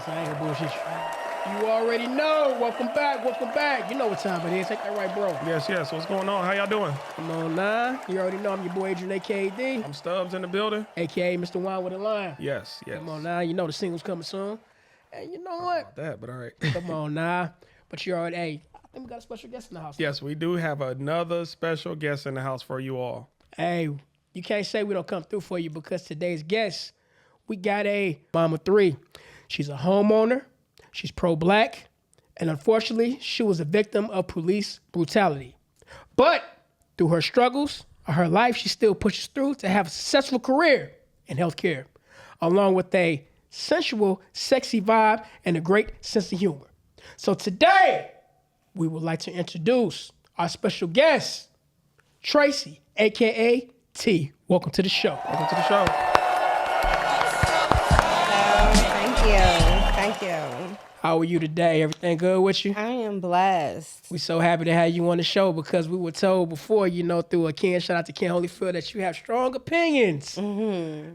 I ain't gonna bullshit you. You already know. Welcome back. Welcome back. You know what time it is. Take that right, bro. Yes, yes. What's going on? How y'all doing? Come on now. You already know I'm your boy Adrian, a.k.a. D, I'm Stubbs in the building. a.k.a. Mr. Wine with a Line. Yes, yes. Come on now. You know the single's coming soon. And you know what? About that, but all right. Come on now. But you already, hey, I think we got a special guest in the house. Yes, we do have another special guest in the house for you all. Hey, you can't say we don't come through for you because today's guest, we got a mama three. She's a homeowner. She's pro-black. And unfortunately, she was a victim of police brutality. But through her struggles of her life, she still pushes through to have a successful career in healthcare, along with a sensual, sexy vibe and a great sense of humor. So today, we would like to introduce our special guest, Tracy, a.k.a. T. Welcome to the show. Welcome to the show. Thank you. Thank you. How are you today? Everything good with you? I am blessed. We're so happy to have you on the show because we were told before, through a Ken, shout out to Ken Holyfield, that you have strong opinions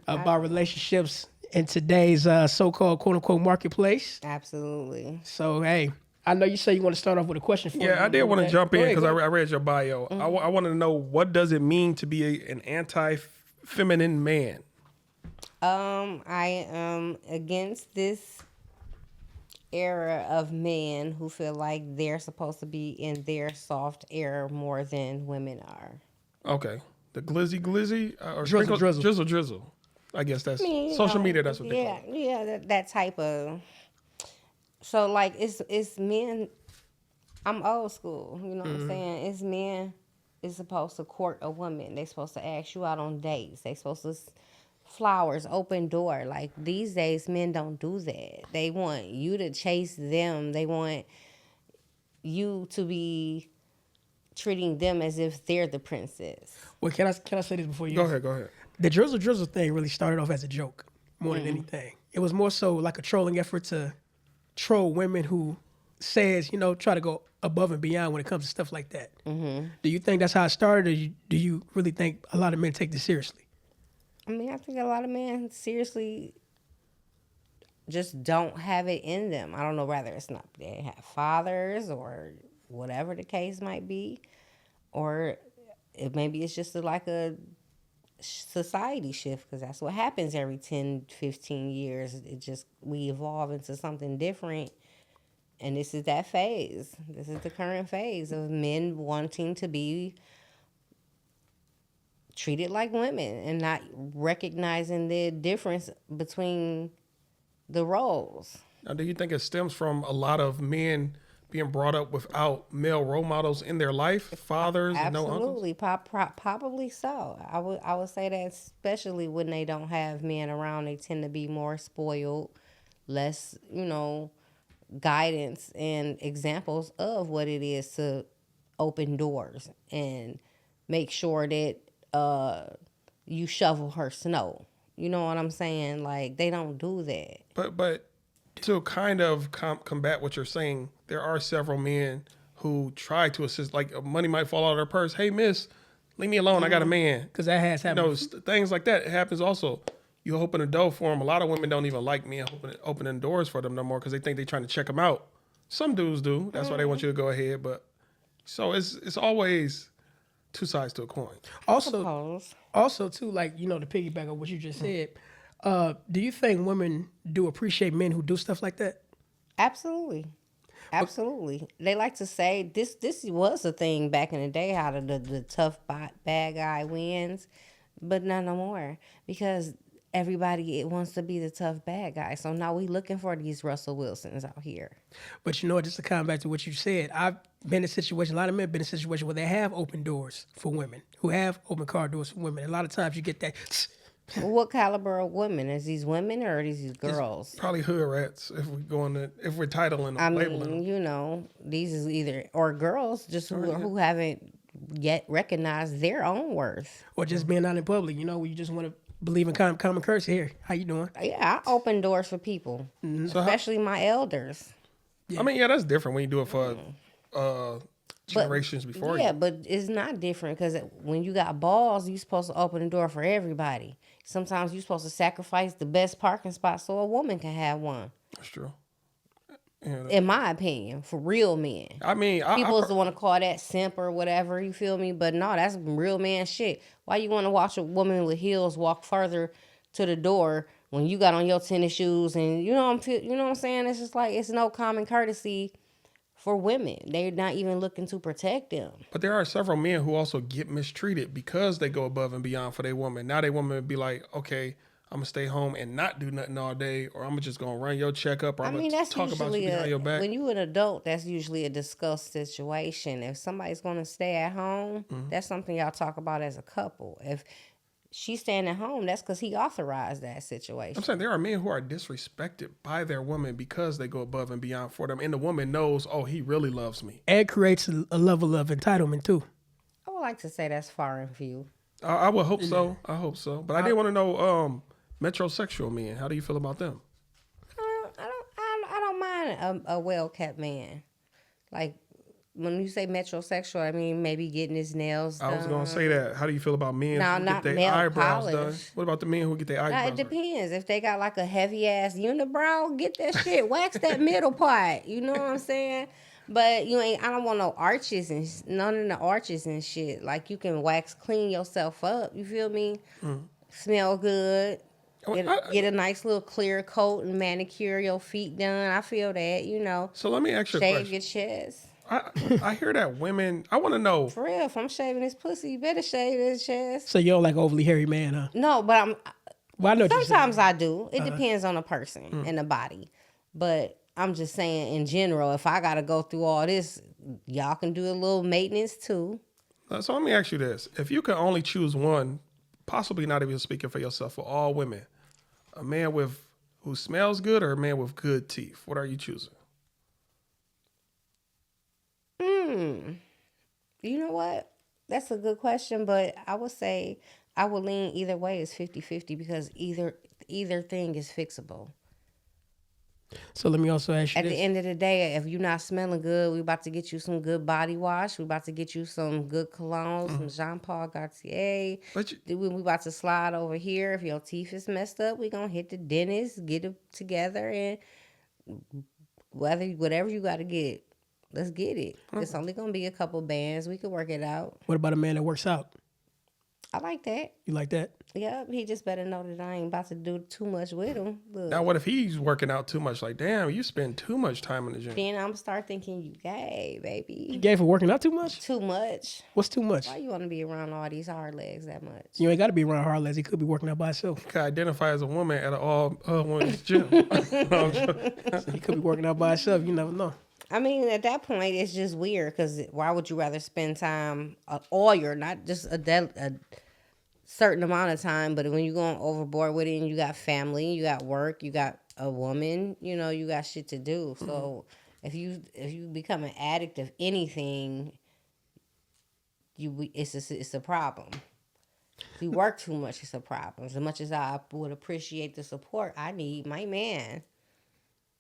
about relationships in today's so-called quote-unquote marketplace. Absolutely. So, hey, I know you say you want to start off with a question for me. Yeah, I did want to jump in because I read your bio. Mm-hmm. I wanted to know, what does it mean to be an anti-feminine man? I am against this era of men who feel like they're supposed to be in their soft air more than women are. Okay. The glizzy, or Drizzle. I guess that's You social know, media, that's what they call it. Yeah, that type of. So like it's men. I'm old school. You know what I'm saying? It's men is supposed to court a woman. They supposed to ask you out on dates. They supposed to flowers, open door. Like these days, men don't do that. They want you to chase them. They want you to be treating them as if they're the princess. Well, can I say this before you? Go ahead. The drizzle thing really started off as a joke more than anything. It was more so like a trolling effort to troll women who says, try to go above and beyond when it comes to stuff like that. Do you think that's how it started, or do you really think a lot of men take this seriously? I mean, I think a lot of men seriously just don't have it in them. I don't know whether it's not they have fathers or whatever the case might be, or maybe it's just like a society shift, because that's what happens every 10, 15 years. We evolve into something different, and this is that phase. This is the current phase of men wanting to be treated like women and not recognizing the difference between the roles. Now, do you think it stems from a lot of men being brought up without male role models in their life, fathers and no uncles? Absolutely, probably so. I would say that, especially when they don't have men around, they tend to be more spoiled, less, guidance and examples of what it is to open doors and make sure that you shovel her snow. You know what I'm saying? Like, they don't do that. But to kind of combat what you're saying, there are several men who try to assist. Like, money might fall out of their purse. Hey, miss, leave me alone. I got a man. Because that has happened. Things like that happens also. You open a door for them. A lot of women don't even like men opening doors for them no more because they think they're trying to check them out. Some dudes do. That's why they want you to go ahead. But so it's always two sides to a coin. Also too, like, to piggyback on what you just said, do you think women do appreciate men who do stuff like that? Absolutely. They like to say this was a thing back in the day, how the tough bad guy wins, but not no more, because everybody wants to be the tough bad guy. So now we looking for these Russell Wilsons out here. But just to come back to what you said, I've been in a situation, a lot of men have been in a situation where they have open doors for women, who have open car doors for women. A lot of times you get that. What caliber of women? Is these women or are these girls? It's probably hood rats if we're titling them, labeling them. These is either, or girls just who haven't yet recognized their own worth. Or just being out in public, where you just want to believe in common courtesy. Here, how you doing? Yeah, I open doors for people, especially my elders. Yeah. I mean, yeah, that's different when you do it for generations before you. Yeah, but it's not different, because when you got balls, you're supposed to open the door for everybody. Sometimes you're supposed to sacrifice the best parking spot so a woman can have one. That's true. In my opinion, for real men. I mean, People is the want to call that simp or whatever, you feel me? But no, that's real man shit. Why you want to watch a woman with heels walk further to the door when you got on your tennis shoes and you know what I'm saying? It's just like it's no common courtesy for women. They're not even looking to protect them. But there are several men who also get mistreated because they go above and beyond for their woman. Now their woman would be like, okay, I'm gonna stay home and not do nothing all day, or I'm just gonna run your checkup, or I'm gonna talk about you behind your back. When you an adult, that's usually a discussed situation. If somebody's gonna stay at home, that's something y'all talk about as a couple. If she's staying at home, that's because he authorized that situation. I'm saying there are men who are disrespected by their woman because they go above and beyond for them, and the woman knows, oh, he really loves me. And creates a level of entitlement too. I would like to say that's far in view. I would hope so. I hope so. But I did want to know, metrosexual men. How do you feel about them? I don't mind a well kept man. Like when you say metrosexual, I mean maybe getting his nails done. I was gonna say that. How do you feel about men who get their eyebrows done? What about the men who get their eyebrows done? It depends. If they got like a heavy ass unibrow, get that shit. Wax that middle part. You know what I'm saying? But I don't want no arches and none of the arches and shit. Like you can wax clean yourself up. You feel me? Smell good. Get a nice little clear coat and manicure your feet done. I feel that, So let me ask you a question. Shave your chest. I hear that women, I want to know. For real, if I'm shaving his pussy, you better shave his chest. So you don't like overly hairy man, huh? No, but Well, I know sometimes I do. It depends on the person and the body. But I'm just saying, in general, if I got to go through all this, y'all can do a little maintenance too. So let me ask you this. If you could only choose one, possibly not even speaking for yourself, for all women, a man who smells good or a man with good teeth, what are you choosing? You know what? That's a good question, but I would say I would lean either way. It's 50-50 because either thing is fixable. So let me also ask you At this. the end of the day, if you're not smelling good, we about to get you some good body wash. We about to get you some good cologne, some Jean Paul Gaultier. We about to slide over here. If your teeth is messed up, we gonna hit the dentist, get it together, and whatever you got to get, let's get it. It's only gonna be a couple bands. We can work it out. What about a man that works out? I like that. You like that? Yep, he just better know that I ain't about to do too much with him. Look. Now, what if he's working out too much? Like, damn, you spend too much time in the gym. Then I'm start thinking you gay, baby. You gay for working out too much? Too much. What's too much? Why you want to be around all these hard legs that much? You ain't got to be around hard legs. He could be working out by himself. He could identify as a woman at an all-women's gym. He could be working out by himself. You never know. I mean, at that point, it's just weird because why would you rather spend time, all your, not just a certain amount of time, but when you're going overboard with it and you got family, you got work, you got a woman, you got shit to do. So if you become an addict of anything, it's a problem. If you work too much, it's a problem. As much as I would appreciate the support, I need my man.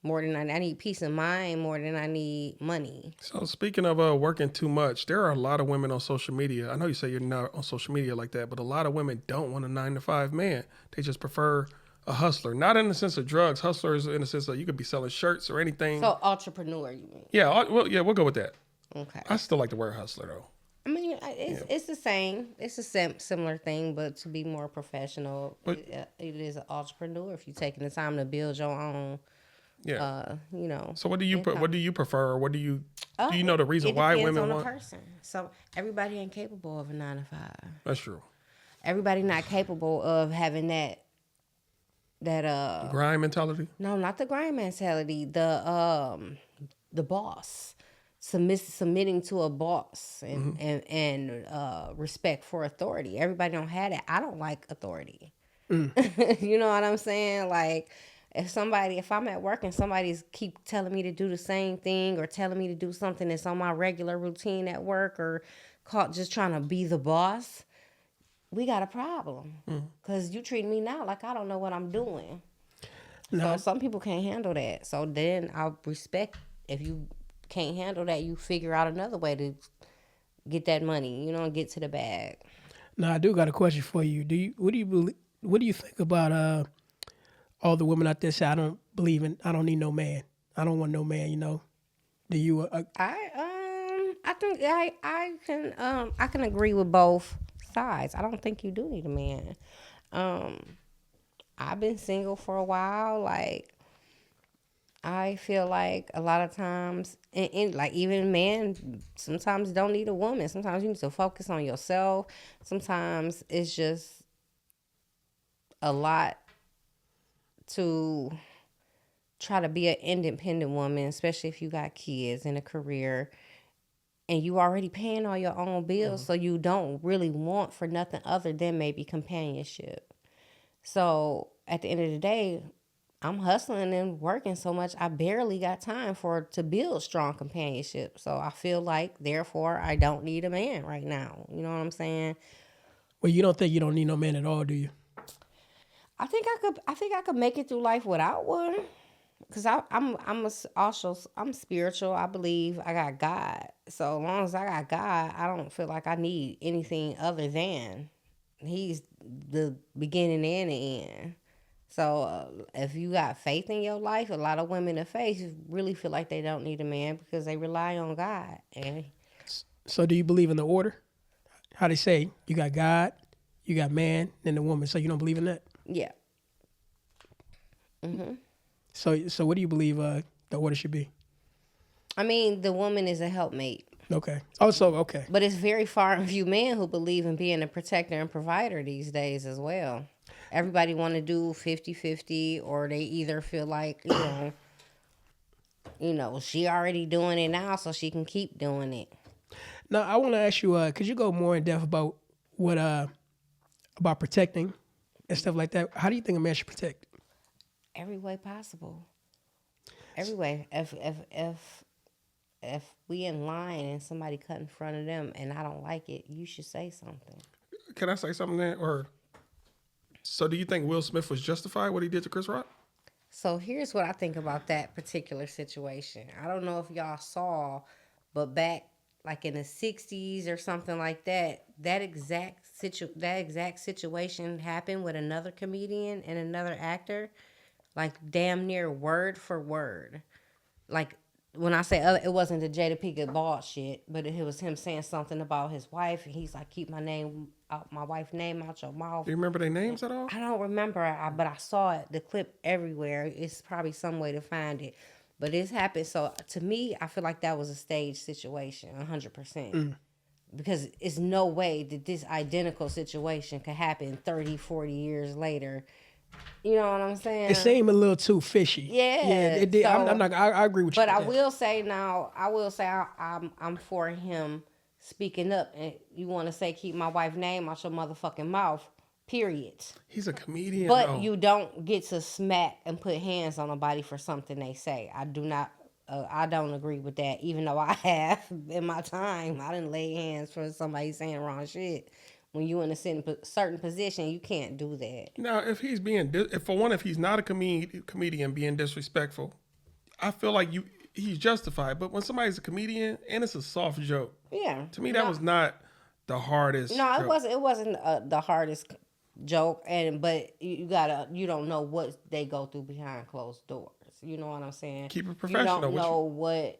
More than I need peace of mind, more than I need money. So speaking of working too much, there are a lot of women on social media. I know you say you're not on social media like that, but a lot of women don't want a 9-to-5 man. They just prefer a hustler. Not in the sense of drugs. Hustlers in the sense of you could be selling shirts or anything. So entrepreneur, you mean? Yeah, we'll go with that. Okay. I still like the word hustler though. I mean, it's the same. It's a similar thing, but to be more professional, it is an entrepreneur. If you're taking the time to build your own. Yeah. So what do you prefer? What do you know the reason why women want? It depends on the person. So everybody ain't capable of a 9-to-5. That's true. Everybody not capable of having that grind mentality. No, not the grind mentality. The boss submitting to a boss and respect for authority. Everybody don't have that. I don't like authority. You know what I'm saying? Like. If I'm at work and somebody's keep telling me to do the same thing or telling me to do something that's on my regular routine at work or just trying to be the boss, we got a problem. Because you treat me now like I don't know what I'm doing. No. So some people can't handle that. So then I'll respect if you can't handle that, you figure out another way to get that money, and get to the bag. Now, I do got a question for you. What do you think about all the women out there say, I don't need no man. I don't want no man, you know. Do you? I think I can agree with both sides. I don't think you do need a man. I've been single for a while. Like, I feel like a lot of times, and like even men, sometimes don't need a woman. Sometimes you need to focus on yourself. Sometimes it's just a lot to try to be an independent woman, especially if you got kids and a career and you already paying all your own bills, so you don't really want for nothing other than maybe companionship. So at the end of the day, I'm hustling and working so much, I barely got time to build strong companionship. So I feel like, therefore, I don't need a man right now. You know what I'm saying? Well, you don't think you don't need no man at all, do you? I think I could make it through life without one. Cause I'm spiritual. I believe I got God. So as long as I got God, I don't feel like I need anything other than He's the beginning and the end. So if you got faith in your life, a lot of women of faith really feel like they don't need a man because they rely on God. And So do you believe in the order? How they say you got God, you got man, then the woman. So you don't believe in that? yeah. Mhm. So what do you believe the order should be? I mean, the woman is a helpmate. Okay. Oh, so okay. But it's very far and few men who believe in being a protector and provider these days as well. Everybody want to do 50-50, or they either feel like, she already doing it now, so she can keep doing it. Now I want to ask you, could you go more in depth about what about protecting and stuff like that? How do you think a man should protect? Every way possible. Every way. If we in line and somebody cut in front of them and I don't like it, you should say something. Can I say something there? So do you think Will Smith was justified what he did to Chris Rock? So here's what I think about that particular situation. I don't know if y'all saw, but back like in the 60s or something like that, that exact situation happened with another comedian and another actor, like damn near word for word. Like, when I say other, it wasn't the Jada Pinkett Ball shit, but it was him saying something about his wife, and he's like, "Keep my wife's name out your mouth." Do you remember their names at all? I don't remember, but I saw it, the clip everywhere. It's probably some way to find it, but it's happened. So to me, I feel like that was a staged situation, 100%. Because it's no way that this identical situation could happen 30, 40 years later. You know what I'm saying? It seemed a little too fishy. Yeah, It did. so- I'm not. I agree with you. But I with that. will say I'm for him speaking up. And you want to say keep my wife's name out your motherfucking mouth, period. He's a comedian, But though. you don't get to smack and put hands on nobody for something they say. I do not. I don't agree with that. Even though I have in my time, I didn't lay hands for somebody saying wrong shit. When you in a certain position, you can't do that. Now, if he's if he's not a comedian being disrespectful, I feel like he's justified. But when somebody's a comedian and it's a soft joke, Yeah. to me that was not the hardest. No, joke. it wasn't the hardest joke, but you don't know what they go through behind closed doors. You know what I'm saying? Keep it professional. You don't know what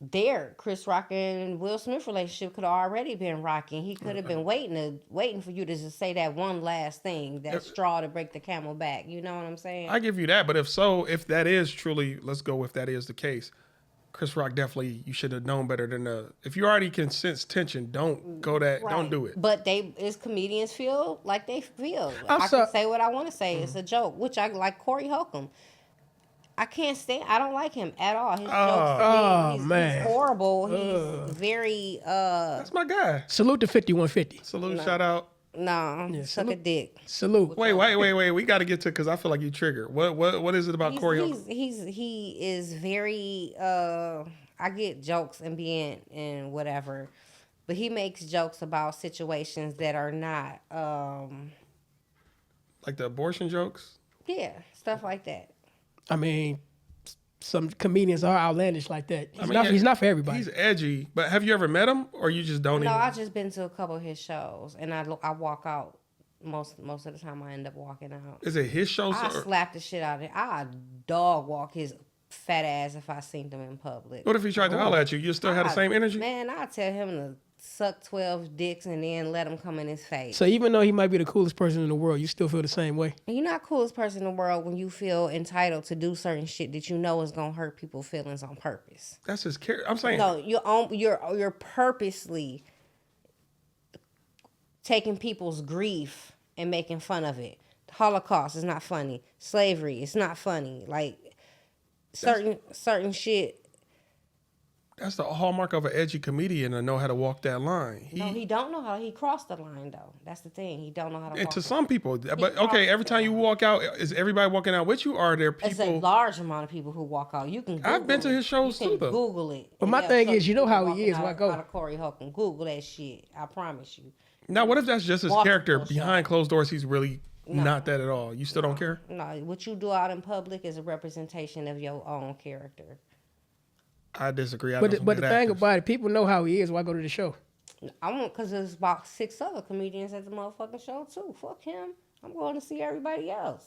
their Chris Rock and Will Smith relationship could have already been rocking. He could have been waiting for you to just say that one last thing, that straw to break the camel back. You know what I'm saying? I give you that, but if that is truly, let's go if that is the case, Chris Rock definitely, you should have known better than if you already can sense tension, don't go that, don't do it. But as comedians feel like they feel. I can say what I want to say. It's a joke, which I like Corey Holcomb. I can't stand. I don't like him at all. His jokes, he's horrible. He's very. That's my guy. Salute to 5150. Salute, shout out. No, suck a dick. Salute. Wait. We got to get to because I feel like you triggered. What is it about Corey? He is very. I get jokes and being and whatever, but he makes jokes about situations that are not. Like the abortion jokes. Yeah, stuff like that. I mean, some comedians are outlandish like that. He's not for everybody. He's edgy, but have you ever met him, or you just don't? No, I've just been to a couple of his shows, and I walk out most of the time. I end up walking out. Is it his show? I slap the shit out of it. I dog walk his fat ass if I seen them in public. What if he tried to holler at you? You still had the same energy? Man, I'll tell him to suck 12 dicks and then let him come in his face. So even though he might be the coolest person in the world, you still feel the same way? You're not the coolest person in the world when you feel entitled to do certain shit that you know is gonna hurt people's feelings on purpose. That's his character. I'm saying. No, you're purposely taking people's grief and making fun of it. The Holocaust is not funny. Slavery is not funny. Like certain shit. That's the hallmark of an edgy comedian to know how to walk that line. No, he don't know how. He crossed the line though. That's the thing. He don't know how to. And walk to it. some people, but okay, every time you walk out, is everybody walking out with you, or are there It's a people? large amount of people who walk out. You can. Google I've been to his shows you too, can though. Google it. But And my they'll thing show is, you know how he walking is. Why out go? of Corey Holcomb. Google that shit. I promise you. Now, what if that's just his Walk character the show. behind closed doors? He's really not that at all. You still don't care? No, what you do out in public is a representation of your own character. I disagree. But the thing about it, people know how he is. Why go to the show? I want because there's about 6 other comedians at the motherfucking show too. Fuck him. I'm going to see everybody else.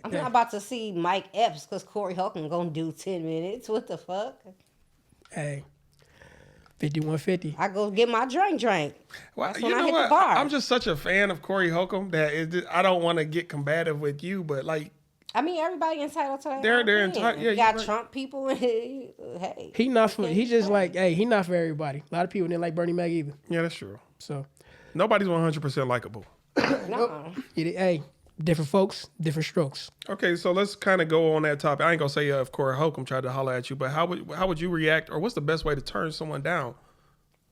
I'm not about to see Mike Epps because Corey Holcomb gonna do 10 minutes. What the fuck? Hey, 5150. I go get my drink. Well, That's you when I know hit what? the bar. I'm just such a fan of Corey Holcomb that I don't want to get combative with you, but like I mean, everybody entitled to that. They're opinion. entitled. Yeah, you got you're right. Trump people. Hey, He not for. He just like, hey, he not for everybody. A lot of people didn't like Bernie Mac either. yeah, that's true. So, Nobody's 100% likable. no. hey, different folks, different strokes. Okay, so let's kind of go on that topic. I ain't gonna say if Corey Holcomb tried to holler at you, but how would you react, or what's the best way to turn someone down?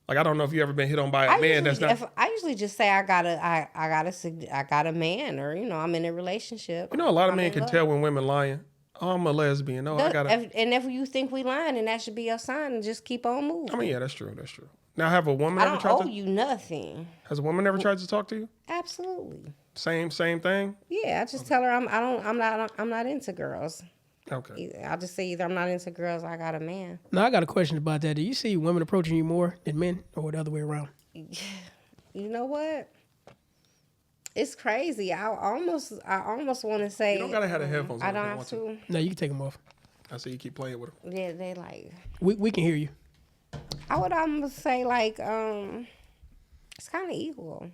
Like I don't know if you ever been hit on by a man that's not. I usually just say I got a man, or I'm in a relationship. You know, a lot of I'm men in can love. tell when women lying. Oh, I'm a lesbian. No, I gotta. And if you think we lying, then that should be your sign, and just keep on moving. I mean, yeah, that's true. That's true. Now, have a woman I ever don't tried owe to? you nothing. Has a woman ever tried to talk to you? Absolutely. Same thing. Yeah, I just tell her I'm not into girls. Okay. I'll just say either I'm not into girls or I got a man. Now I got a question about that. Do you see women approaching you more than men, or the other way around? You know what? It's crazy. I almost want to say You don't gotta have the headphones on I if you don't have want to. No, you can take them off. I see you keep playing with them. Yeah, they like. We can hear you. I would almost say like it's kind of equal.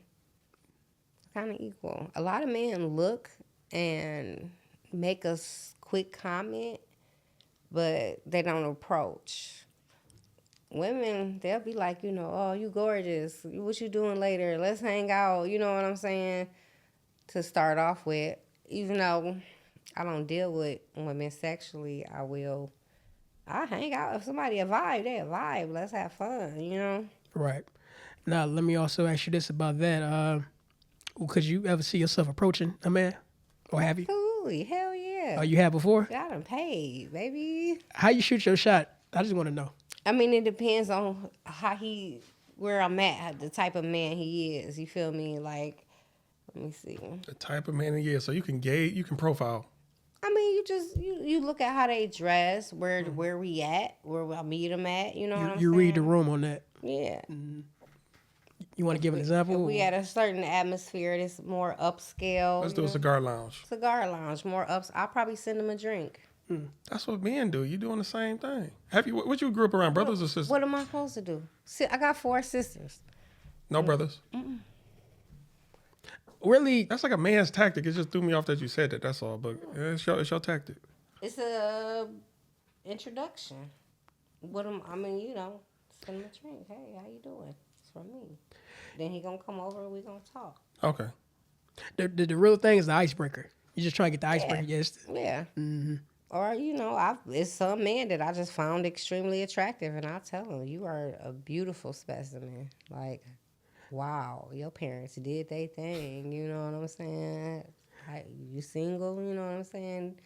A lot of men look and make a quick comment, but they don't approach. Women, they'll be like, oh, you gorgeous. What you doing later? Let's hang out. You know what I'm saying? To start off with, even though I don't deal with women sexually, I hang out. If somebody a vibe, they a vibe. Let's have fun, Right. Now, let me also ask you this about that. Could you ever see yourself approaching a man? Or have you? Absolutely. Hell yeah. Oh, you have before? I done paid, baby. How you shoot your shot? I just want to know. I mean, it depends on where I'm at, the type of man he is. You feel me? Like, let me see. The type of man he is, so you can gauge, you can profile. I mean, you look at how they dress, where we at, where I meet them at. You know what I'm saying? You read the room on that. Yeah. You want to give an example? If we at a certain atmosphere that's more upscale. Let's do a cigar lounge. Cigar lounge, more ups. I'll probably send them a drink. That's what men do. You doing the same thing. Have you? What you grew up around? Brothers or sisters? What am I supposed to do? I got 4 sisters. No brothers. Really? That's like a man's tactic. It just threw me off that you said that. That's all. But yeah, it's your tactic. It's a introduction. Send him a drink. Hey, how you doing? It's from me. Then he gonna come over and we gonna talk. Okay. The real thing is the icebreaker. You just trying to get the icebreaker. Yes. Yeah. Mm-hmm. Or it's some man that I just found extremely attractive, and I tell him, you are a beautiful specimen. Like, wow, your parents did their thing. You know what I'm saying? You single? You know what I'm saying?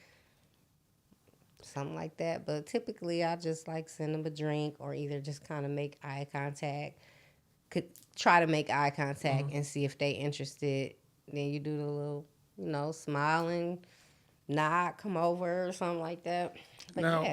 Something like that. But typically, I just like send them a drink, or either just kind of make eye contact. Could try to make eye contact and see if they interested. Then you do the little, smiling, nod, come over or something like that. But Now,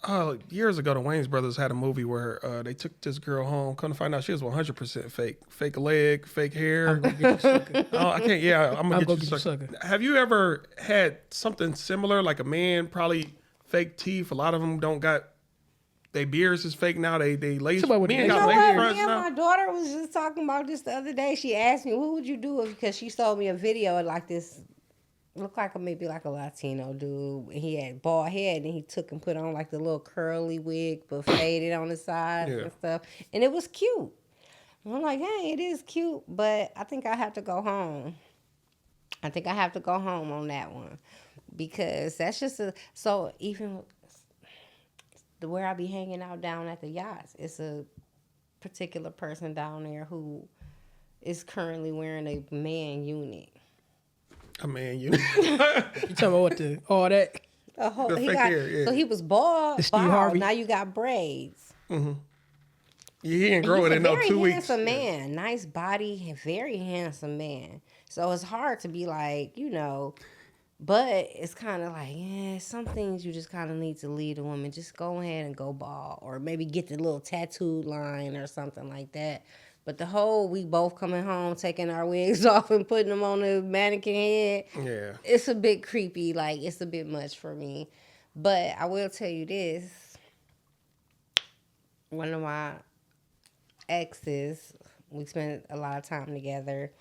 yeah. Years ago, the Wayans brothers had a movie where they took this girl home. Come to find out, she was 100% fake. Fake leg, fake hair. I'm gonna get you sucker. Oh, I can't. Yeah, I'm gonna get you get you sucker. sucker. Have you ever had something similar, like a man probably fake teeth. A lot of them don't got. They beards is fake now. They lace. Somebody with Men the You got know lace what? fronts Me and now. my daughter was just talking about this the other day. She asked me, "What would you do if?" Because she showed me a video of like this, looked like maybe like a Latino dude. He had bald head, and he took and put on like the little curly wig, but faded on the sides Yeah. and stuff, and it was cute. And I'm like, hey, it is cute, but I think I have to go home. I think I have to go home on that one because that's just so even where I be hanging out down at the yachts, it's a particular person down there who is currently wearing a man unit. A man, you. You talking about what all that? A whole, The he fake got, hair, yeah. So he was bald, The Steve bald. Harvey. Now you got braids. Yeah, he didn't grow it He's in a no very 2 weeks. handsome man, nice body, very handsome man. So it's hard to be like, but it's kind of like, some things you just kind of need to lead a woman. Just go ahead and go bald, or maybe get the little tattooed line or something like that. But the whole we both coming home, taking our wigs off and putting them on the mannequin head, Yeah. it's a bit creepy. Like, it's a bit much for me. But I will tell you this. One of my exes, we spent a lot of time together.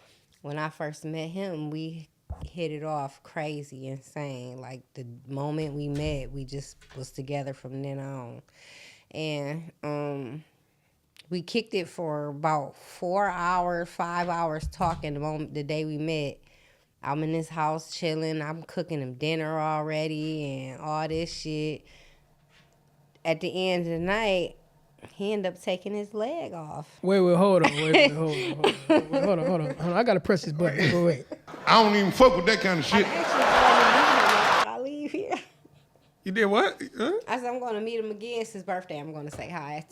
When I first met him, we hit it off crazy, insane. Like, the moment we met, we just was together from then on. And we kicked it for about 4 hours, 5 hours talking the day we met. I'm in his house chilling. I'm cooking him dinner already and all this shit. At the end of the night, he ended up taking his leg off. Wait, hold on. Hold on. I gotta press this button. Wait. I don't even fuck with that kind of shit. I'm actually going to meet him after I leave here. You did what? Huh? I said I'm going to meet him again. It's his birthday. I'm going to say hi.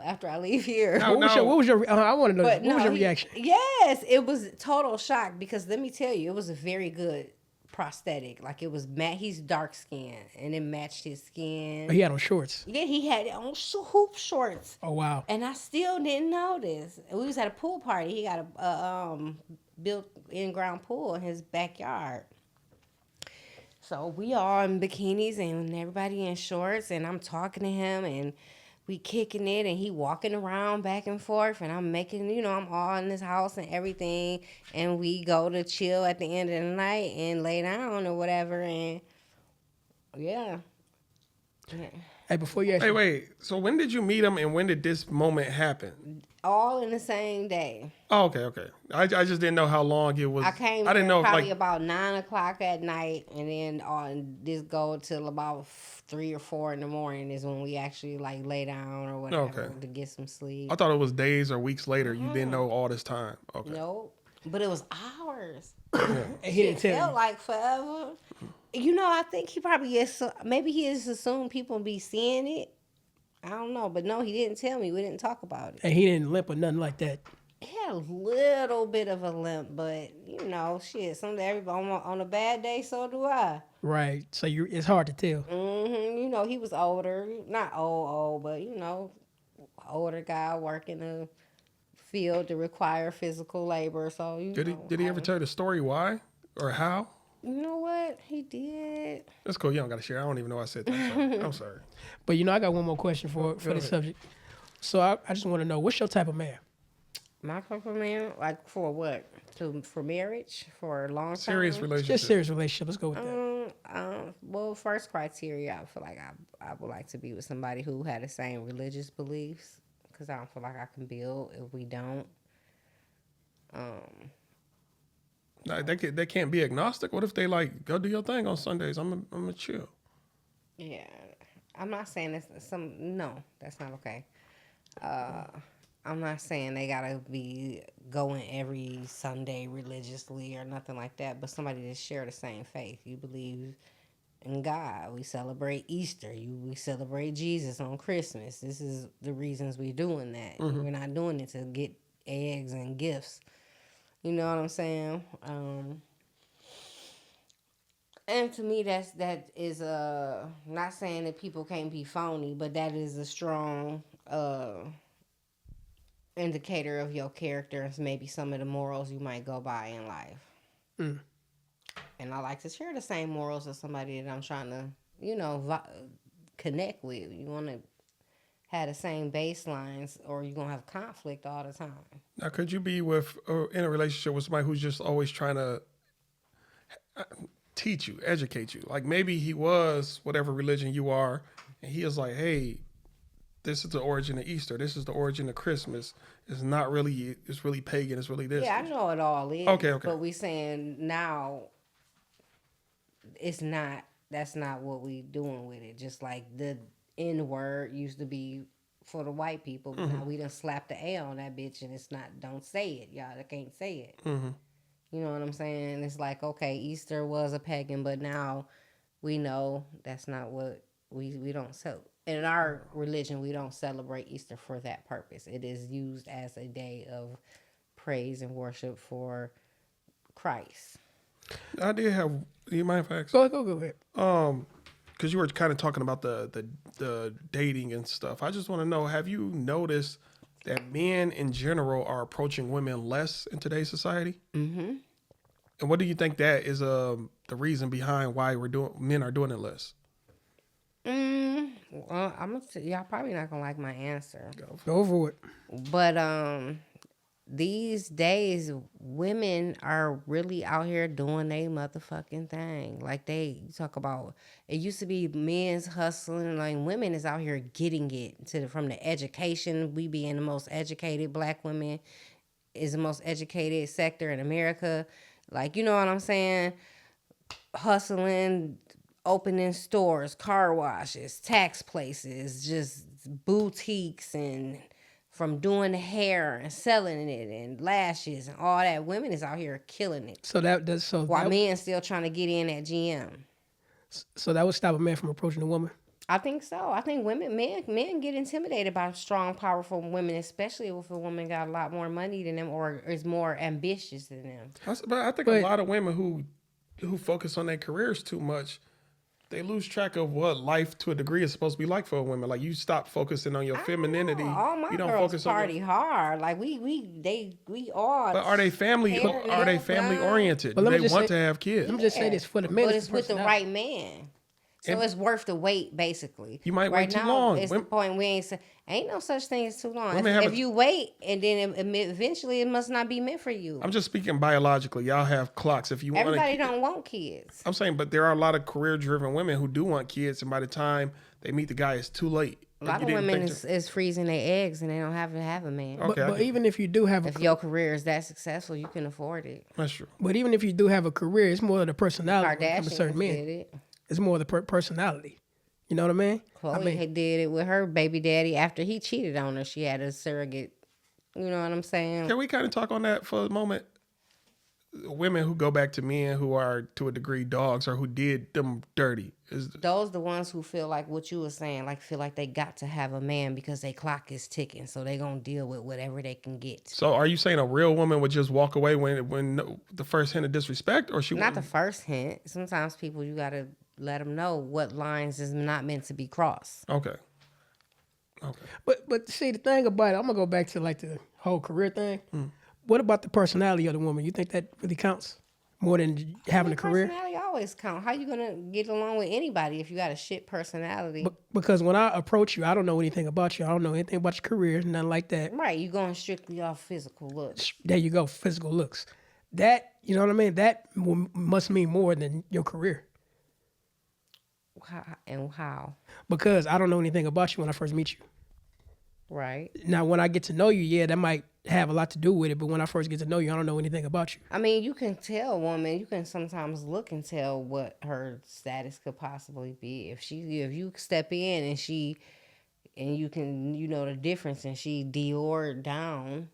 After I leave here. No. What was your? I want to know. But What was your he- reaction? Yes, it was total shock because let me tell you, it was a very good prosthetic. Like, it was he's dark skinned and it matched his skin. He had on shorts. Yeah, he had on hoop shorts. Oh wow. And I still didn't know this. We was at a pool party. He got a built in-ground pool in his backyard. So we all in bikinis and everybody in shorts, and I'm talking to him, and we kicking it, and he walking around back and forth, and I'm making, I'm all in his house and everything, and we go to chill at the end of the night and lay down or whatever, and yeah. Hey, before you ask, Hey, wait. So when did you meet him, and when did this moment happen? All in the same day. Oh, okay. I just didn't know how long it was. I came I didn't know if, probably like, about 9 o'clock at night, and then this go till about 3 or 4 in the morning is when we actually like lay down or whatever to get some sleep. I thought it was days or weeks later. You didn't know all this time. Okay. Nope, but it was hours. and he didn't It tell felt you. like forever. I think he probably maybe he just assumed people be seeing it. I don't know, but no, he didn't tell me. We didn't talk about it. And he didn't limp or nothing like that. He had a little bit of a limp, but shit. Everybody on a bad day, so do I. Right. So it's hard to tell. He was older, not old, but older guy working a field to require physical labor. So Did he ever tell you the story why or how? You know what he did? That's cool. You don't got to share. I don't even know I said that. I'm sorry. But I got one more question for the subject. So I just want to know, what's your type of man? My type of man, like for what? For marriage, for a long time. Serious relationship. Just serious relationship. Let's go with that. Well, first criteria, I feel like I would like to be with somebody who had the same religious beliefs, because I don't feel like I can build if we don't. They can't be agnostic. What if they like go do your thing on Sundays? I'm a chill. Yeah, I'm not saying no, that's not okay. I'm not saying they gotta be going every Sunday religiously or nothing like that, but somebody that share the same faith. You believe in God. We celebrate Easter. We celebrate Jesus on Christmas. This is the reasons we're doing that. We're not doing it to get eggs and gifts. You know what I'm saying? And to me, that is not saying that people can't be phony, but that is a strong indicator of your character and maybe some of the morals you might go by in life. And I like to share the same morals as somebody that I'm trying to connect with. You want to have the same baselines, or you're gonna have conflict all the time. Now, could you be with or in a relationship with somebody who's just always trying to teach you, educate you? Like maybe he was whatever religion you are, and he is like, hey, this is the origin of Easter. This is the origin of Christmas. It's not really, it's really pagan. It's really this. Yeah, I know it all is. Okay. But we saying now it's not, that's not what we doing with it. Just like the N word used to be for the white people, but now we done slapped the A on that bitch, and it's not, don't say it. Y'all can't say it. You know what I'm saying? It's like, okay, Easter was a pagan, but now we know that's not what we don't sell. In our religion, we don't celebrate Easter for that purpose. It is used as a day of praise and worship for Christ. I did have. Do you mind if I ask? Go ahead. Because you were kind of talking about the dating and stuff. I just want to know: have you noticed that men in general are approaching women less in today's society? Mm-hmm. And what do you think that is? The reason behind why men are doing it less? Well, I'm gonna say, y'all probably not gonna like my answer. Go for it. But these days, women are really out here doing their motherfucking thing. Like you talk about, it used to be men's hustling. Like women is out here getting it from the education. We being the most educated, black women is the most educated sector in America. Like, you know what I'm saying? Hustling, opening stores, car washes, tax places, just boutiques, and from doing the hair and selling it and lashes and all that. Women is out here killing it. While men still trying to get in at GM. So that would stop a man from approaching a woman? I think so. I think men get intimidated by strong, powerful women, especially if a woman got a lot more money than them or is more ambitious than them. But I think a lot of women who focus on their careers too much, they lose track of what life to a degree is supposed to be like for a woman. Like you stop focusing on your femininity. All my you don't girls focus party on hard. Like we all. But are they family oriented? But Do let me they just want say- to have kids? Let me just say this for the men. But it's with the right man. So it's worth the wait, basically. You might wait too now, long. It's the point we ain't no such thing as too long. Women If you wait and then eventually it must not be meant for you. I'm just speaking biologically. Y'all have clocks. If you want Everybody don't want kids. I'm saying, but there are a lot of career-driven women who do want kids, and by the time they meet the guy, it's too late. A lot of women is freezing their eggs and they don't have to have a man. Okay, But even if you do have If your career is that successful, you can afford it. That's true. But even if you do have a career, it's more of the personality when it comes to certain Kardashians men. did it. It's more of the personality. You know what I mean? Chloe did it with her baby daddy after he cheated on her. She had a surrogate. You know what I'm saying? Can we kind of talk on that for a moment? Women who go back to men who are, to a degree, dogs or who did them dirty. Those the ones who feel like what you were saying, like feel like they got to have a man because their clock is ticking, so they gonna deal with whatever they can get. So are you saying a real woman would just walk away when the first hint of disrespect, or she Not the first hint. Sometimes people, you gotta let them know what lines is not meant to be crossed. Okay. But see, the thing about it, I'm gonna go back to like the whole career thing. What about the personality of the woman? You think that really counts more than having a career? Personality always count. How you gonna get along with anybody if you got a shit personality? Because when I approach you, I don't know anything about you. I don't know anything about your career, nothing like that. Right, you going strictly off physical looks. There you go, physical looks. That, you know what I mean? That must mean more than your career. How? Because I don't know anything about you when I first meet you. Right. Now, when I get to know you, yeah, that might have a lot to do with it. But when I first get to know you, I don't know anything about you. I mean, you can tell a woman, you can sometimes look and tell what her status could possibly be. If you step in and you can, you know the difference, and she Dior down,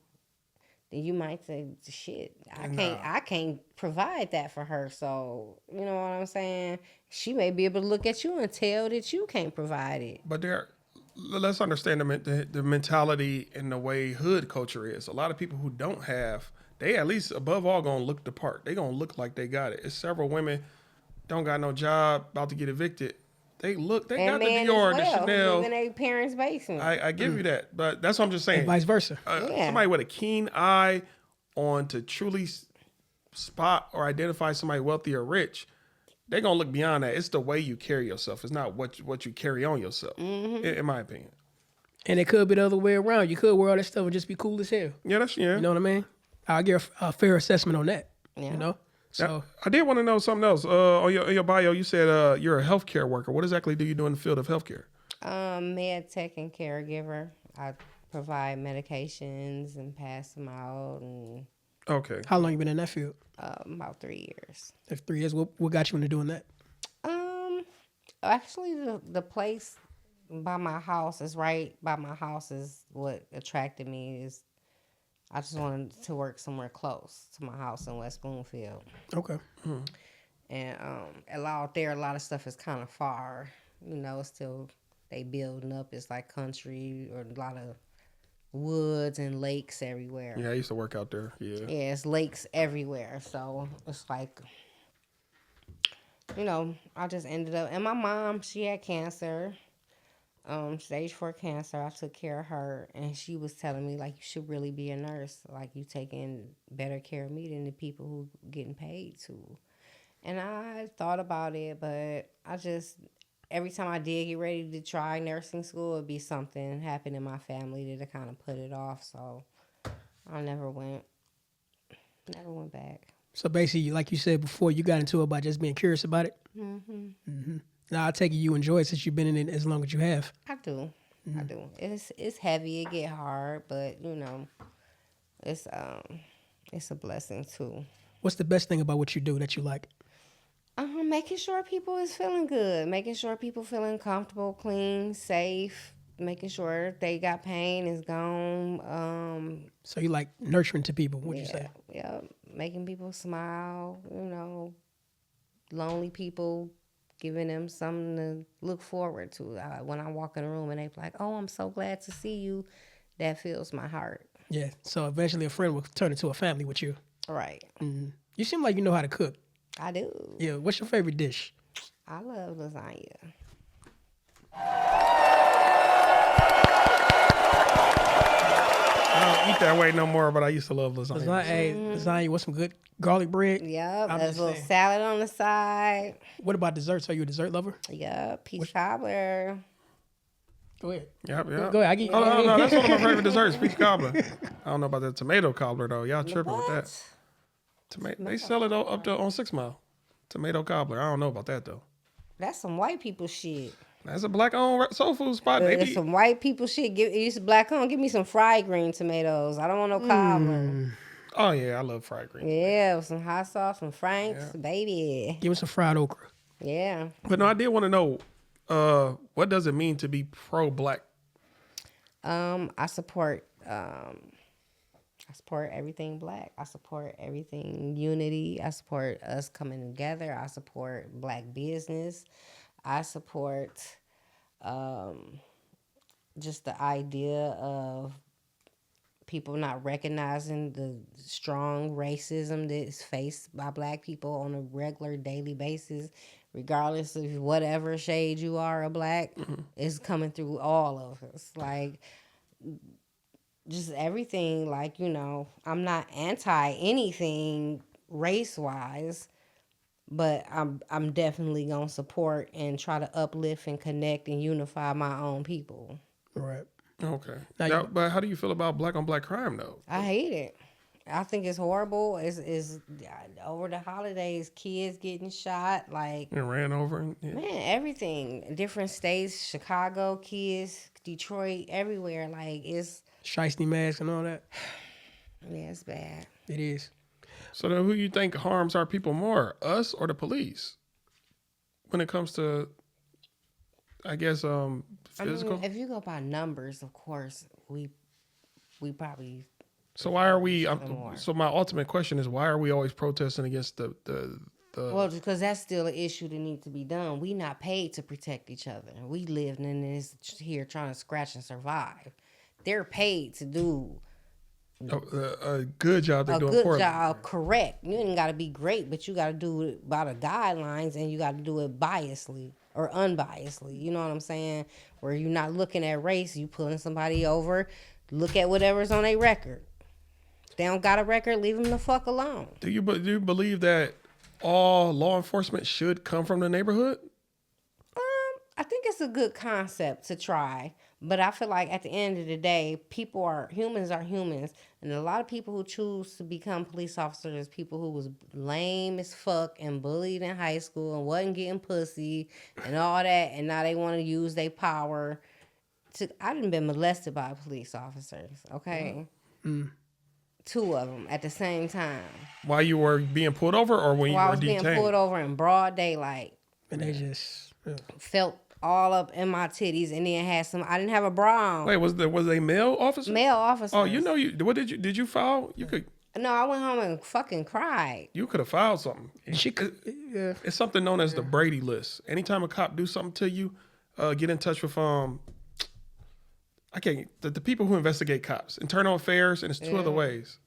then you might say, shit, I can't provide that for her. So, you know what I'm saying? She may be able to look at you and tell that you can't provide it. But let's understand the mentality and the way hood culture is. A lot of people who don't have, they at least above all gonna look the part. They gonna look like they got it. It's several women don't got no job, about to get evicted. They got the Dior, the Chanel. Live in their parents' basement. I give you that, but that's what I'm just saying. And vice versa. Somebody with a keen eye on to truly spot or identify somebody wealthy or rich, They're gonna look beyond that. It's the way you carry yourself. It's not what you carry on yourself. In my opinion. And it could be the other way around. You could wear all that stuff and just be cool as hell. Yeah, You know what I mean? I'll give a fair assessment on that. Yeah. You know? So I did want to know something else. On your bio, you said you're a healthcare worker. What exactly do you do in the field of healthcare? Med tech and caregiver. I provide medications and pass them out, and Okay. how long you been in that field? about 3 years. That's 3 years. What got you into doing that? Actually, the place by my house is right by my house is what attracted me. Is I just wanted to work somewhere close to my house in West Bloomfield. Okay. And out there, a lot of stuff is kind of far. You know, still they building up. It's like country or a lot of woods and lakes everywhere. Yeah, I used to work out there. Yeah. Yeah, it's lakes everywhere. So it's like, you know, I just ended up. And my mom, she had cancer, stage 4 cancer. I took care of her, and she was telling me, like, you should really be a nurse. Like, you taking better care of me than the people who getting paid to. And I thought about it, but I just, every time I did get ready to try nursing school, it'd be something happened in my family that kind of put it off. So I never went back. So basically, like you said before, you got into it by just being curious about it. Now I take it you enjoy it since you've been in it as long as you have. I do. I do. It's heavy. It get hard, but you know, it's a blessing too. What's the best thing about what you do that you like? Making sure people is feeling good, making sure people feeling comfortable, clean, safe, making sure they got pain is gone. So you like nurturing to people, what'd you say? Yeah, making people smile, you know, lonely people, giving them something to look forward to. When I walk in a room and they be like, oh, I'm so glad to see you, that fills my heart. Yeah, so eventually a friend will turn into a family with you. Right. You seem like you know how to cook. I do. Yeah, what's your favorite dish? I love lasagna. I don't eat that way no more, but I used to love lasagna. Lasagna with some good garlic bread. Yep, I'm there's just a little saying. salad on the side. What about desserts? Are you a dessert lover? Yep, peach cobbler. Go ahead. Yep. Go ahead. No, that's one of my favorite desserts, peach cobbler. I don't know about the tomato cobbler though. Y'all tripping with that? They sell it up to on 6 Mile. Tomato cobbler. I don't know about that though. That's some white people shit. That's a black-owned soul food spot. That's some white people shit. Use black on. Give me some fried green tomatoes. I don't want no cobbler. Oh yeah, I love fried green. Yeah, with some hot sauce, some Franks, baby. Give me some fried okra. Yeah. But no, I did want to know, what does it mean to be pro-black? I support everything black. I support everything unity. I support us coming together. I support black business. I support just the idea of people not recognizing the strong racism that's faced by black people on a regular daily basis, regardless of whatever shade you are of black, is coming through all of us. Like, just everything, like, you know, I'm not anti anything race-wise, but I'm definitely gonna support and try to uplift and connect and unify my own people. Right. Okay. Now, But how do you feel about black-on-black crime though? I hate it. I think it's horrible. It's over the holidays, kids getting shot, like, And ran over and man, everything. Different states, Chicago kids, Detroit, everywhere. Like, it's Shiesty mask and all that. yeah, it's bad. It is. So then who you think harms our people more, us or the police? When it comes to, I guess, physical. I mean, if you go by numbers, of course, we probably. So why are we? more. So my ultimate question is, why are we always protesting against the? Well, because that's still an issue that needs to be done. We not paid to protect each other. We live in this here trying to scratch and survive. They're paid to do a good job they're a doing good poorly. job, correct. You ain't got to be great, but you got to do it by the guidelines, and you got to do it biasly or unbiasedly. You know what I'm saying? Where you're not looking at race, you pulling somebody over. Look at whatever's on their record. If they don't got a record, leave them the fuck alone. Do you believe that all law enforcement should come from the neighborhood? I think it's a good concept to try, but I feel like at the end of the day, humans are humans, and a lot of people who choose to become police officers, people who was lame as fuck and bullied in high school and wasn't getting pussy and all that, and now they want to use their power. I done been molested by police officers. Okay, 2 of them at the same time. While you were being pulled over, or when you While I were was being detained? pulled over in broad daylight. And they just Felt all up in my titties, and then I didn't have a bra on. Wait, was they male officer? Male officers. Oh, what did you file? No, I went home and fucking cried. You could have filed something. she could. Yeah. It's something known as the Brady list. Anytime a cop do something to you, get in touch with the people who investigate cops, internal affairs, and it's 2 other ways.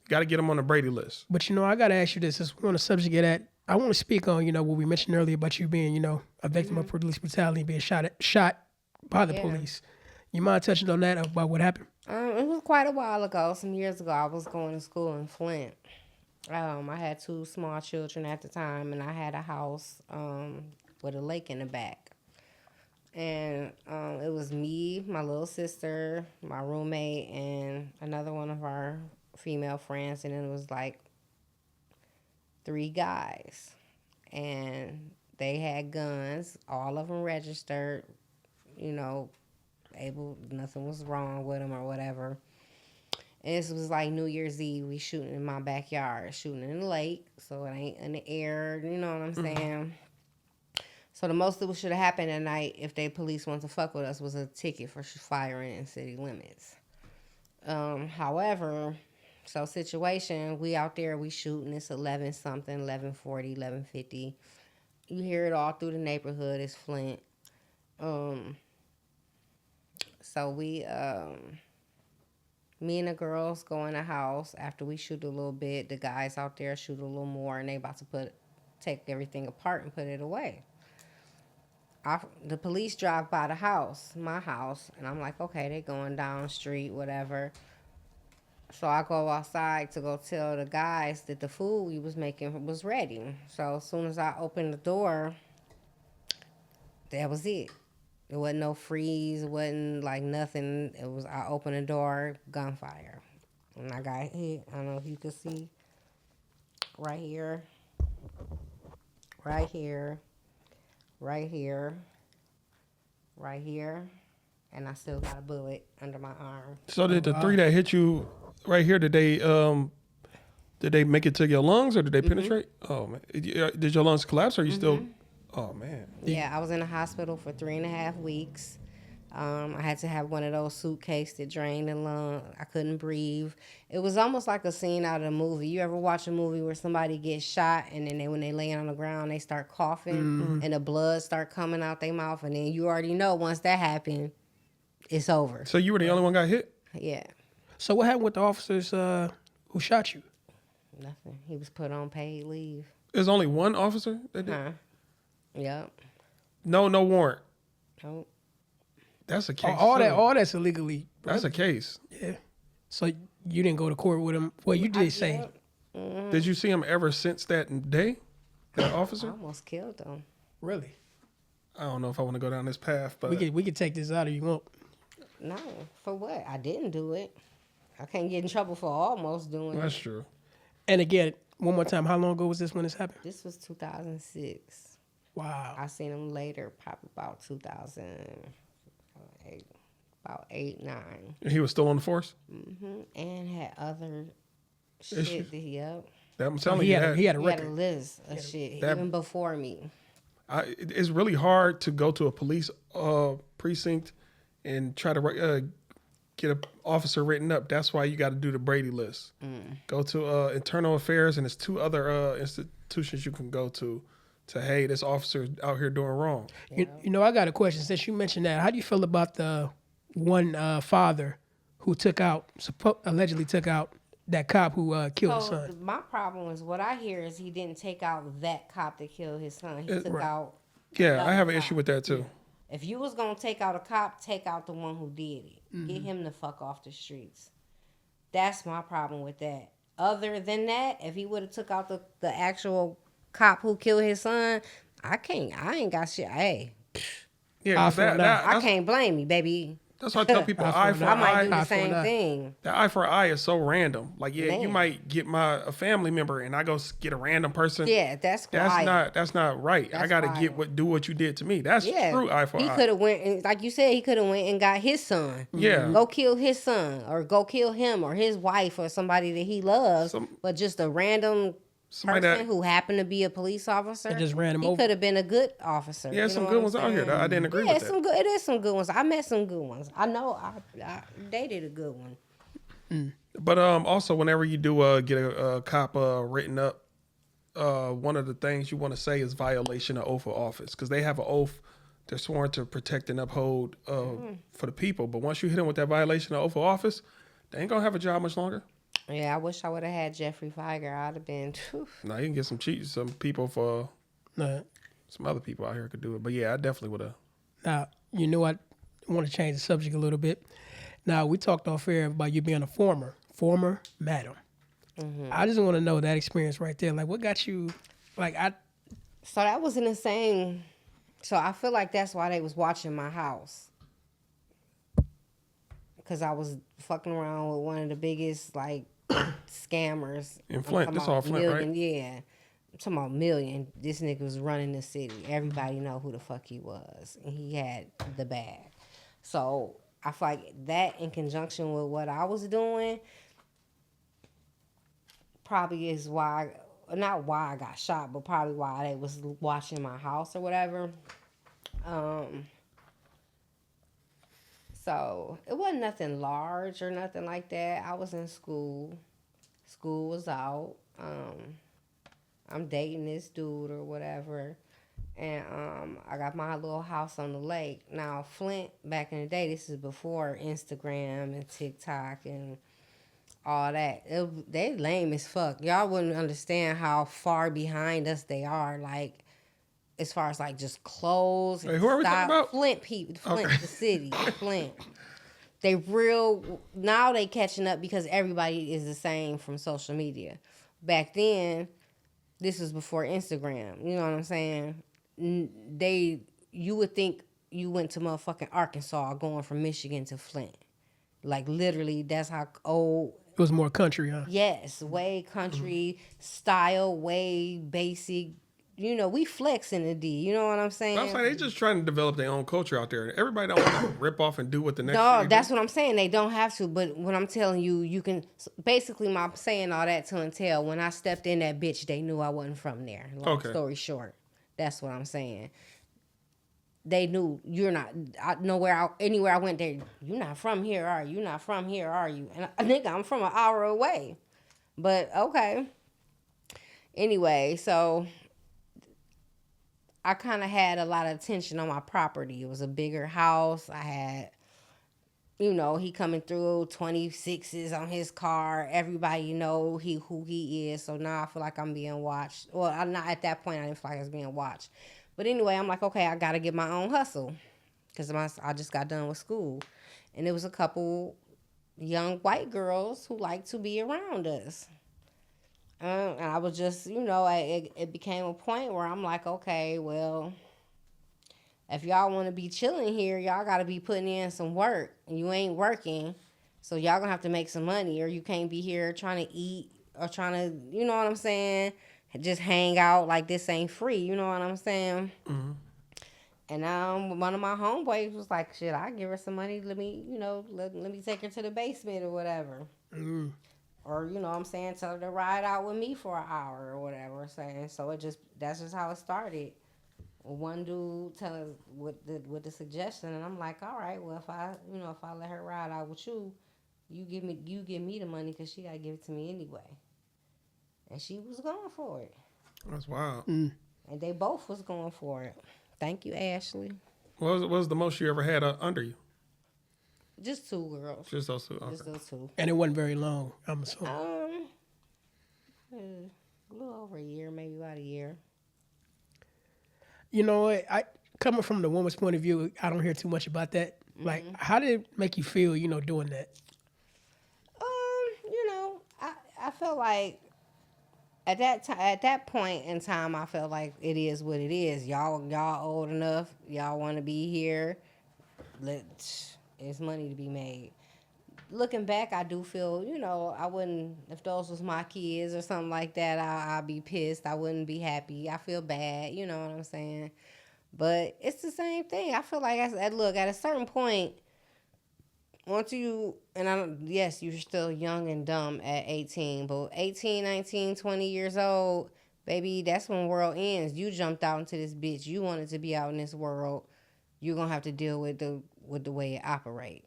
You got to get them on the Brady list. But I gotta ask you this. Since we're on the subject of that, I want to speak on what we mentioned earlier about you being a victim of police brutality and being shot by the police. You mind touching on that about what happened? It was quite a while ago, some years ago. I was going to school in Flint. I had 2 small children at the time, and I had a house with a lake in the back. And it was me, my little sister, my roommate, and another one of our female friends, and it was like 3 guys. And they had guns, all of them registered, nothing was wrong with them or whatever. And this was like New Year's Eve. We shooting in my backyard, shooting in the lake, so it ain't in the air. You know what I'm saying? So the most that should have happened at night, if the police wanted to fuck with us, was a ticket for firing in city limits. However, situation, we out there, we shooting. It's 11 something, 11:40, 11:50. You hear it all through the neighborhood. It's Flint. So we, me and the girls go in the house. After we shoot a little bit, the guys out there shoot a little more, and they about to take everything apart and put it away. The police drive by the house, my house, and I'm like, okay, they going down the street, whatever. So I go outside to go tell the guys that the food we was making was ready. So as soon as I opened the door, that was it. It wasn't no freeze. It wasn't like nothing. I opened the door, gunfire. And I got hit. I don't know if you can see. Right here. Right here. Right here. Right here. And I still got a bullet under my arm. So did the 3 that hit you right here, did they make it to your lungs or did they penetrate? Oh man. Did your lungs collapse or are you still? Oh man. Yeah, I was in the hospital for 3.5 weeks. I had to have one of those suitcases that drained the lung. I couldn't breathe. It was almost like a scene out of a movie. You ever watch a movie where somebody gets shot and then when they laying on the ground, they start coughing and the blood start coming out their mouth, and then you already know once that happened, it's over. So you were the only one got hit? Yeah. So what happened with the officers who shot you? Nothing. He was put on paid leave. There's only one officer that did? Yep. No warrant. Nope. That's a case. All that's illegally. That's a case. Yeah. So you didn't go to court with him. Well, you did say. Did you see him ever since that day? That I officer? almost killed him. Really? I don't know if I want to go down this path, but We could take this out if you want. No, for what? I didn't do it. I can't get in trouble for almost doing that's it. true. And again, one more time, how long ago was this when this happened? This was 2006. Wow. I seen him later, probably about 2008, about 8, 9. He was still on the force? And had other shit that I'm telling he you, had a He had a record. list of shit that- even before me. it's really hard to go to a police precinct and try to get an officer written up. That's why you got to do the Brady list. Go to internal affairs, and there's 2 other institutions you can go to hey, this officer's out here doing wrong. I got a question. Since you mentioned that, how do you feel about the one father who allegedly took out that cop who killed his son? My problem is what I hear is he didn't take out that cop that killed his son. He took out. Yeah, I have an cop. issue with that too. If you was gonna take out a cop, take out the one who did it. Get him the fuck off the streets. That's my problem with that. Other than that, if he would have took out the actual cop who killed his son, I ain't got shit. Hey, Yeah, Eye 'cause for an eye. I can't blame you, baby. that's why I tell people eye for I might do eye. the same thing. The eye for eye is so random. Like, yeah, you Man. might get a family member, and I go get a random person. Yeah, that's quiet. That's not right. I That's gotta wild. do what you did to me. That's true eye for He eye. could have went and, like you said, he could have went and got his son. Yeah. Go kill his son, or go kill him, or his wife, or somebody that he loves. But just a random person who happened to be a police officer. That just ran him he over. could have been a good officer. Yeah, you some know good what ones I'm out here. saying? I didn't agree Yeah, with that. it is some good ones. I met some good ones. I know I dated a good one. But also, whenever you do get a cop written up, one of the things you want to say is violation of oath of office, because they have an oath they're sworn to protect and uphold for the people. But once you hit them with that violation of oath of office, they ain't gonna have a job much longer. Yeah, I wish I would have had Jeffrey Feiger. I'd have been. Now you can get some people for some other people out here could do it. But yeah, I definitely would have. Now, you know, I want to change the subject a little bit. Now, we talked off air about you being a former madam. I just want to know that experience right there. Like, what got you, So that was in the same. So I feel like that's why they was watching my house. Because I was fucking around with one of the biggest, like, scammers. In Flint. This all Flint, million, right? Yeah. I'm talking about million. This nigga was running the city. Everybody know who the fuck he was. And he had the bag. So I feel like that in conjunction with what I was doing probably is why, not why I got shot, but probably why they was watching my house or whatever. So it wasn't nothing large or nothing like that. I was in school. School was out. I'm dating this dude or whatever. And I got my little house on the lake. Now, Flint, back in the day, this is before Instagram and TikTok and all that. They lame as fuck. Y'all wouldn't understand how far behind us they are. Like, as far as, like, just clothes. Wait, who are we talking about? Flint, the city. Flint. They now they catching up because everybody is the same from social media. Back then, this was before Instagram. You know what I'm saying? You would think you went to motherfucking Arkansas going from Michigan to Flint. Like, literally, that's how old. it was more country, huh? Yes, way country style, way basic. You know, we flex in the D. You know what I'm saying? I'm saying they just trying to develop their own culture out there. Everybody don't want to rip off and do what the next. No, city that's do. what I'm saying. They don't have to. But when I'm telling you, you can. Basically, my saying all that to entail when I stepped in that bitch, they knew I wasn't from there. Long story short, that's what I'm saying. They knew you're not. Anywhere I went there, you're not from here, are you? You're not from here, are you? And nigga, I'm from an hour away. But okay. Anyway, so I kind of had a lot of attention on my property. It was a bigger house. I had, he coming through 26s on his car. Everybody know who he is. So now I feel like I'm being watched. Well, I'm not at that point. I didn't feel like I was being watched. But anyway, I'm like, okay, I got to get my own hustle because I just got done with school. And there was a couple young white girls who like to be around us. And I was just, it became a point where I'm like, okay, well, if y'all want to be chilling here, y'all got to be putting in some work. And you ain't working, so y'all going to have to make some money, or you can't be here trying to eat or trying to, you know what I'm saying, just hang out like this ain't free. You know what I'm saying? Mm-hmm. And one of my homeboys was like, shit, I'll give her some money. Let me take her to the basement or whatever. Mm. Or, you know what I'm saying, tell her to ride out with me for an hour or whatever. Saying so that's just how it started. One dude tell us with the suggestion, and I'm like, all right, well, if I let her ride out with you, you give me the money because she gotta give it to me anyway. And she was going for it. That's wild. Mm. And they both was going for it. Thank you, Ashley. What was the most you ever had under you? Just two girls. Just those two. Okay. Just those two. And it wasn't very long, I'm assuming. A little over a year, maybe about a year. You know, I coming from the woman's point of view, I don't hear too much about that. Mm-hmm. Like, how did it make you feel, doing that? I felt like at that point in time, I felt like it is what it is. Y'all old enough. Y'all want to be here. It's money to be made. Looking back, I do feel, I wouldn't, if those was my kids or something like that, I'd be pissed. I wouldn't be happy. I feel bad. You know what I'm saying? But it's the same thing. I feel like, look, at a certain point, once you, yes, you're still young and dumb at 18, but 18, 19, 20 years old, baby, that's when the world ends. You jumped out into this bitch. You wanted to be out in this world. You're going to have to deal with the way it operates.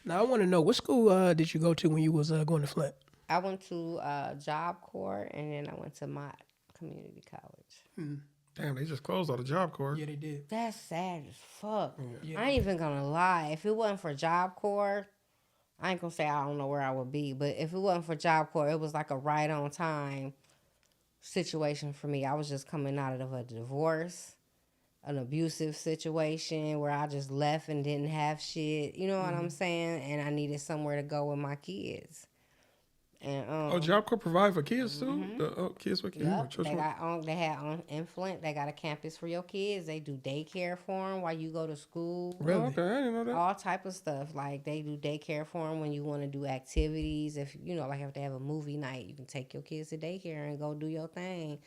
Now I want to know, what school did you go to when you was going to Flint? I went to Job Corps, and then I went to Mott Community College. Damn, they just closed all the Job Corps. Yeah, they did. That's sad as fuck. Yeah. I ain't even gonna lie. If it wasn't for Job Corps, I ain't gonna say I don't know where I would be, but if it wasn't for Job Corps, it was like a right on time situation for me. I was just coming out of a divorce, an abusive situation where I just left and didn't have shit. You know what I'm saying? And I needed somewhere to go with my kids. And Job Corps provide for kids too. The kids with kids. yep, they had in Flint. They got a campus for your kids. They do daycare for them while you go to school. Really? Okay, I didn't know that. All type of stuff. Like they do daycare for them when you want to do activities. If like if they have a movie night, you can take your kids to daycare and go do your thing.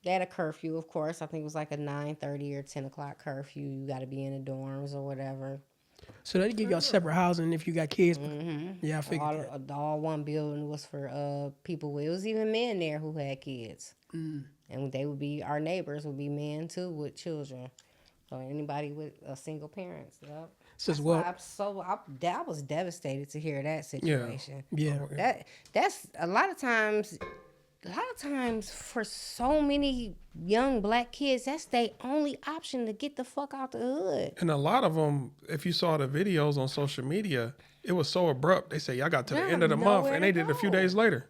They had a curfew, of course. I think it was like a 9:30 or 10 o'clock curfew. You got to be in the dorms or whatever. So they give y'all separate housing if you got kids. Yeah, I figured that. All one building was for people. It was even men there who had kids, and they would be our neighbors. Would be men too with children. So anybody with single parents. Yep. I was devastated to hear that situation. Yeah. That's a lot of times for so many young black kids, that's their only option to get the fuck out the hood. And a lot of them, if you saw the videos on social media, it was so abrupt. They say, y'all got to the end of the month, and they did it a few days later.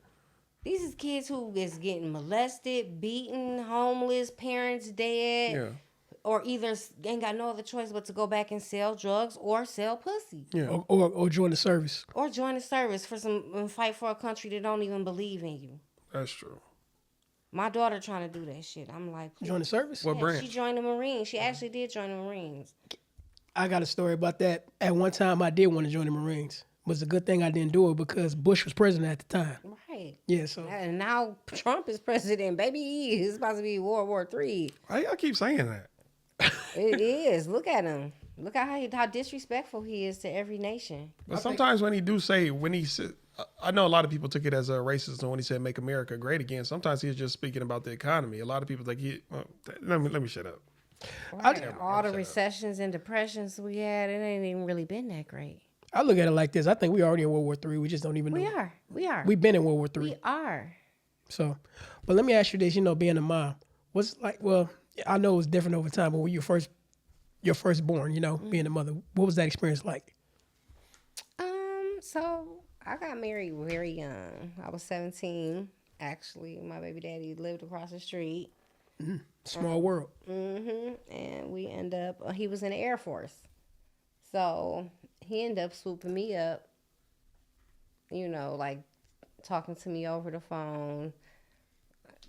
These is kids who is getting molested, beaten, homeless, parents dead, or either ain't got no other choice but to go back and sell drugs or sell pussy. Yeah. Or join the service. Or join the service and fight for a country that don't even believe in you. That's true. My daughter trying to do that shit. I'm like, Join the service? What branch? She joined the Marines. She actually did join the Marines. I got a story about that. At one time, I did want to join the Marines. It was a good thing I didn't do it because Bush was president at the time. Right. Yeah, so. And now Trump is president. Baby, it's about to be World War III. Why y'all keep saying that? It is. Look at him. Look at how disrespectful he is to every nation. But sometimes when he said, I know a lot of people took it as a racist when he said "Make America Great Again." Sometimes he's just speaking about the economy. A lot of people think let me shut up. Right. All the recessions and depressions we had, it ain't even really been that great. I look at it like this. I think we already in World War III. We just don't even know. We are. We've been in World War III. We are. So, but let me ask you this, being a mom, what's like, well, I know it was different over time, but when your firstborn, being a mother, what was that experience like? So I got married very young. I was 17, actually. My baby daddy lived across the street. Small world. And we end up, he was in the Air Force. So he ended up swooping me up, like talking to me over the phone.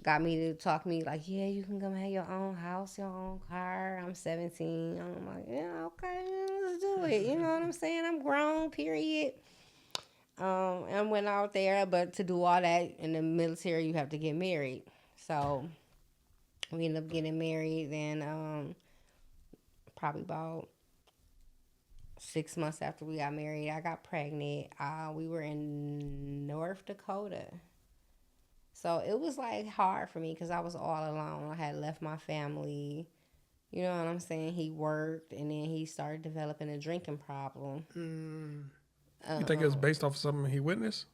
Got me to talk to me like, yeah, you can come have your own house, your own car. I'm 17. I'm like, yeah, okay, let's do it. You know what I'm saying? I'm grown, period. And went out there, but to do all that in the military, you have to get married. So we ended up getting married. Then probably about 6 months after we got married, I got pregnant. We were in North Dakota. So it was like hard for me because I was all alone. I had left my family. You know what I'm saying? He worked, and then he started developing a drinking problem. You think it was based off of something he witnessed?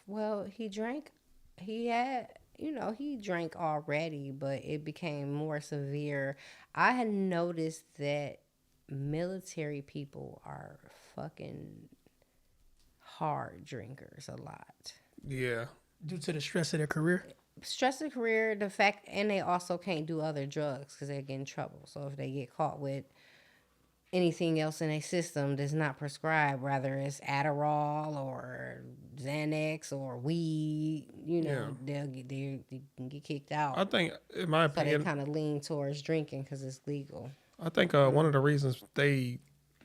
Well, he drank. He had, he drank already, but it became more severe. I had noticed that military people are fucking hard drinkers a lot. Yeah. Due to the stress of their career? Stress of career, the fact, and they also can't do other drugs because they get in trouble. So if they get caught with anything else in a system that's not prescribed, whether it's Adderall or Xanax or weed, they can get kicked out. I think, in my So they opinion, kind of lean towards drinking because it's legal. I think one of the reasons they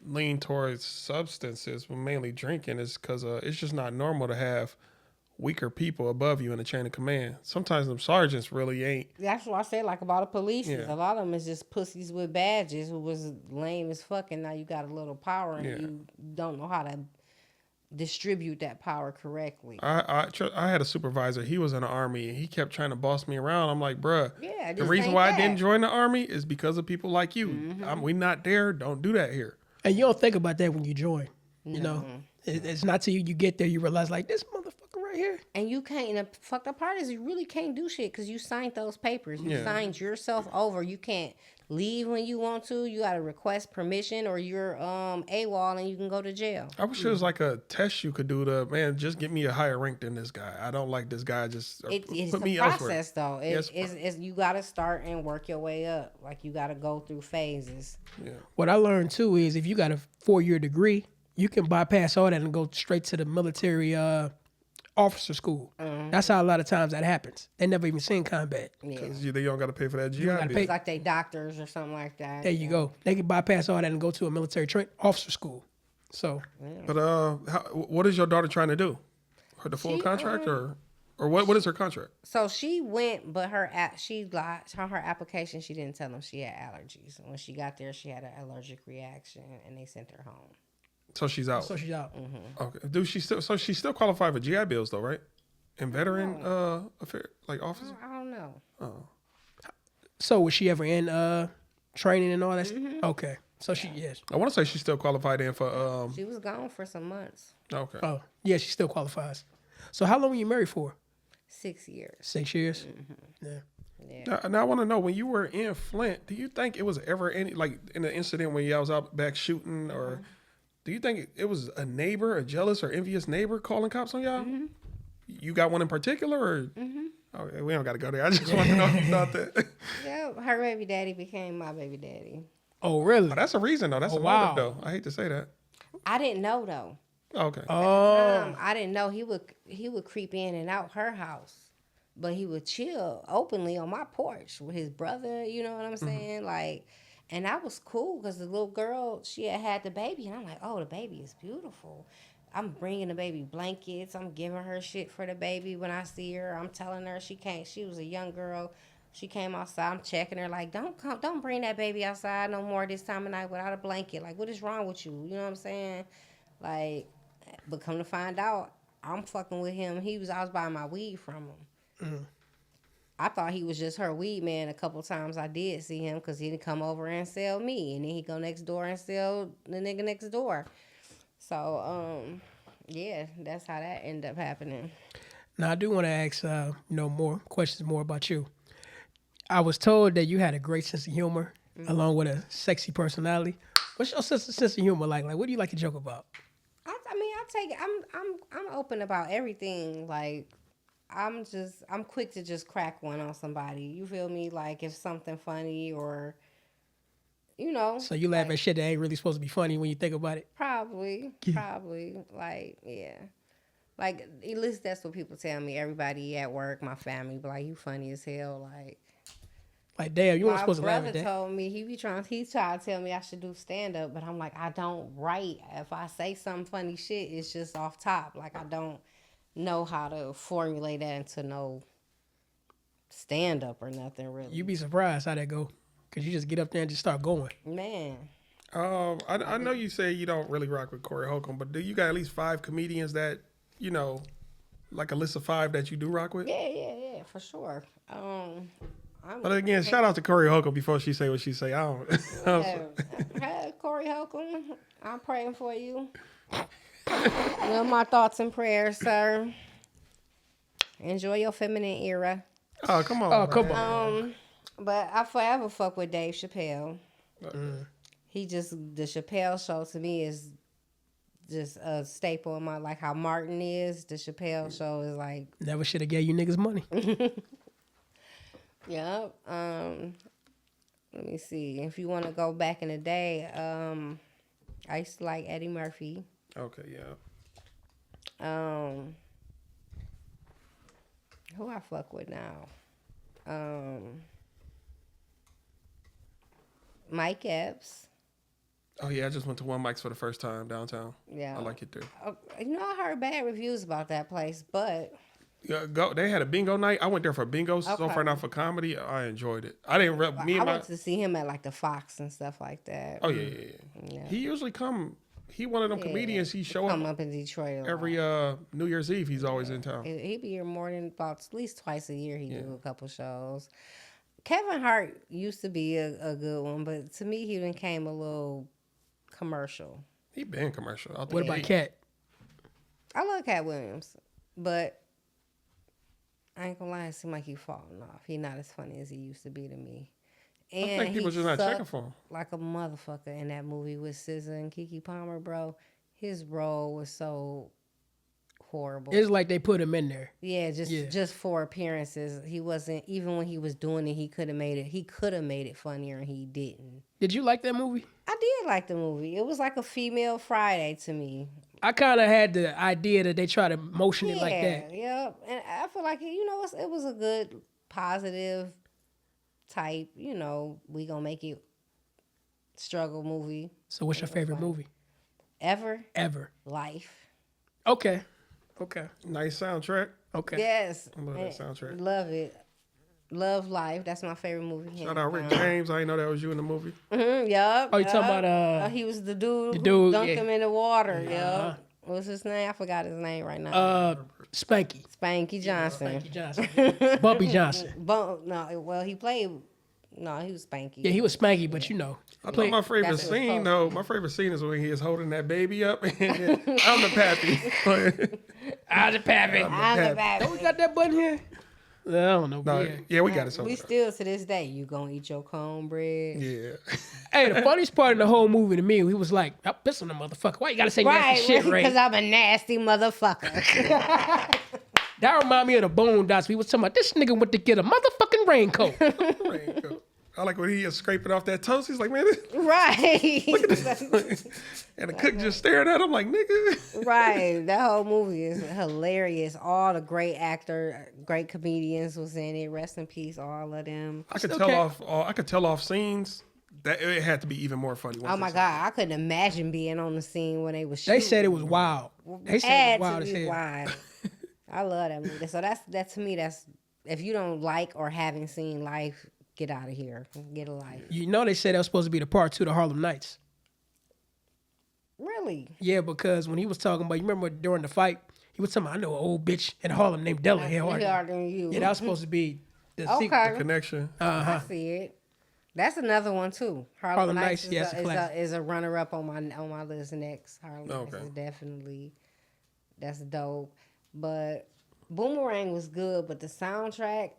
lean towards substances, well, mainly drinking, is because it's just not normal to have weaker people above you in the chain of command. Sometimes them sergeants really ain't. That's what I said, like about the police. Yeah. A lot of them is just pussies with badges who was lame as fuck, and now you got a little power and you don't know how to distribute that power correctly. I had a supervisor. He was in the Army, and he kept trying to boss me around. I'm like, bruh, Yeah, the this reason ain't why I that. didn't join the Army is because of people like you. We not there. Don't do that here. And you don't think about that when you join. You know, it's not till you get there you realize, like, this motherfucker right here. And you can't, and the fucked up part is you really can't do shit because you signed those papers. You Yeah. signed yourself over. You can't leave when you want to. You got to request permission or you're AWOL and you can go to jail. I wish it was like a test you could do to, man, just get me a higher rank than this guy. I don't like this guy. Just It's put a me process, elsewhere. though. Yes. It's you got to start and work your way up. Like, you got to go through phases. Yeah. What I learned, too, is if you got a 4-year degree, you can bypass all that and go straight to the military officer school. That's how a lot of times that happens. They never even seen combat. Because they don't got to pay for that GI gotta bill. pay. It's like they doctors or something like that. There you go. They can bypass all that and go to a military officer school. So But what is your daughter trying to do? The full contract or what is her contract? So she went, but her application, she didn't tell them she had allergies. When she got there, she had an allergic reaction, and they sent her home. So she's out. she's out. Okay. She's still qualified for GI bills though, right? And veteran affair like officer. I don't know. So was she ever in training and all that? Okay. So she yes. I want to say she's still qualified in for. She was gone for some months. Okay. Oh yeah, she still qualifies. So how long were you married for? 6 years. 6 years. Yeah. Yeah. Now I want to know, when you were in Flint, do you think it was ever any, like in the incident when y'all was out back shooting, or do you think it was a neighbor, a jealous or envious neighbor calling cops on y'all? You got one in particular, or okay, we don't got to go there. I just want to know if you thought that. Yeah, her baby daddy became my baby daddy. Oh really? Oh, that's a reason though. That's a wow. motive though. I hate to say that. I didn't know though. Okay. I didn't know he would creep in and out her house, but he would chill openly on my porch with his brother. You know what I'm saying? Like, and that was cool because the little girl, she had the baby, and I'm like, oh, the baby is beautiful. I'm bringing the baby blankets. I'm giving her shit for the baby when I see her. I'm telling her she can't. She was a young girl. She came outside. I'm checking her like, don't bring that baby outside no more this time of night without a blanket. Like, what is wrong with you? You know what I'm saying? Like, but come to find out, I'm fucking with him. I was buying my weed from him. I thought he was just her weed man. A couple times I did see him because he'd come over and sell me, and then he'd go next door and sell the nigga next door. So, yeah, that's how that ended up happening. Now I do want to ask more questions more about you. I was told that you had a great sense of humor along with a sexy personality. What's your sense of humor like? Like, what do you like to joke about? I'm open about everything. Like, I'm quick to just crack one on somebody. You feel me? Like, if something funny or, So you laugh at shit that ain't really supposed to be funny when you think about it? Probably. Like, yeah. Like, at least that's what people tell me. Everybody at work, my family, be like, you funny as hell. Like, damn, you weren't My supposed to laugh brother at that. told me he tried to tell me I should do stand up, but I'm like, I don't write. If I say some funny shit, it's just off top. Like, I don't know how to formulate that into no stand up or nothing really. You'd be surprised how that go. Because you just get up there and just start going. Man. I know you say you don't really rock with Corey Holcomb, but do you got at least 5 comedians that, like a list of 5 that you do rock with? Yeah, for sure. But again, shout out to Corey Holcomb before she say what she say. I don't. Hey, Corey Holcomb, I'm praying for you. My thoughts and prayers, sir. Enjoy your feminine era. Oh, come on. Oh, come on. But I forever fuck with Dave Chappelle. The Chappelle show to me is just a staple in my, like how Martin is. The Chappelle show is like. Never should have gave you niggas money. Yep. Let me see. If you want to go back in the day, I used to like Eddie Murphy. Okay, yeah. Who I fuck with now? Mike Epps. Oh yeah, I just went to one Mike's for the first time downtown. Yeah. I like it there. I heard bad reviews about that place, but Yeah, go. They had a bingo night. I went there for bingo. So Okay. far not for comedy. I enjoyed it. I didn't. I went to see him at like the Fox and stuff like that. Oh yeah. He usually come. He one of them comedians. He show come up up in Detroit every New Year's Eve. He's always in town. He be here more than about at least twice a year. He do a couple shows. Kevin Hart used to be a good one, but to me he became a little commercial. He been commercial. What about Cat? I love Cat Williams, but I ain't gonna lie, it seems like he falling off. He not as funny as he used to be to me. And I think people just not checking for him. Like a motherfucker in that movie with SZA and Keke Palmer, bro. His role was so horrible. It's like they put him in there. Yeah, just for appearances. He wasn't, even when he was doing it, he could have made it funnier, and he didn't. Did you like that movie? I did like the movie. It was like a female Friday to me. I kind of had the idea that they try to motion it like that. Yeah, and I feel like it was a good, positive type. We gonna make it struggle movie. So what's your favorite movie? Ever? Life. Okay. Nice soundtrack. Okay. Yes. I love that soundtrack. Love it. Love Life. That's my favorite movie. Shout out Rick James. I didn't know that was you in the movie. Yup. Oh, you talking about he was the dude who dunked him in the water. Yup. What's his name? I forgot his name right now. Spanky. Spanky Johnson. Spanky Johnson. Bumpy Johnson. He played. No, he was Spanky. Yeah, he was Spanky, but I thought my favorite scene though. My favorite scene is when he is holding that baby up and I'm the pappy. I'm the pappy. Pappy. We got that button here? I don't know. No, yeah, we got it. We still to this day, you gonna eat your cornbread? Yeah. Hey, the funniest part of the whole movie to me, he was like, "I'm pissing the motherfucker. Why you gotta say nasty shit, Ray?" Because I'm a nasty motherfucker. That remind me of the Boondocks. We was talking about this nigga went to get a motherfucking raincoat. I like when he is scraping off that toast. He's like, man, Right. and the cook just staring at him like, nigga. Right. That whole movie is hilarious. All the great great comedians was in it. Rest in peace, all of them. I could tell off scenes that it had to be even more funny. Oh my God, I couldn't imagine being on the scene when they was shooting. They said it was wild. They said it was wild as hell. Wild. I love that movie. So that to me, that's if you don't like or haven't seen Life, get out of here. Get a life. You know they said that was supposed to be the part 2 to Harlem Nights. Really? Yeah, because when he was talking about, you remember during the fight, he was talking about, I know an old bitch in Harlem named Della. Harder than you. Yeah, that was supposed to be the Okay. sequel. The connection. I see it. That's another one too. Harlem Nights is a runner up on my list next. Harlem Nights is definitely that's dope. But Boomerang was good, but the soundtrack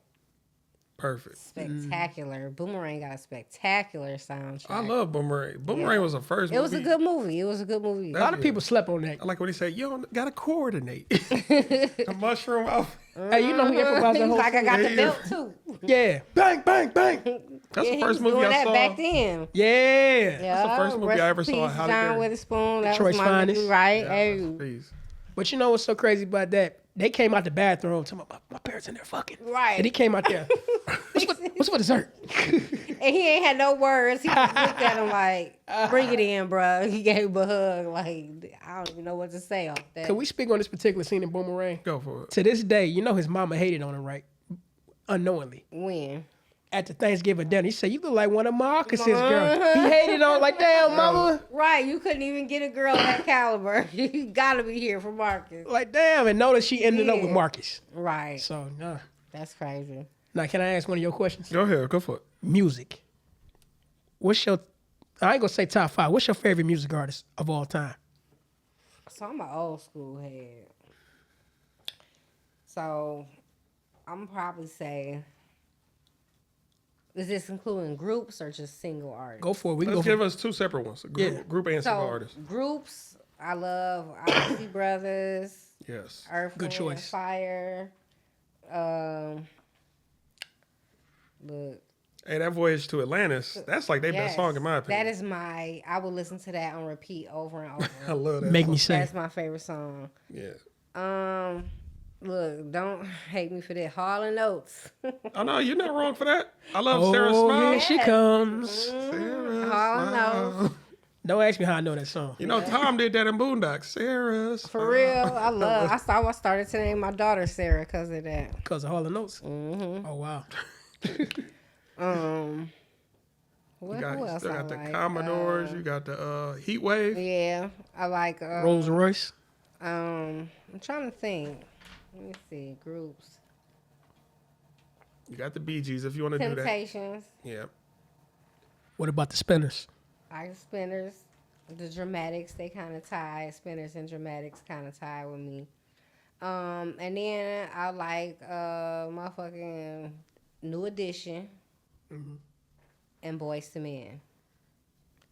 Perfect. spectacular. Boomerang got a spectacular soundtrack. I love Boomerang. Boomerang was the first movie. It was a good movie. A lot of people slept on that. I like when he said, you don't gotta coordinate. The mushroom outfit. Hey, you know who improvised that whole like I got the belt too. Yeah. Bang, bang, bang. That's the first movie I saw. Back then. Yeah. That's the first movie I ever saw. John Witherspoon. That Detroit's was my movie, finest. right? Yeah, Hey. But you know what's so crazy about that? They came out the bathroom talking about my parents in there fucking. Right. And he came out there. What's for dessert? And he ain't had no words. He just looked at him like, bring it in, bro. He gave him a hug. Like, I don't even know what to say off that. Can we speak on this particular scene in Boomerang? Go for it. To this day, you know his mama hated on him, right? Unknowingly. When? At the Thanksgiving dinner, he said, "You look like one of Marcus's girls." He hated on like, damn, mama. Right, you couldn't even get a girl that caliber. You gotta be here for Marcus. Like, damn, and notice she ended up with Marcus. Right. So, nah. That's crazy. Now, can I ask one of your questions? Go ahead. Go for it. Music. What's your, I ain't gonna say top 5. What's your favorite music artist of all time? So I'm an old school head. So I'm probably say, is this including groups or just single artists? Go for it. We can Let's go give for us two separate ones. Group and single So artists. groups, I love Isley Brothers, Yes. Earth, Good Wind, choice. Fire. Look, Hey, that Voyage to Atlantis, that's like their best song in my opinion. That is I would listen to that on repeat over and over. I love that Make song. me say. That's my favorite song. Yeah. Look, don't hate me for that. Hall and Oates. Oh, no, you're not wrong for that. I love Sarah Oh, Smile. here she comes. Sarah Hall and Smile. Oates. Don't ask me how I know that song. You know, Tom did that in Boondocks. Sarah Smile. For real, I started to name my daughter Sarah because of that. Because of Hall & Oates? Mm-hmm. Oh, wow. Who You else still I got the like? Commodores. You got the Heat Wave. Yeah, I like. Rolls Royce? I'm trying to think. Let me see groups. You got the Bee Gees if you want to do that. Temptations. Yeah. What about the Spinners? I Spinners. The Dramatics, they kind of tie. Spinners and Dramatics kind of tie with me. And then I like motherfucking New Edition and Boyz II Men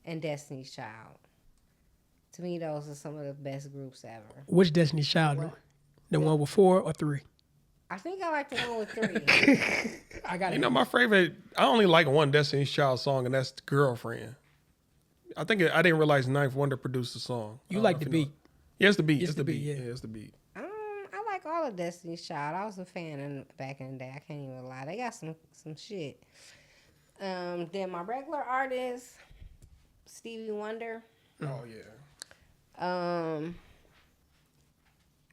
and Destiny's Child. To me, those are some of the best groups ever. Which Destiny's Child? The one with 4 or 3? I think I like the one with 3. I got it. You know, my favorite, I only like one Destiny's Child song, and that's Girlfriend. I didn't realize Ninth Wonder produced the song. You like the beat. Yeah, it's the beat. It's It's the the beat. beat, yeah. Yeah, it's the beat. I like all of Destiny's Child. I was a fan back in the day. I can't even lie. They got some shit. Then my regular artist, Stevie Wonder. Oh, yeah. Um,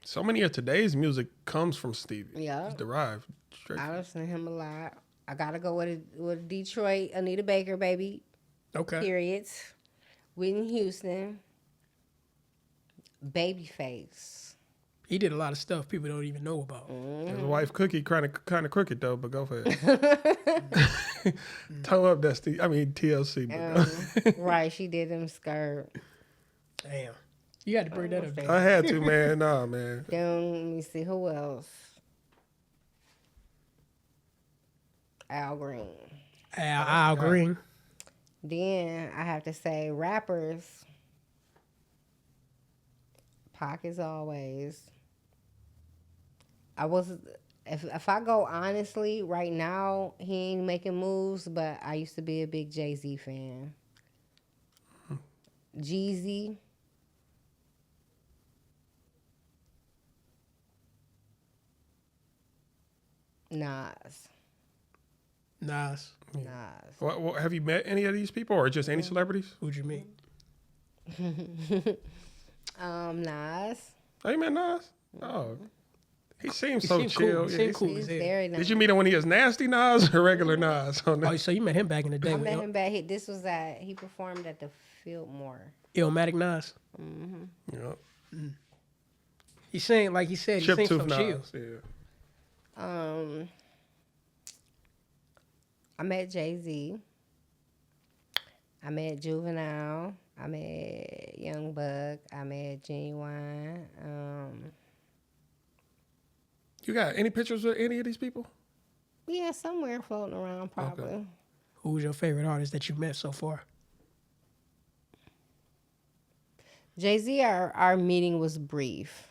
So many of today's music comes from Stevie. Yeah. It's derived straight I from. listen to him a lot. I gotta go with Detroit, Anita Baker, baby. Okay. Period. Whitney Houston. Babyface. He did a lot of stuff people don't even know about. His wife Cookie kind of crooked though, but go for it. Toe up, Dusty. I mean TLC. But Right, she did them skirt. Damn. You had to bring that up. I had to, man. Nah, man. Then let me see who else. Al Green. Al Green. Then I have to say rappers. Pac as always. If I go honestly, right now he ain't making moves, but I used to be a big Jay-Z fan. Jeezy. Nas. Nas. What, have you met any of these people, or just any celebrities? Who'd you meet? Nas. Oh, you met Nas? Oh, he seems He so seemed chill. cool. He Yeah, seemed cool. He's as hell. very nice. Did you meet him when he was nasty Nas or regular Nas? Oh, so you met him back in the day I with met him back. This was he performed at the Fillmore. Illmatic Nas. Yeah. He sang, like he said, he Chip sings Tooth some chill. Nas. Yeah. I met Jay-Z. I met Juvenile. I met Young Buck. I met Genuine. You got any pictures of any of these people? Yeah, somewhere floating around probably. Okay. Who was your favorite artist that you met so far? Jay-Z, our meeting was brief.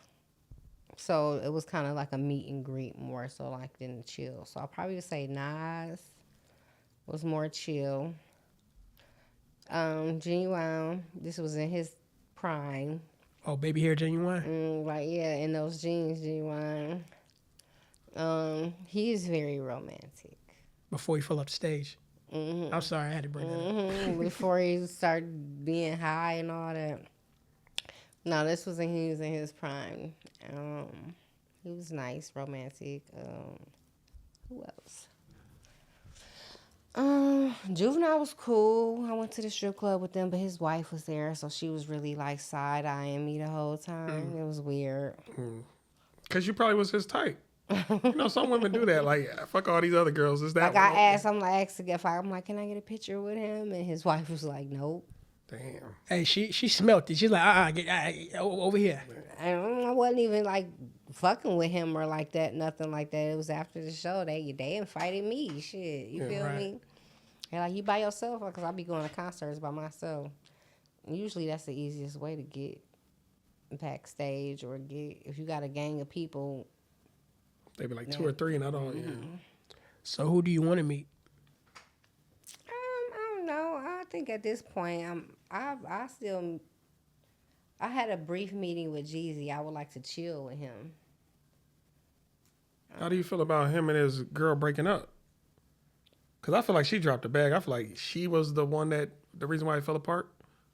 So it was kind of like a meet and greet more so like than chill. So I'll probably say Nas was more chill. Genuine, this was in his prime. Oh, Baby Hair Genuine? In those jeans, Genuine. He is very romantic. Before he fell off the stage. I'm sorry, I had to bring that up. Before he started being high and all that. No, this was he was in his prime. He was nice, romantic. Who else? Juvenile was cool. I went to the strip club with them, but his wife was there, so she was really like side-eyeing me the whole time. It was weird. Because you probably was his type. You know, some women do that. Like, fuck all these other girls. Is that Like I asked, I'm like, can I get a picture with him? And his wife was like, nope. Damn. Hey, she smelt it. She's like, over here. I wasn't even like fucking with him or like that, nothing like that. It was after the show. They invited me. Shit, you feel right. me? And like, you by yourself? Because I be going to concerts by myself. Usually that's the easiest way to get backstage or if you got a gang of people. They be like 2 or 3, not all. Yeah. So who do you want to meet? think at this point, I still. I had a brief meeting with Jeezy. I would like to chill with him. How do you feel about him and his girl breaking up? Because I feel like she dropped the bag. I feel like she was the reason why it fell apart.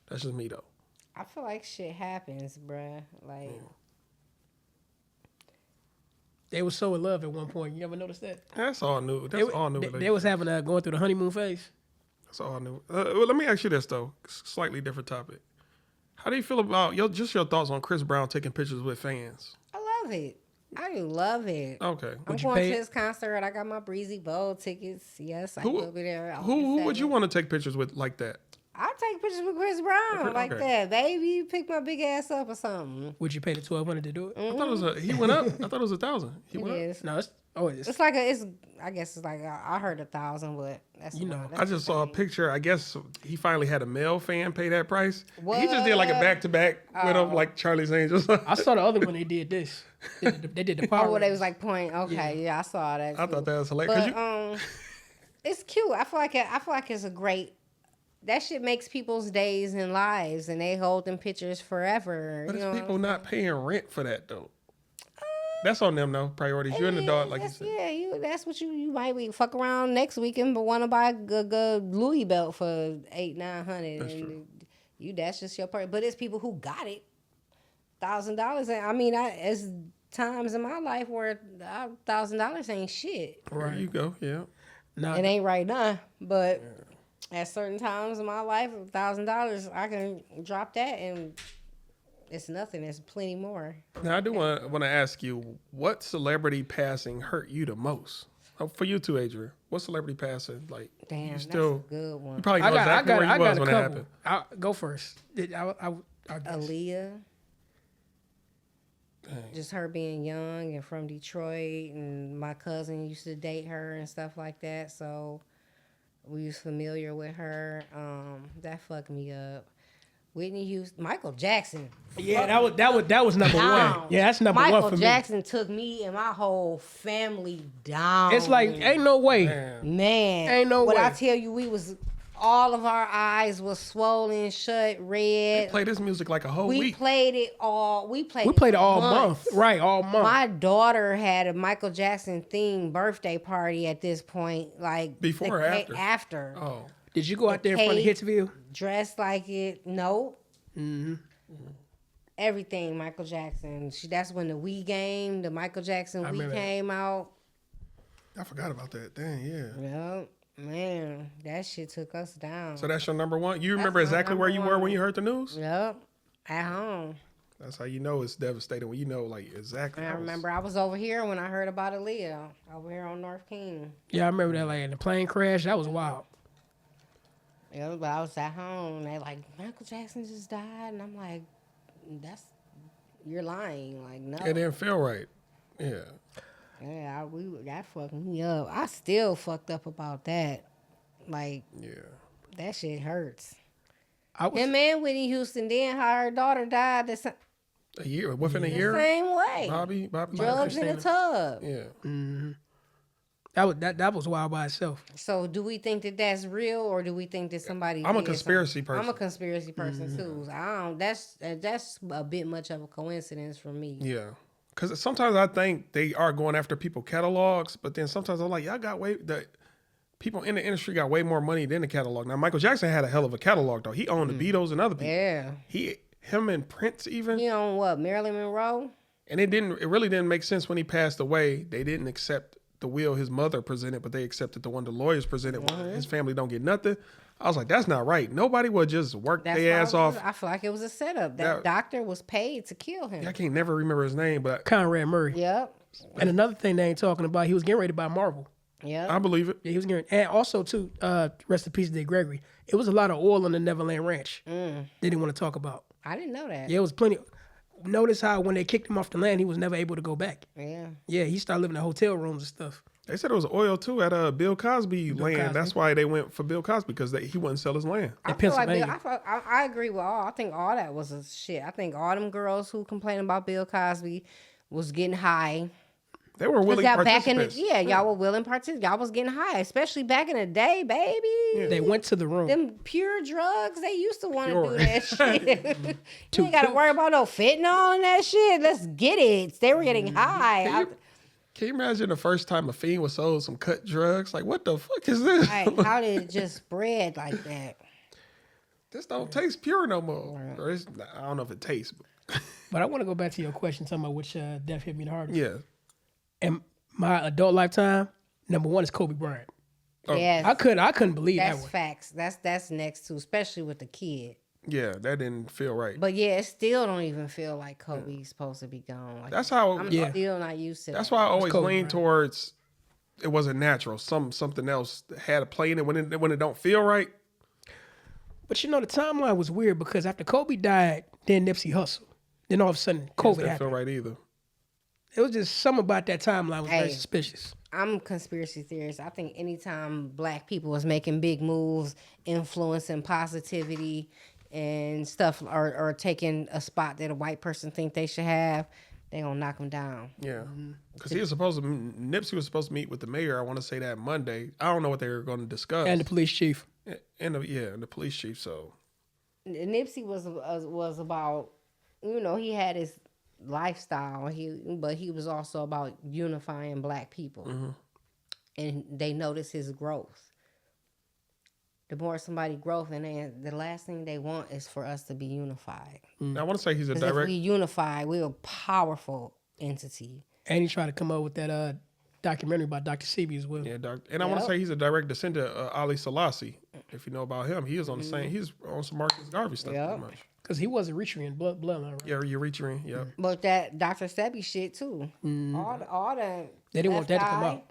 That's just me, though. I feel like shit happens, bruh. Like, They were so in love at one point. You ever noticed that? That's all new. That's all new. They was having going through the honeymoon phase. That's all new. Well, let me ask you this, though. Slightly different topic. How do you feel about your thoughts on Chris Brown taking pictures with fans? I love it. I do love it. Okay. I'm you going pay to it? his concert. I got my Breezy Bowl tickets. Yes, I will be there. Who would you want to take pictures with like that? I'll take pictures with Chris Brown like Okay. that. Baby, pick my big ass up or something. Would you pay the $1,200 to do it? I thought it was he went up. I thought it was 1,000. He It went up. is. No, it's It's like I guess it's like I heard 1,000, but that's I just saw a thing. picture. I guess he finally had a male fan pay that price. What? He just did like a back to back with him, like Charlie's Angels. I saw the other one. They did this. They did the power. Oh, well, they was like point. Okay, yeah, I saw that. I too. thought that was hilarious. But it's cute. I feel like it's a great. That shit makes people's days and lives, and they hold them pictures forever. But you it's know? people not paying rent for that though. That's on them though. Priorities. You're an adult, like you said. Yeah, that's what you might be fuck around next weekend, but want to buy a Louis belt for $800-900, and that's just your part. But it's people who got it, $1,000. I mean, as times in my life where $1,000 ain't shit. There you go. Yeah. Nah, It ain't right now, but at certain times in my life, $1,000 I can drop that and it's nothing. There's plenty more. Now I do want to ask you, what celebrity passing hurt you the most? Oh, for you too, Adrian. What celebrity passing like? Damn, you still that's a good one. you probably know exactly where you was when it happened. I'll go first. I'll guess. Aaliyah. Just her being young and from Detroit, and my cousin used to date her and stuff like that, so we was familiar with her. That fucked me up. Whitney Houston, Michael Jackson. Yeah, that was number Down. one. Yeah, that's number Michael one for Jackson took me and my whole family down. me. It's like ain't no way. Man, Ain't no what way. I tell you, all of our eyes was swollen, shut, red. Play this music like a whole We week. played it all. We played it all months. month, right? All month. My daughter had a Michael Jackson themed birthday party at this point, like Before or after? After. Oh, Did you go out there in front of cake. Hitsville? Dressed like it. No. Everything Michael Jackson. That's when the Wii game, the Michael Jackson Wii remember that. came out. I forgot about that. Dang, yeah. Yep. Man, that shit took us down. So that's your number one. You remember my exactly where you number were one. when you heard the news? Yep. At home. That's how you know it's devastating when you know like exactly. And I remember I was over here when I heard about Aaliyah. Over here on North King. Yeah, I remember that. Like in the plane crash, that was wild. Yeah, but I was at home. They like, Michael Jackson just died. And I'm like, you're lying. Like, no. It didn't feel right. Yeah. Yeah, that fucked me up. I still fucked up about that. Like, Yeah. that shit hurts. I was, Him and Whitney Houston, then how her daughter died the A year. Within a year. same way. Bobby. Drugs in the tub. Yeah. that was wild by itself. So do we think that that's real, or do we think that somebody? I'm a did conspiracy something? person. I'm a conspiracy person too. So I don't. That's a bit much of a coincidence for me. Yeah. Because sometimes I think they are going after people catalogs, but then sometimes I'm like, y'all got the people in the industry got way more money than the catalog. Now Michael Jackson had a hell of a catalog though. He owned the Beatles and other people. Yeah. Him and Prince even. You on what? Marilyn Monroe? And it really didn't make sense when he passed away. They didn't accept the will his mother presented, but they accepted the one the lawyers presented. His family don't get nothing. I was like, that's not right. Nobody would just work their ass off. I feel like it was a setup. That doctor was paid to kill him. I can't never remember his name, but Conrad Murray. Yep. And another thing they ain't talking about, he was getting ready to buy Marvel. Yep. I believe it. Yeah, he was getting, and also too, rest in peace, Dick Gregory. It was a lot of oil on the Neverland Ranch. They didn't want to talk about. I didn't know that. Yeah, it was plenty. Notice how when they kicked him off the land, he was never able to go back. Yeah. Yeah, he started living in hotel rooms and stuff. They said it was oil too at Bill Cosby land. Cosby. That's why they went for Bill Cosby because he wouldn't sell his land. I feel like I agree with all. I think all that was a shit. I think all them girls who complain about Bill Cosby was getting high. They were willing y'all back participants. y'all were willing participants. Y'all was getting high, especially back in the day, baby. They went to the room. Them pure drugs, they used to want to Pure. do that shit. You ain't got to worry about no fentanyl and that shit. Let's get it. They were getting high. Can you imagine the first time a fiend was sold some cut drugs? Like, what the fuck is this? How did it just spread like that? This don't taste pure no more. Or I don't know if it tastes. But I want to go back to your question, talking about which death hit me the hardest. Yeah. In my adult lifetime, number one is Kobe Bryant. Yes, I couldn't believe that that's one. facts. That's next too, especially with the kid. Yeah, that didn't feel right. But yeah, it still don't even feel like Kobe's supposed to be gone. Like, That's how. I'm still not used to That's that. why I always Kobe lean Bryant. towards it wasn't natural. Something else had a play in it when it don't feel right. But you know, the timeline was weird because after Kobe died, then Nipsey Hussle. Then all of a sudden, COVID Didn't happened. feel right either. It was just something about that timeline was very suspicious. I'm conspiracy theorist. I think anytime black people was making big moves, influencing positivity and stuff, or taking a spot that a white person think they should have, they gonna knock them down. Yeah, because Nipsey was supposed to meet with the mayor. I want to say that Monday. I don't know what they were going to discuss. And the police chief. And the police chief. So Nipsey was about, he had his lifestyle. But he was also about unifying black people, and they noticed his growth. The more somebody growth, and the last thing they want is for us to be unified. I want to say he's a 'Cause direct. if we unify, we're a powerful entity. And he tried to come up with that documentary about Dr. Sebi as well. Yeah, and I want to say he's a direct descendant of Ali Selassie. If you know about him, he is on the same. He's on some Marcus Garvey stuff pretty much. Because he was Eritrean bloodline, right? Yeah, Eritrean. Yeah. But that Dr. Sebi shit too. All the They didn't want that to come out.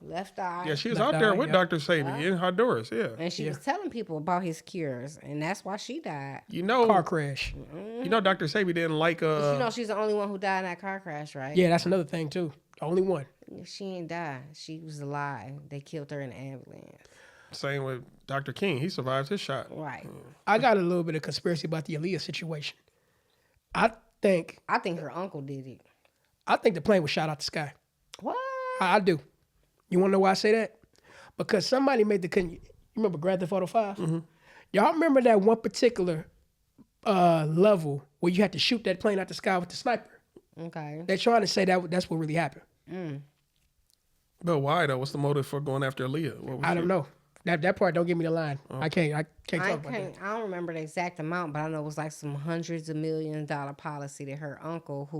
Left eye. Yeah, she was Left out there eye, with yeah. Dr. Sebi in Honduras. Yeah. And she was telling people about his cures, and that's why she died. You know, Car crash. Dr. Sebi didn't like But she's the only one who died in that car crash, right? Yeah, that's another thing too. The only one. She ain't died. She was alive. They killed her in the ambulance. Same with Dr. King. He survived his shot. Right. I got a little bit of conspiracy about the Aaliyah situation. I think her uncle did it. the plane was shot out the sky. What? I do. You want to know why I say that? Because somebody made you remember Grand Theft Auto 5? Y'all remember that one particular level where you had to shoot that plane out the sky with the sniper? Okay. They're trying to say that's what really happened. But why though? What's the motive for going after Aaliyah? I don't know. That part don't give me the line. I can't talk about that. I don't remember the exact amount, but I know it was like some hundreds of millions dollar policy that her uncle, who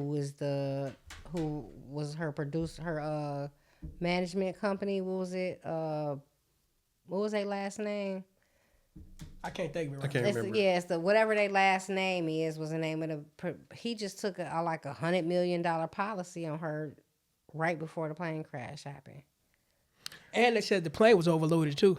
was her producer, her management company. What was it? What was their last name? I can't think of it. I Right. can't remember. It's the whatever their last name was the name of the. He just took like $100 million policy on her right before the plane crash happened. And they said the plane was overloaded too.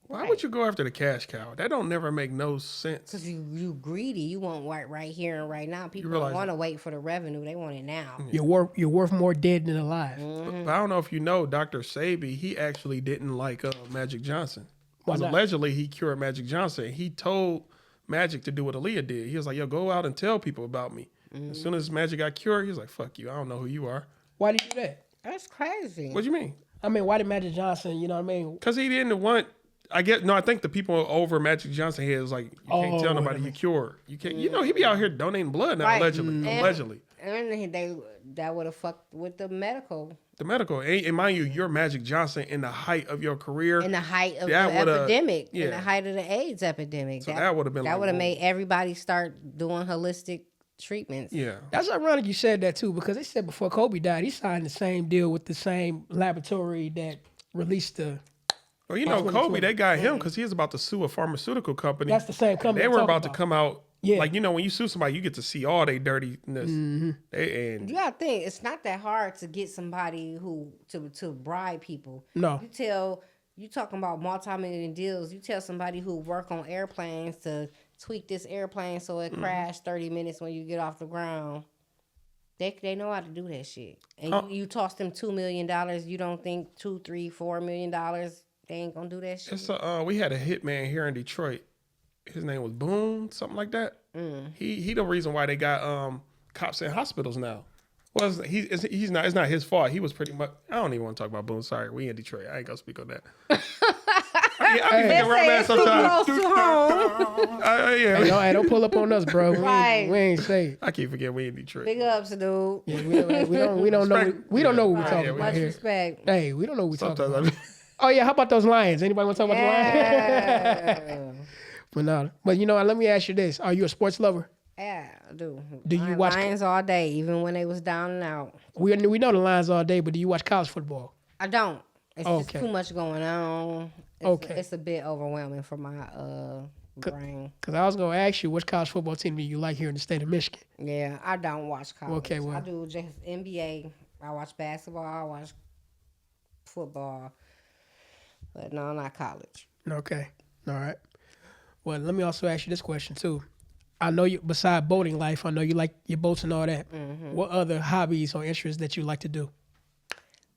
Why would you go after the cash cow? That don't never make no sense. Because you greedy. You want right here and right now. People realize don't want to wait for the revenue. They want it now. You're worth more dead than alive. But I don't know if you know, Dr. Sebi, he actually didn't like Magic Johnson. Why Because not? allegedly he cured Magic Johnson. He told Magic to do what Aaliyah did. He was like, yo, go out and tell people about me. As soon as Magic got cured, he was like, fuck you. I don't know who you are. Why did you do that? That's crazy. What do you mean? I mean, why did Magic Johnson, you know what I mean? Because he didn't want... I think the people over Magic Johnson head was like, you can't tell nobody you cured. You can't. You know, he be out here donating blood now, Right. allegedly. And that would have fucked with the medical. The medical, and mind you, you're Magic Johnson in the height of your career. In the height of That the would've- epidemic. In yeah. the height of the AIDS epidemic. So that would've been That like, would have whoa. made everybody start doing holistic treatments. Yeah. That's ironic you said that too, because they said before Kobe died, he signed the same deal with the same laboratory that released the. Well, you know, Kobe, they got him because he was about to sue a pharmaceutical company. That's the same company They I'm were talking about to about. come out. Yeah. Like, you know, when you sue somebody, you get to see all their dirtiness. Mm-hmm. And You gotta think it's not that hard to get somebody who to bribe people. No. You talking about multi-million deals. You tell somebody who work on airplanes to tweak this airplane so it crash 30 minutes when you get off the ground. They know how to do that shit. And you toss them $2 million. You don't think $2, $3, $4 million they ain't gonna do that shit. it's we had a hitman here in Detroit. His name was Boone, something like that. He the reason why they got cops in hospitals now. Well, he's not. It's not his fault. He was pretty much. I don't even want to talk about Boone. Sorry, we in Detroit. I ain't gonna speak on that. I be thinking real bad sometimes. Too close to home. Hey, don't pull up on us, bro. Right. We ain't safe. I keep forgetting we in Detroit. Big ups, dude. Yeah, we don't know. We don't know what we're talking about Much here. respect. Hey, we don't know what we're talking Sometimes about. Oh yeah, how about those Lions? Anybody want to talk about the Lions? Yeah. But no. But you know what? Let me ask you this: are you a sports lover? Yeah, I do. Do you watch Lions all day, even when they was down and out? We know the Lions all day, but do you watch college football? I don't. It's just Okay. too much going on. It's a bit overwhelming for my brain. Because I was gonna ask you, which college football team do you like here in the state of Michigan? Yeah, I don't watch college. Okay, well. I do just NBA. I watch basketball. I watch football. But no, not college. Okay, all right. Well, let me also ask you this question too. I know you, beside boating life, I know you like your boats and all that. Mm-hmm. What other hobbies or interests that you like to do?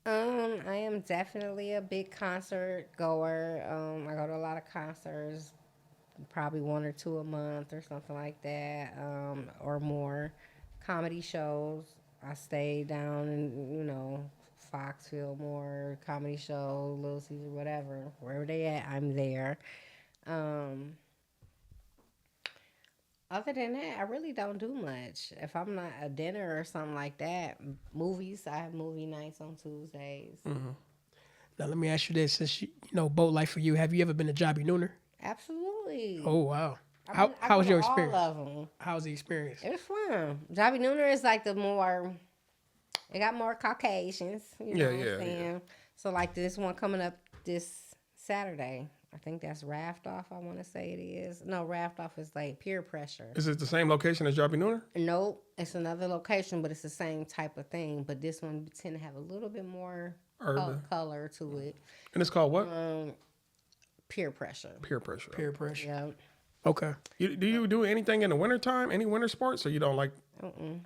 I am definitely a big concert goer. I go to a lot of concerts, probably 1 or 2 a month or something like that, or more. Comedy shows. I stay down in, Fox, Fillmore, comedy show, Little Caesar, whatever. Wherever they at, I'm there. Other than that, I really don't do much. If I'm not at dinner or something like that, movies, I have movie nights on Tuesdays. Mm-hmm. Now let me ask you this: since boat life for you, have you ever been to Jobby Nooner? Absolutely. Oh wow! How was your experience? All of them. How was the experience? It was fun. Jobby Nooner is like it got more Caucasians. You know what I'm saying? Yeah. So like this one coming up this Saturday. I think that's Raft Off, I want to say it is. No, Raft Off is like Peer Pressure. Is it the same location as Jobby Nooner? Nope. It's another location, but it's the same type of thing. But this one tend to have a little bit more color to it. And it's called what? Peer Pressure. Peer Pressure. Peer pressure. Yeah. Okay. Do you do anything in the wintertime? Any winter sports, or you don't like? Okay.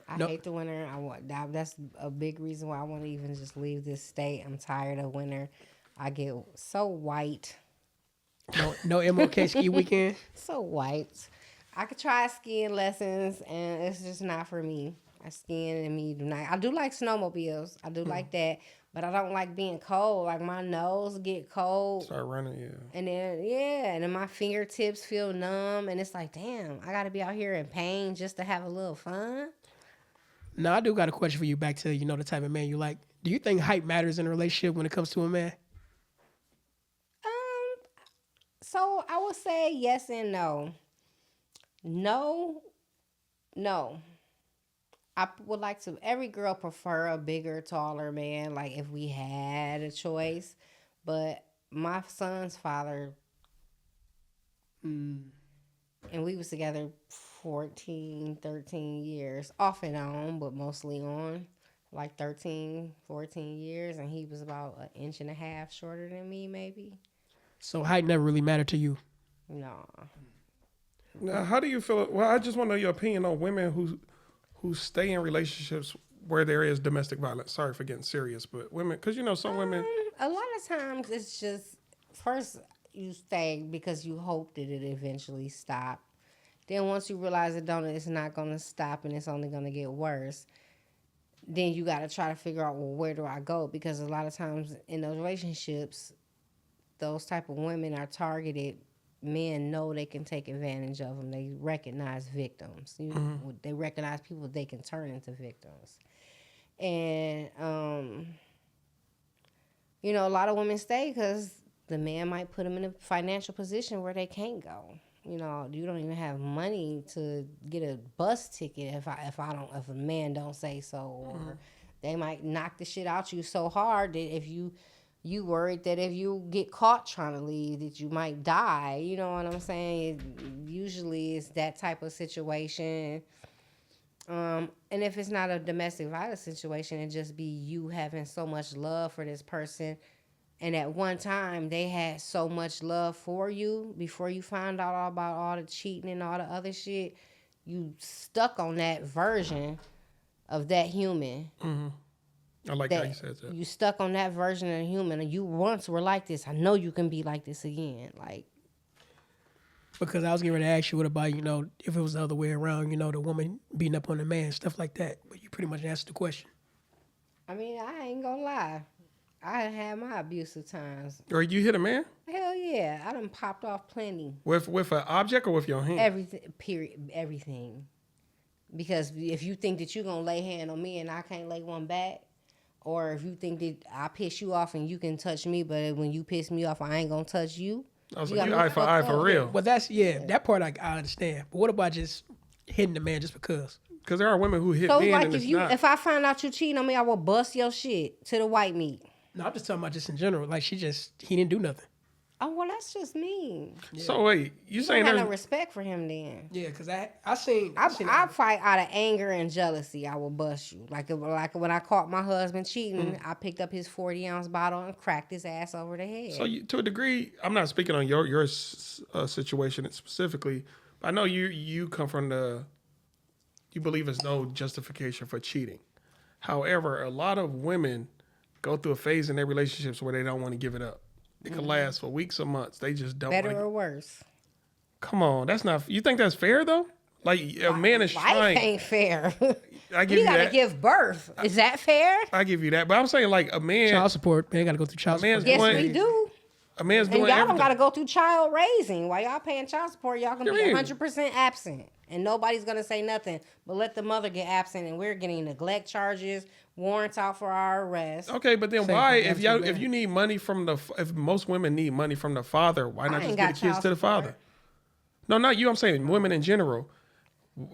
I Nope. hate the winter. That's a big reason why I want to even just leave this state. I'm tired of winter. I get so white. No MLK ski weekend? So white. I could try skiing lessons, and it's just not for me. Skiing and me do not. I do like snowmobiles. I do like that, but I don't like being cold. Like my nose get cold. Start running, yeah. And then my fingertips feel numb, and it's like, damn, I got to be out here in pain just to have a little fun. Now I do got a question for you. Back to the type of man you like. Do you think height matters in a relationship when it comes to a man? So I would say yes and no. No. I would like to. Every girl prefer a bigger, taller man. Like if we had a choice, but my son's father, and we was together 14, 13 years, off and on, but mostly on, like 13, 14 years, and he was about 1.5 inches shorter than me, maybe. So height never really mattered to you? No. Now, how do you feel? Well, I just want to know your opinion on women who stay in relationships where there is domestic violence. Sorry for getting serious, but women, because some women. A lot of times it's just, first you stay because you hope that it eventually stop. Then once you realize it's not going to stop and it's only going to get worse, then you got to try to figure out, well, where do I go? Because a lot of times in those relationships, those type of women are targeted. Men know they can take advantage of them. They recognize victims. They recognize people they can turn into victims. And, a lot of women stay because the man might put them in a financial position where they can't go. You don't even have money to get a bus ticket if a man don't say so, or they might knock the shit out you so hard that if you worried that if you get caught trying to leave that you might die. You know what I'm saying? Usually it's that type of situation. And if it's not a domestic violence situation, it just be you having so much love for this person. And at one time they had so much love for you before you found out all about all the cheating and all the other shit. You stuck on that version of that human. Mm-hmm. I like how you said that. You stuck on that version of the human, and you once were like this. I know you can be like this again. Like, Because I was getting ready to ask you, what about, if it was the other way around, the woman beating up on the man, stuff like that. But you pretty much answered the question. I mean, I ain't gonna lie. I had my abusive times. Or you hit a man Hell yeah. I done popped off plenty. with an object or with your hand? Everything, period, everything. Because if you think that you're going to lay hand on me and I can't lay one back, or if you think that I piss you off and you can touch me, but when you piss me off, I ain't going to touch you. I was You like, got you me eye for fucked eye for up. real. Well, that part I understand. But what about just hitting the man just because? Because there are women who hit So men like and it's if not. if I find out you cheating on me, I will bust your shit to the white meat. No, I'm just talking about just in general. Like, he didn't do nothing. Oh, well, that's just me. So wait, you You saying don't have there's no respect for him then. Yeah, because I seen I fight out of anger and jealousy. I will bust you. Like when I caught my husband cheating, I picked up his 40-ounce bottle and cracked his ass over the head. So to a degree, I'm not speaking on your situation specifically. But I know you come from you believe there's no justification for cheating. However, a lot of women go through a phase in their relationships where they don't want to give it up. It can last for weeks or months. They just don't. Better or worse? Come on, that's not. You think that's fair though? Like a man is Life trying. ain't fair. I give You you gotta that. give birth. Is that fair? I give you that. But I'm saying like a man. child support. Man, got to go through child man's support. Yes, Boy, we do. A man's And doing y'all don't everything. gotta go through child raising. While y'all paying child support, y'all gonna What be you mean? 100% absent. And nobody's gonna say nothing. But let the mother get absent and we're getting neglect charges, warrants out for our arrest. Okay, but then Same why, for if absolute you need money from if most women need money from the father, why not I just ain't give got the kids child to the support. father? No, not you. I'm saying women in general.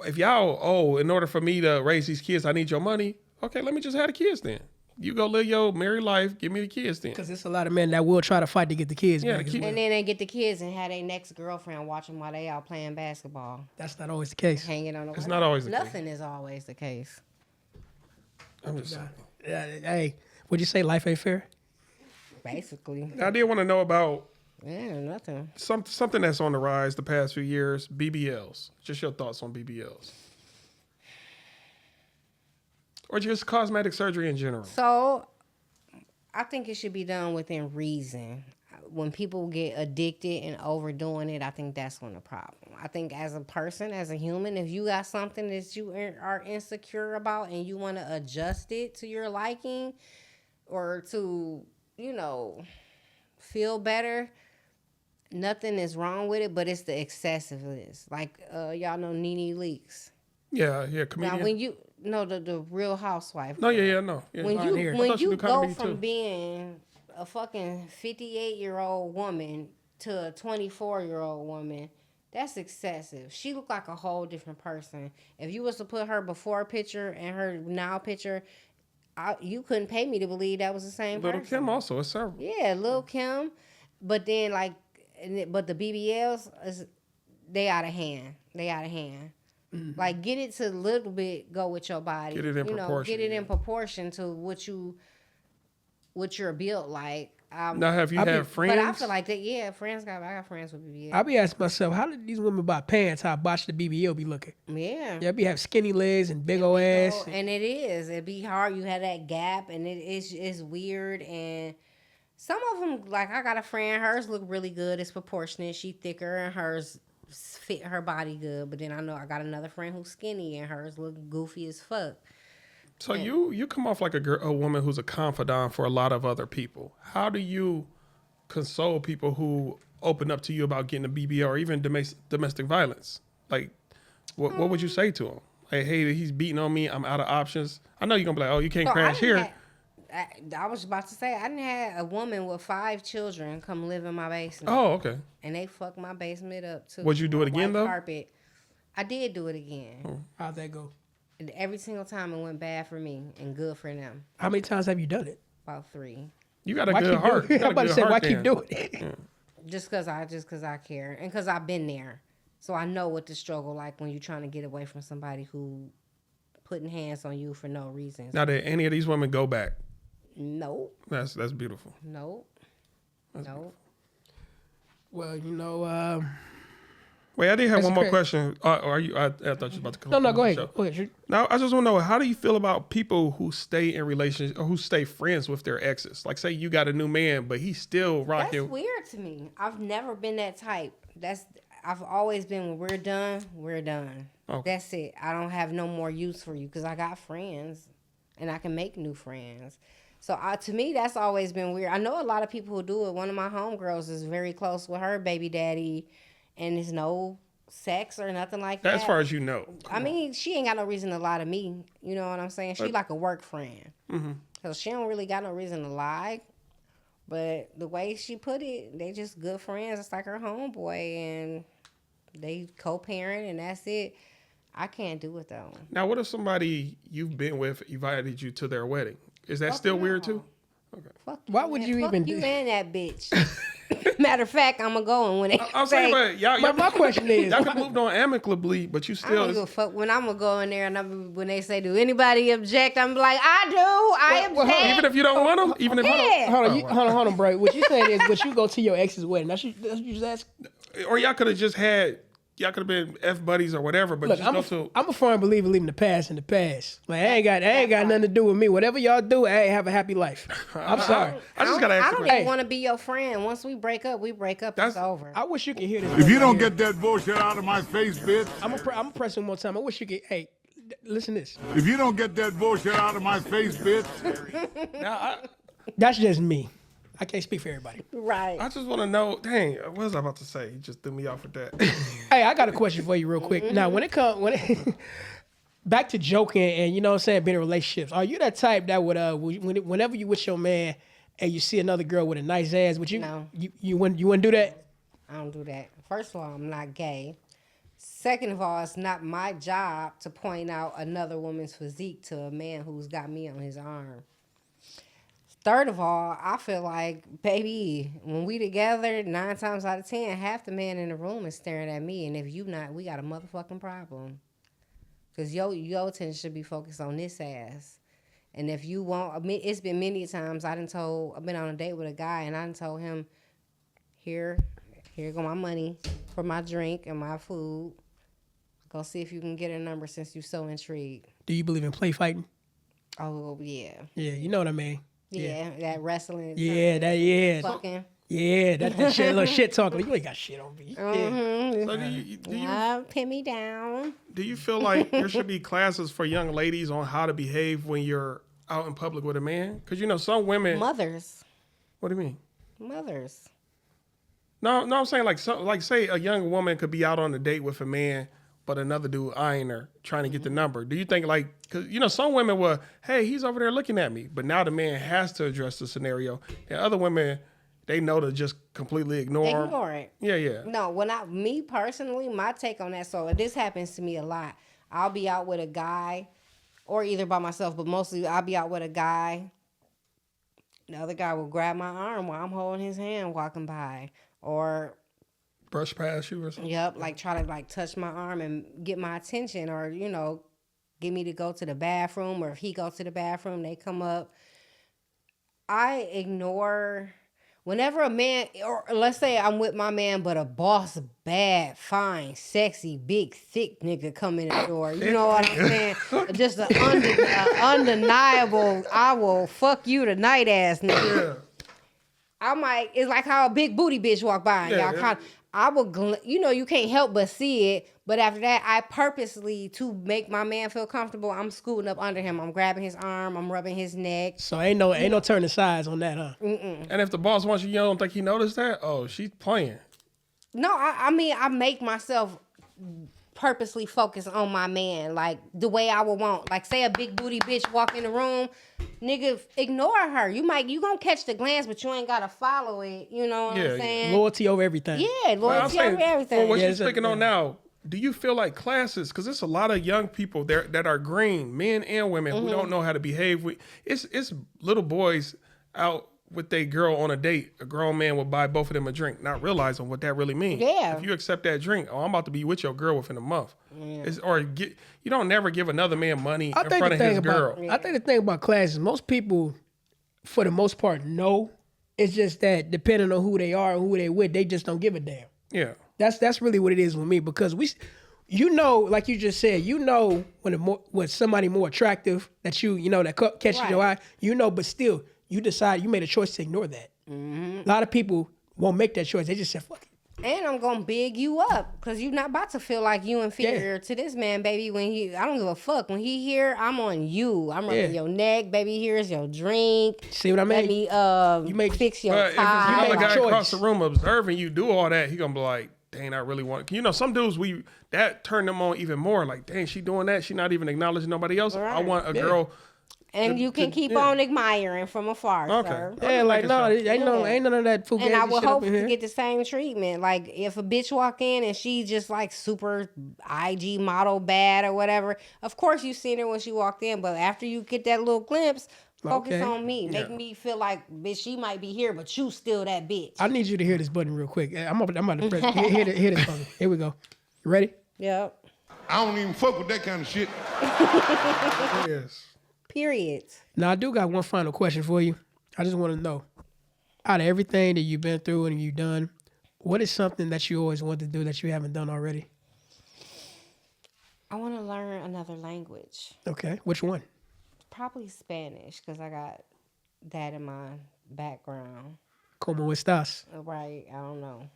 If y'all, in order for me to raise these kids, I need your money. Okay, let me just have the kids then. You go live your married life. Give me the kids then. Because there's a lot of men that will try to fight to get the kids Yeah, back. as keep- well. And then they get the kids and have their next girlfriend watching while they out playing basketball, That's not always the case. hanging on the It's wall. not always the case. Nothing is always the case. I'm just saying. Hey, would you say life ain't fair? Basically. I did want to know about Yeah, nothing. something that's on the rise the past few years. BBLs. Just your thoughts on BBLs, or just cosmetic surgery in general. So, I think it should be done within reason. When people get addicted and overdoing it, I think that's when the problem. I think as a person, as a human, if you got something that you are insecure about and you want to adjust it to your liking or to, feel better, nothing is wrong with it, but it's the excessiveness. Like, y'all know Nene Leakes. Yeah, Now, comedian. when you know the Real Housewife. No, no. Yeah. When Blonde hair. I when thought you you do go comedy, from too. being a fucking 58-year-old woman to a 24-year-old woman, that's excessive. She looked like a whole different person. If you was to put her before picture and her now picture, you couldn't pay me to believe that was the same Little person. Kim also. It's several. Yeah, Lil Kim. But then but the BBLs they out of hand. They out of hand. Mm-hmm. Like, get it to a little bit go with your body. Get it in proportion, Get it yeah. in proportion to what you're built like. Now, have you had friends? But I feel like that. Yeah, I got friends with BBL. I be asking myself, how did these women buy pants? How botched the BBL be looking? Yeah. Yeah, be have skinny legs and big old ass. And it is. It be hard. You have that gap, and it's weird. And some of them, like I got a friend, hers look really good. It's proportionate. She thicker, and hers fit her body good. But then I know I got another friend who's skinny, and hers look goofy as fuck. So you come off like a woman who's a confidant for a lot of other people. How do you console people who open up to you about getting a BBL or even domestic violence? Like, what would you say to them? Like, hey, he's beating on me. I'm out of options. I know you're gonna be like, oh, you can't crash here. I was about to say, I done had a woman with 5 children come live in my basement. Oh, okay. And they fucked my basement up too. Would you do it again, White though? Carpet. I did do it again. How'd that go? And every single time it went bad for me and good for them. How many times have you done it? About 3. You got a Why good keep heart. doing You it? I'm got a about to good say, why heart keep then. doing it? Just cause I care. And cause I've been there. So I know what the struggle like when you're trying to get away from somebody who putting hands on you for no reason. Now, did any of these women go back? Nope. That's beautiful. Nope. Nope. Well, Wait, I did have That's one more crazy. question. Are you? I thought you were about to come. no, go ahead. Show. Go ahead. Now, I just want to know, how do you feel about people who stay in relationships or who stay friends with their exes? Like, say you got a new man, but he's still That's rocking. weird to me. I've never been that type. I've always been, when we're done, we're done. Okay. That's it. I don't have no more use for you because I got friends and I can make new friends. So to me, that's always been weird. I know a lot of people who do it. One of my homegirls is very close with her baby daddy, and there's no sex or nothing like that. As far as you know. I mean, she ain't got no reason to lie to me. You know what I'm saying? She like a work friend. So she don't really got no reason to lie. But the way she put it, they just good friends. It's like her homeboy, and they co-parent, and that's it. I can't do it, though. Now, what if somebody you've been with invited you to their wedding? Is that still weird, too? Okay. Fuck Why would man. you Fuck even you do- and that bitch. Matter of fact, I'm going to go and when they I'm say, saying, but y'all, My question is, y'all could moved on amicably, but you I don't give still. a fuck. When I'm going to go in there and when they say, do anybody object? I'm like, I do. I object. Even if you don't want them, even if Yeah. hold on, bro. What you saying is, but you go to your ex's wedding. That's what you just asked. or y'all could have just had, y'all could have been F buddies or whatever, but Look, just I'm go to. a firm believer leaving the past in the past. Like, I ain't got nothing to do with me. Whatever y'all do, I ain't have a happy life. I'm sorry. I just gotta ask I you a don't question. even want to be your friend. Once we break up, it's over. I wish you could hear this. If you right don't here. get that bullshit out of my face, bitch. I'm gonna press one more time. I wish you could. Hey, listen to this. If you don't get that bullshit out of my face, bitch. Now, That's just me. I can't speak for everybody. Right. I just want to know. Dang, what was I about to say? You just threw me off with that. Hey, I got a question for you real quick. Now, when it back to joking and, you know what I'm saying, being in relationships, are you that type that would whenever you with your man and you see another girl with a nice ass, would you No. you wouldn't do that? I don't do that. First of all, I'm not gay. Second of all, it's not my job to point out another woman's physique to a man who's got me on his arm. Third of all, I feel like, baby, when we together, 9 times out of 10, half the man in the room is staring at me. And if you not, we got a motherfucking problem. Because your attention should be focused on this ass. And if you want, it's been many times I've been on a date with a guy and I done told him, here go my money for my drink and my food. Go see if you can get a number since you're so intrigued. Do you believe in play fighting? Oh, yeah. Yeah, you know what I mean. Yeah, that wrestling. Yeah, Fucking. Yeah, that shit, little shit talking. You ain't got shit on me. Yeah. So Pin me down. do you feel like there should be classes for young ladies on how to behave when you're out in public with a man? Because you know some women. Mothers. What do you mean? Mothers. No, I'm saying like say a young woman could be out on a date with a man, but another dude eyeing her, trying to get the number. Do you think like, because you know some women were, hey, he's over there looking at me, but now the man has to address the scenario, and other women, they know to just completely ignore. Ignore it. Yeah. No, me personally, my take on that, so this happens to me a lot. I'll be out with a guy, or either by myself, but mostly I'll be out with a guy. The other guy will grab my arm while I'm holding his hand walking by. Or Brush past you or something. yep, like try to like touch my arm and get my attention, or get me to go to the bathroom, or if he goes to the bathroom, they come up. I ignore whenever a man, or let's say I'm with my man, but a boss, bad, fine, sexy, big, thick nigga come in the door. You know what I'm saying? Just an undeniable, I will fuck you tonight ass nigga. Yeah. I might, it's like how a big booty bitch walk by and Yeah. I will, you can't help but see it. But after that, I purposely, to make my man feel comfortable, I'm scooting up under him. I'm grabbing his arm. I'm rubbing his neck. So ain't no turning sides on that, huh? And if the boss wants you don't think he noticed that, oh, she's playing. No, I mean, I make myself purposely focus on my man, like the way I would want. Like, say a big booty bitch walk in the room, nigga, ignore her. You gonna catch the glance, but you ain't gotta follow it. You know what I'm saying? Loyalty over everything. Yeah, loyalty over everything. Well, what Yeah, you're it's a- speaking on now, do you feel like classes? Because there's a lot of young people there that are green, men and women, who don't know how to behave. It's little boys out with their girl on a date. A grown man will buy both of them a drink, not realizing what that really means. Yeah. If you accept that drink, I'm about to be with your girl within a month. You don't never give another man money in front of his girl. I think the thing about classes, most people, for the most part, know. It's just that depending on who they are and who they with, they just don't give a damn. Yeah. That's really what it is with me, because like you just said, when somebody more attractive that that catches Right. your eye, but still you made a choice to ignore that. A lot of people won't make that choice. They just say fuck it. And I'm gonna big you up because you're not about to feel like you inferior to this man, baby. I don't give a fuck. When he here, I'm on you. I'm rubbing your neck, baby. Here's your drink. See what I mean? Let me fix your But if it's tie. another guy choice. across the room observing you do all that, he gonna be like, dang, I really want. You know, some dudes that turn them on even more. Like, dang, she doing that. She not even acknowledging nobody else. Right. I want a girl. And you can keep on admiring from afar, sir. Yeah, like no, ain't none of that fugazi And I would shit up hope in to here. get the same treatment. Like if a bitch walk in and she just like super IG model bad or whatever, of course you seen her when she walked in. But after you get that little glimpse, focus on me. Make me feel like, bitch, she might be here, but you still that bitch. I need you to hear this button real quick. I'm about to press. Hit this button. Here we go. You ready? Yep. I don't even fuck with that kind of shit. Yes. Period. Now I do got one final question for you. I just want to know, out of everything that you've been through and you've done, what is something that you always want to do that you haven't done already? I want to learn another language. Okay, which one? Probably Spanish, because I got that in my background. Como estás? Right, I don't know.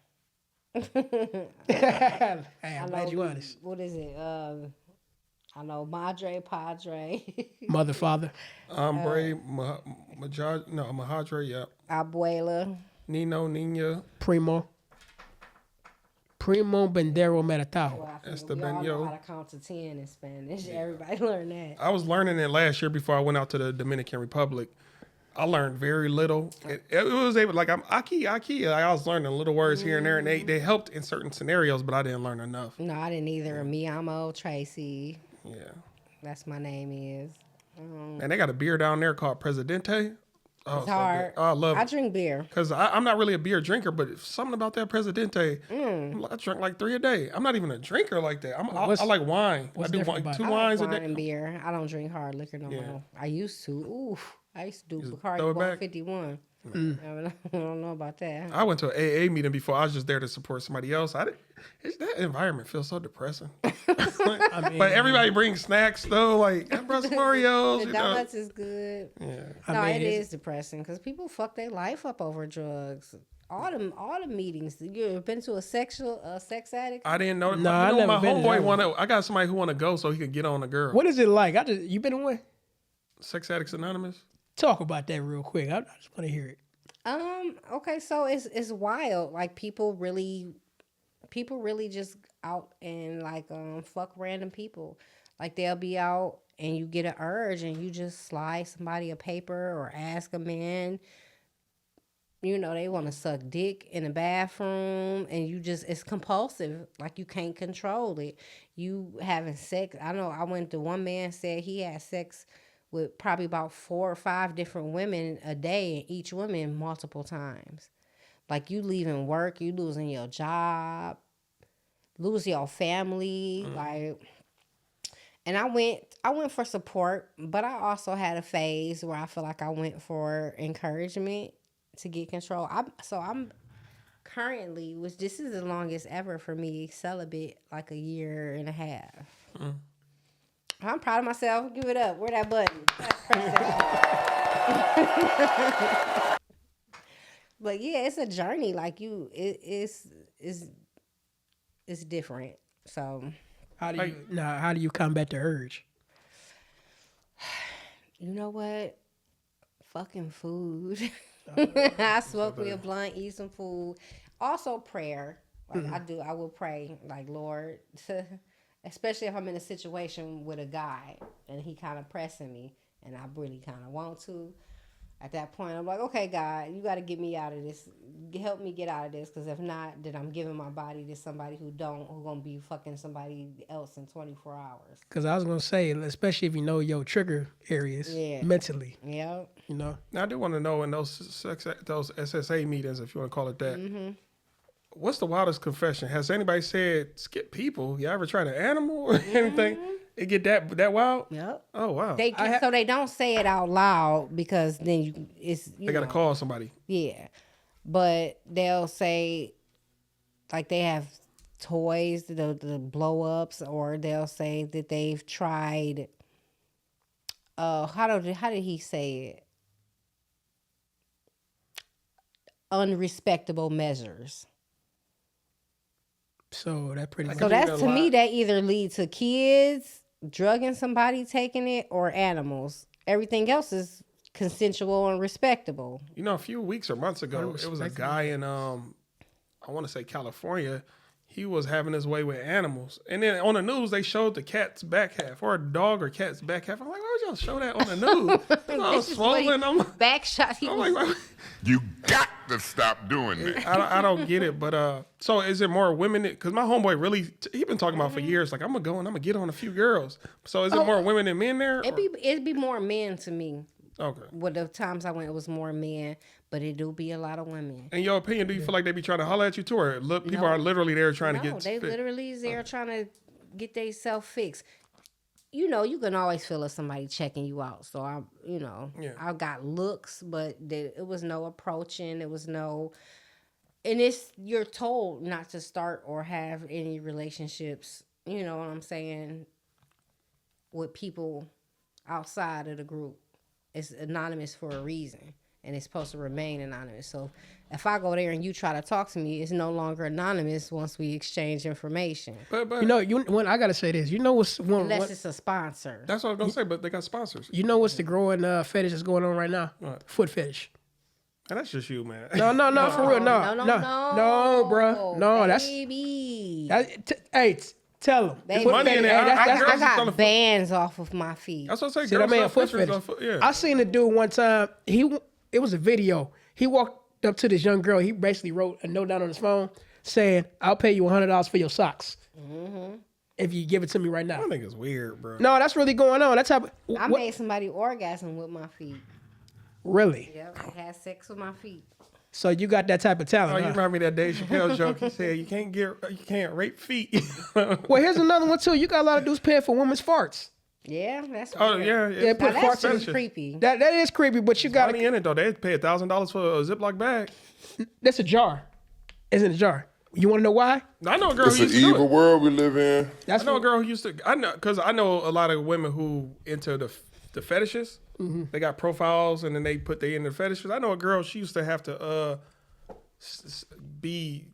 Hey, I'm glad you honest. What is it? I know Madre, Padre. Mother, father. Hombre, Mahadre, yeah. Abuela. Nino, Nina. Primo. Primo Bendero Meritao. Well, I Esteban, we all know yo. how to count to 10 in Spanish. Everybody learn that. I was learning it last year before I went out to the Dominican Republic. I learned very little. It was able, like, I'm aki. I was learning little words here and there, and they helped in certain scenarios, but I didn't learn enough. No, I didn't either. Me amo Tracy. Yeah. That's my name is. And they got a beer down there called Presidente. Oh, It's so hard. good. Oh, I love I it. drink beer. Because I'm not really a beer drinker, but something about that Presidente, I drink like 3 a day. I'm not even a drinker like that. I like wine. I do different about it? two I wines like a wine day. and beer. I don't drink hard liquor no more. I used to. Ooh, I used to do Bacardi throw it back? 51. I don't know about that. I went to an AA meeting before. I was just there to support somebody else. That environment feels so depressing. But everybody brings snacks though, like I brought some Oreos. The donuts is good. Yeah. No, it is depressing because people fuck their life up over drugs. All the meetings. You ever been to a sex addict? I didn't know. No, I you know, never my been to that homeboy I got somebody who want to go so he can get on a girl. What is it like? You been in one? Sex Addicts Anonymous. Talk about that real quick. I just want to hear it. Okay, so it's wild. Like people really just out and like fuck random people. Like they'll be out and you get an urge and you just slide somebody a paper or ask a man. You know, they want to suck dick in the bathroom and it's compulsive. Like you can't control it. You having sex. I know one man said he had sex with probably about 4 or 5 different women a day, and each woman multiple times. Like you leaving work, you losing your job, lose your family, like. And I went for support, but I also had a phase where I feel like I went for encouragement to get control. I'm currently, which this is the longest ever for me, celibate, like 1.5 years. I'm proud of myself. Give it up. Where that button? But yeah, it's a journey. Like it's different. So How do you combat the urge? you know what? Fucking food. I smoke me a blunt, eat some food. Also prayer. Like I will pray. Like Lord. Especially if I'm in a situation with a guy and he kind of pressing me and I really kind of want to. At that point, I'm like, okay, God, you got to get me out of this. Help me get out of this. Because if not, then I'm giving my body to somebody who's going to be fucking somebody else in 24 hours. Because I was going to say, especially if you know your trigger areas mentally. Yeah. You know? Now I do want to know in those SSA meetings, if you want to call it that. What's the wildest confession? Has anybody said skip people? You ever tried an animal or anything? It get that wild? Yep. Oh wow. So they don't say it out loud because then they gotta call somebody. Yeah, but they'll say like they have toys, the blow ups, or they'll say that they've tried. How did he say it? Unrespectable measures. So that pretty much. So mean, that's a to me lot. that either lead to kids drugging somebody, taking it, or animals. Everything else is consensual and respectable. You know, a few weeks or months ago, it was a guy in I want to say California. He was having his way with animals, and then on the news they showed the cat's back half, or a dog or cat's back half. I'm like, why would y'all show that on the news? It's all This is what he- swollen. I'm back shot. He like, was, why- You got to stop doing that. I don't get it, but so is there more women? Because my homeboy really, he been talking about for years. Like I'm gonna go and I'm gonna get on a few girls. So is it more women than men there? it'd be more men to me. Okay. With the times I went, it was more men, but it do be a lot of women. In your opinion, do you feel like they be trying to holler at you too, or look, people are literally there trying to No, get? they fit? literally is there trying to get they self fixed. You know, you can always feel if somebody checking you out. So I got looks, but it was no approaching. It was no, and you're told not to start or have any relationships. You know what I'm saying? With people outside of the group, it's anonymous for a reason, and it's supposed to remain anonymous. So if I go there and you try to talk to me, it's no longer anonymous once we exchange information. But When I gotta say this, what's one? Unless it's a sponsor. that's what I was gonna say. But they got sponsors, What's the growing fetish that's going on right now? What? Foot fetish. and that's just you, man. No, for real, no, bro, no. Baby. Tell them. Baby. Money in it. I girls is on the got foot. bands off of my feet. That's what I say. See, that Girls man sell foot pictures fetish. on foot- Yeah. I seen a dude one time. It was a video. He walked up to this young girl. He basically wrote a note down on his phone saying, "I'll pay you $100 for your socks if you give it to me right now." I think it's weird, bro. No, that's really going on. That's how. I made somebody orgasm with my feet. Really? Yep, I had sex with my feet. So you got that type of Oh, talent. you huh? remember me that Dave Chappelle joke? He said you can't rape feet. Well, here's another one too. You got a lot of dudes paying for women's farts. Yeah, that's Oh weird. yeah, Yeah, yeah. put Now, farts that's in just creepy. That is creepy, but you got Money in it though. They pay $1,000 for a Ziploc bag. that's a jar. It's in a jar. You want to know why? I know a girl It's who an used to do evil it. world we live in. That's I know a girl who used to. I know because I know a lot of women who into the fetishes. They got profiles and then they put they in the fetishes. I know a girl. She used to have to be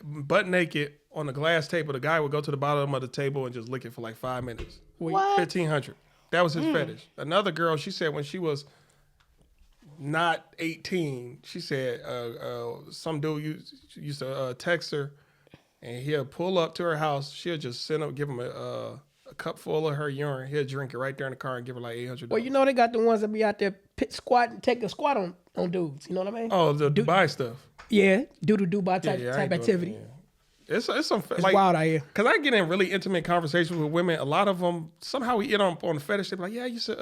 butt naked on a glass table. The guy would go to the bottom of the table and just lick it for like 5 minutes. What? 1,500. That was his fetish. Another girl, she said when she was not 18, she said some dude used to text her, and he'll pull up to her house. She'll just give him a cup full of her urine. He'll drink it right there in the car and give her like $800. Well, they got the ones that be out there squat and take a squat on dudes. You know what I mean? Oh, the Dubai stuff. Yeah, Dubai type I ain't doing activity. that, yeah. It's some It's wild out here. Cause I get in really intimate conversations with women. A lot of them somehow we get on the fetish. They be like, yeah, you said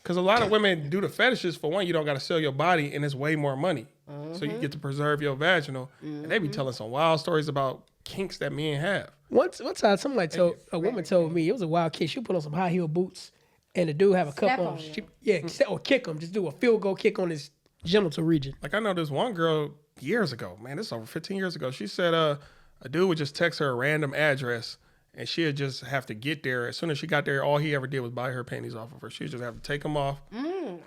cause a lot of women do the fetishes. For one, you don't got to sell your body, and it's way more money. So you get to preserve your vaginal. And they be telling some wild stories about kinks that men have. One time, a woman told me it was a wild kid. She put on some high heel boots, and the dude have a cup Step on. on him. Or kick him. Just do a field goal kick on his genital region. Like I know this one girl years ago. Man, this is over 15 years ago. She said a dude would just text her a random address, and she'd just have to get there. As soon as she got there, all he ever did was buy her panties off of her. She'd just have to take them off.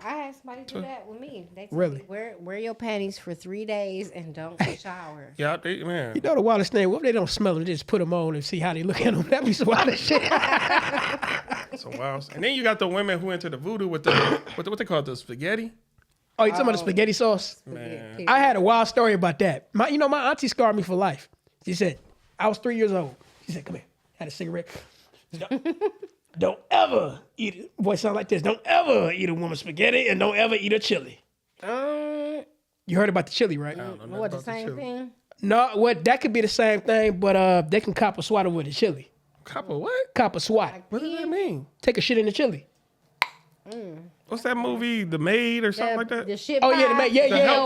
I had somebody do that with me. They told Really? me, wear your panties for 3 days and don't shower. Yeah, man. You know the wildest thing? What if they don't smell them? They just put them on and see how they look at them. That'd be some wild as shit. So wild. And then you got the women who into the voodoo with the what they call it, the spaghetti. Oh, you talking about the spaghetti sauce? Man. Period. I had a wild story about that. My auntie scarred me for life. She said, I was 3 years old. She said, come here. Had a cigarette. Don't ever eat it. Voice sound like this. Don't ever eat a woman's spaghetti and don't ever eat a chili. You heard about the chili, right? What, the same thing? No, that could be the same thing, but they can cop a swatter with the chili. Cop of what? Cop a swat. What does that mean? Take a shit in the chili. What's that movie, The Maid or something like that? The shit Oh, yeah, pie?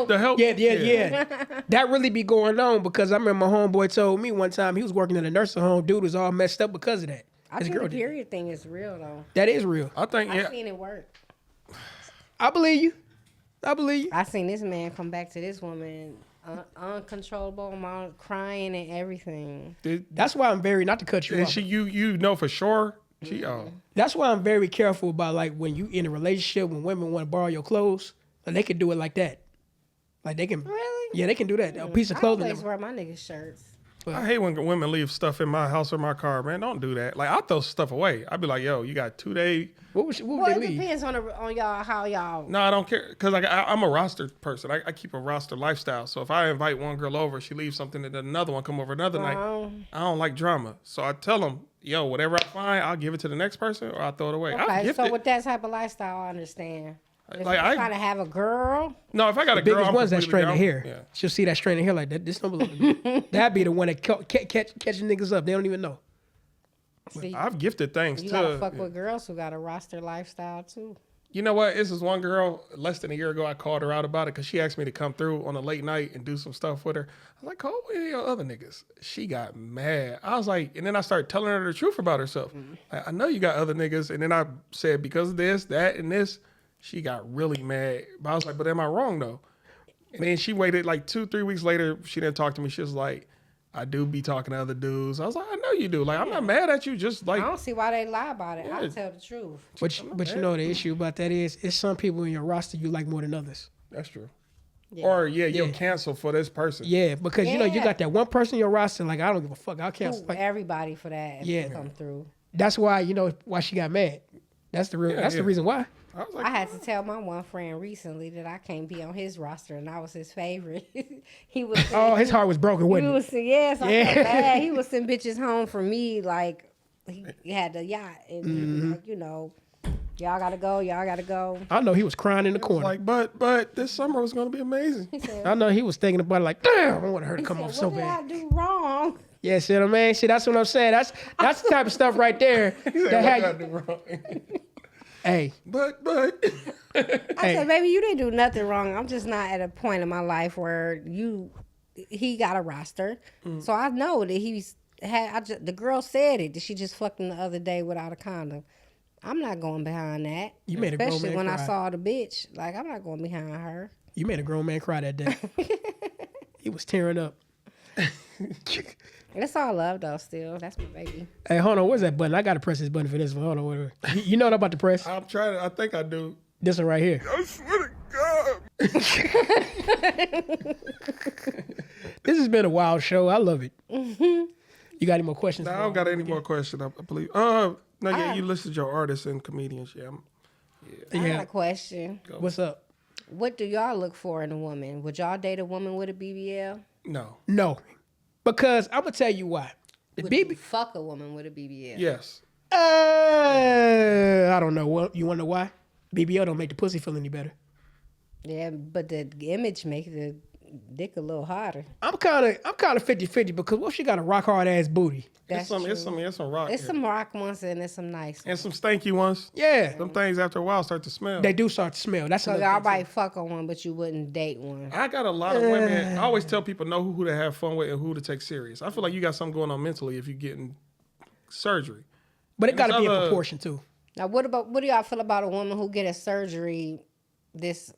The Help. Yeah. That really be going on because I remember my homeboy told me one time he was working in a nursing home. Dude was all messed up because of that. I His think girl the did. period thing is real, though. That is real. I think, I yeah. seen it work. I believe you. I seen this man come back to this woman uncontrollable amount, crying and everything. That's why I'm very, not to cut you And off. she, you know for sure. She, That's why I'm very careful about like when you in a relationship when women want to borrow your clothes, and they can do it like that. Like they can. Really? Yeah, they can do that. A piece of I clothing. always wear my niggas' shirts. I hate when women leave stuff in my house or my car, man. Don't do that. Like, I throw stuff away. I'd be like, yo, you got 2 days. What would Well, they it leave? depends on y'all, how y'all. No, I don't care. Because I'm a roster person. I keep a roster lifestyle. So if I invite one girl over, she leaves something, and then another one come over another night. I don't like drama. So I tell them, yo, whatever I find, I'll give it to the next person or I'll throw it away. I'll Okay, gift so it. with that type of lifestyle, I understand. But if Like, you're trying to have a girl, No, if I got a The girl, biggest I'm one's that completely straight of down. hair. Yeah. She'll see that straight of hair like that. This don't belong to me. That'd be the one that catching niggas up. They don't even know. see, I've gifted things you too. gotta fuck with girls who got a roster lifestyle too. You know what? This is one girl, less than a year ago, I called her out about it because she asked me to come through on a late night and do some stuff with her. I was like, call one of your other niggas. She got mad. I was like, and then I started telling her the truth about herself. Like, I know you got other niggas. And then I said, because of this, that, and this, she got really mad. But I was like, but am I wrong though? And then she waited like 2-3 weeks later. She didn't talk to me. She was like, I do be talking to other dudes. I was like, I know you do. Like, I'm not mad at you. Just like, I don't see why they lie about it. Yeah. I'll tell the truth. But you know the issue about that is, it's some people in your roster you like more than others. that's true. Yeah. Or you'll cancel for this person. Yeah, because you know you Yeah. got that one person in your roster. Like, I don't give a fuck. I'll cancel. Ooh, Like, everybody for that if Yeah. they come through. that's why why she got mad. That's the real. That's the yeah. reason why. I was like, I had to tell my one friend recently that I can't be on his roster, and I was his favorite. He was. Oh, his heart was broken, He wasn't it? was yes, I Yeah. felt bad. He was sending bitches home for me, like he had the yacht, and Mm-hmm. like, you know, y'all gotta go, y'all gotta go. I know he was crying in the corner. like, but this summer was gonna be amazing. He said, I know he was thinking about it like, damn, I want her to he come said, off so what did bad. I do wrong? Yeah, see what I mean? See, that's what I'm saying. That's the type of stuff right there that had you. Hey, But I said, baby, you didn't do nothing wrong. I'm just not at a point in my life where he got a roster. Mm. So I know that the girl said it, that she just fucked him the other day without a condom. I'm not going behind that. You made a grown Especially man when I cry. saw the bitch. Like, I'm not going behind her. you made a grown man cry that day. He was tearing up. It's all love, though, still. That's my baby. Hey, hold on, where's that button? I gotta press this button for this one. Hold on, wait. You know what I'm about to press? I'm trying to, I think I do. This one right here. I swear to God. This has been a wild show. I love it. You got any more questions? I for don't him? got any more questions, I believe. No, yeah, you listed your artists and comedians. Yeah. I got Yeah. a question. What's up? What do y'all look for in a woman? Would y'all date a woman with a BBL? No. No, because I'm gonna tell you why. The Would you BB. fuck a woman with a BBL? Yes. I don't know. What you want to know why? BBL don't make the pussy feel any better. Yeah, but the image makes the dick a little harder. I'm kind of 50-50 because what if she got a rock hard ass booty? That's true. It's some rock. It's here. some rock ones and it's some nice ones. And some stanky ones. Yeah, Some things after a while start to smell. they do start to smell. That's So another y'all thing, too. might fuck on one, but you wouldn't date one. I got a lot of women. I always tell people know who to have fun with and who to take serious. I feel like you got something going on mentally if you're getting surgery. But it got to There's be in other- proportion too. Now, what do y'all feel about a woman who get a surgery this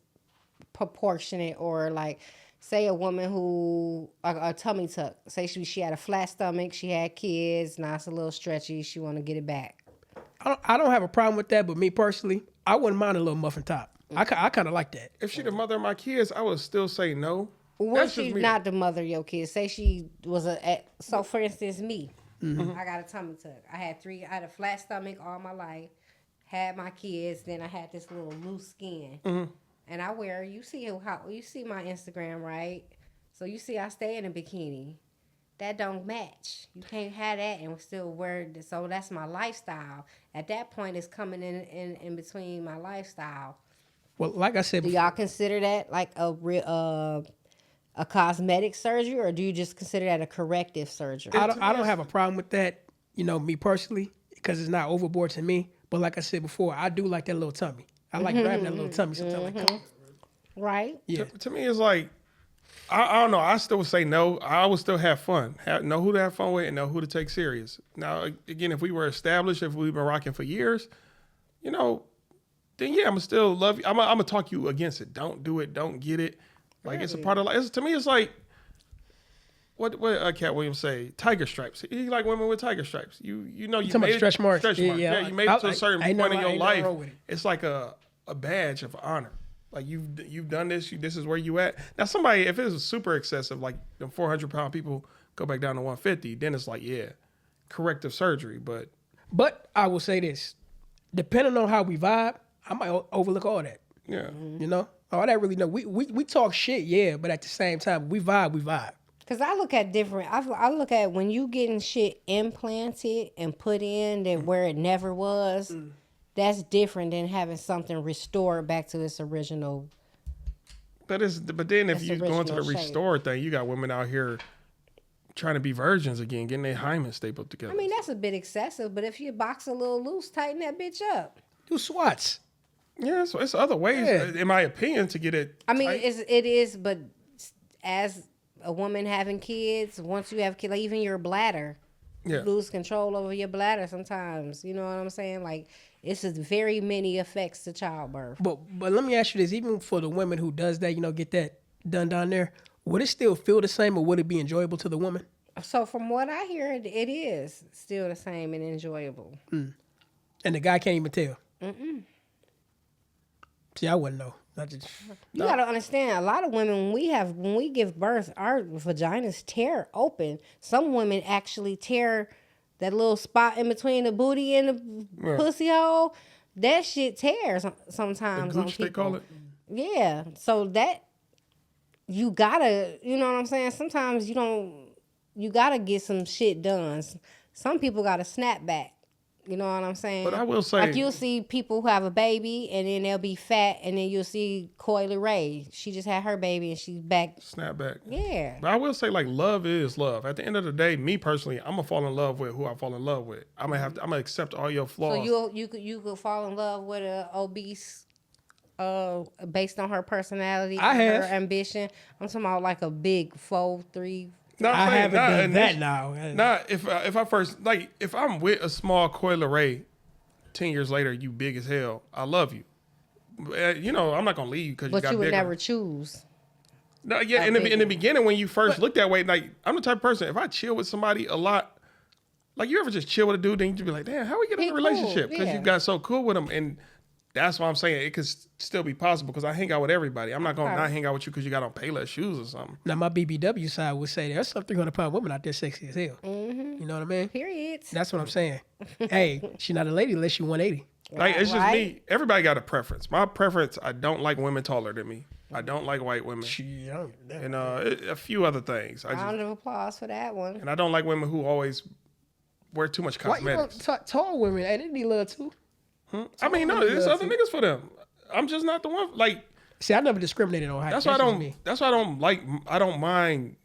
proportionate, or like, say a woman who a tummy tuck, say she had a flat stomach, she had kids, now it's a little stretchy, she want to get it back. I don't have a problem with that, but me personally, I wouldn't mind a little muffin top. I kind of like that. If she the mother of my kids, I would still say no. What That's if she's just me. not the mother of your kids? Say she was so for instance, me, I got a tummy tuck. I had a flat stomach all my life, had my kids, then I had this little loose skin. And I wear, you see my Instagram, right? So you see I stay in a bikini. That don't match. You can't have that and still wear it. So that's my lifestyle. At that point, it's coming in between my lifestyle. Well, like I said, Do y'all consider that like a cosmetic surgery, or do you just consider that a corrective surgery? I don't have a problem with that. You know, me personally, because it's not overboard to me. But like I said before, I do like that little tummy. I like grabbing that little tummy sometimes. Like, come on. Right? Yeah. To me, it's like, I don't know. I still would say no. I would still have fun. Know who to have fun with and know who to take serious. Now, again, if we were established, if we've been rocking for years, you know, then yeah, I'm going to still love you. I'm going to talk you against it. Don't do it. Don't get it. Like, it's a part of life. To me, it's like, what Cat Williams say? Tiger stripes. You like women with tiger stripes. You know you talking about made it, stretch marks? Stretch Yeah, marks. yeah. Yeah, you made it to a certain ain't point nothing in your wrong life. with it. It's like a badge of honor. Like you've done this. This is where you at. Now somebody, if it was super excessive, like the 400-pound people go back down to 150, then it's like, yeah, corrective surgery. But I will say this, depending on how we vibe, I might overlook all that. yeah, You know, all that really. No, we talk shit, yeah, but at the same time, we vibe. Cause I look at different. I look at when you getting shit implanted and put in that where it never was. That's different than having something restored back to its original. but then if That's you go into the original shape. restore thing, you got women out here trying to be virgins again, getting their hymen stapled together. I mean, that's a bit excessive, but if your box a little loose, tighten that bitch up. Do swats. yeah, so it's other ways, Yeah. in my opinion, to get it. I mean, tight. it is, but as a woman having kids, once you have kids, like even your bladder, Yeah. you lose control over your bladder sometimes. You know what I'm saying? Like, it's just very many effects to childbirth. But let me ask you this: even for the women who does that, get that done down there, would it still feel the same, or would it be enjoyable to the woman? So from what I hear, it is still the same and enjoyable. And the guy can't even tell. See, I wouldn't know. I just You gotta understand, a lot of women, when we give birth, our vaginas tear open. Some women actually tear that little spot in between the booty and the pussy hole. That shit tears sometimes on Gooch, people. they call it. Yeah, so that you gotta, you know what I'm saying? Sometimes you gotta get some shit done. Some people gotta snap back. You know what I'm saying? But I will say, Like you'll see people who have a baby and then they'll be fat, and then you'll see Coily Ray. She just had her baby and she's back. snap back. Yeah. But I will say, like, love is love. At the end of the day, me personally, I'm gonna fall in love with who I fall in love with. I'm gonna accept all your flaws. So you could fall in love with a obese, based on her personality, I and have. her ambition. I'm talking about like a big 4'3". Not I saying- haven't not done in that this- now. Not if I first, like, if I'm with a small Coily Ray, 10 years later, you big as hell. I love you. I'm not gonna leave you because you But got you would bigger. never choose. No, yeah, in the beginning when you first look that way, like, I'm the type of person, if I chill with somebody a lot, like, you ever just chill with a dude, then you just be like, damn, how we get in He a cool, relationship? Because yeah. you got so cool with him. And that's why I'm saying it could still be possible because I hang out with everybody. I'm not going to not hang out with you because you got on Payless shoes or something. Now my BBW side would say there's some 300-pound women out there sexy as hell. You know what I mean? Period. That's what I'm saying. Hey, she's not a lady unless she 180. Like, it's just Right? me. Everybody got a preference. My preference, I don't like women taller than me. I don't like white women. She, I don't know. And a few other things. Round of applause for that one. And I don't like women who always wear too much Why you cosmetics. want tall women? Hey, they need love too. I mean, no, there's other niggas for them. I'm just not the one. Like, See, I never discriminated on height. that's why I just don't. me. That's why I don't mind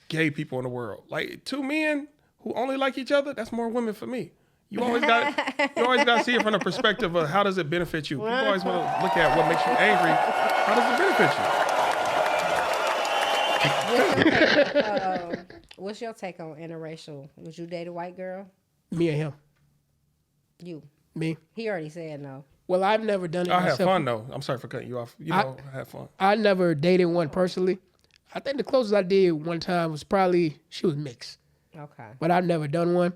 gay people in the world. Like, two men who only like each other. That's more women for me. You always got to see it from the perspective of how does it benefit you. People always want to look at what makes you angry. How does it benefit you? What's your take on interracial? Would you date a white girl? Me and him. You. Me. He already said no. Well, I've never done it I have myself. fun though. I'm sorry for cutting you off. I have fun. I never dated one personally. I think the closest I did one time was probably, she was mixed. Okay. But I've never done one.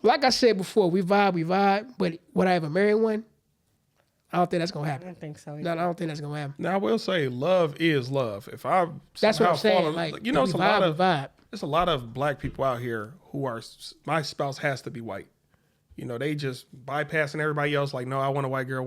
Like I said before, we vibe. But would I ever marry one? I don't think that's going to I happen. don't think so. No, I don't think that's going to happen. Now I will say, love is love. If I That's what I'm somehow saying. fall in- Like, you know, we it's a lot of vibe. there's a lot of black people out here who are, my spouse has to be white. You know, they just bypassing everybody else. Like, no, I want a white girl.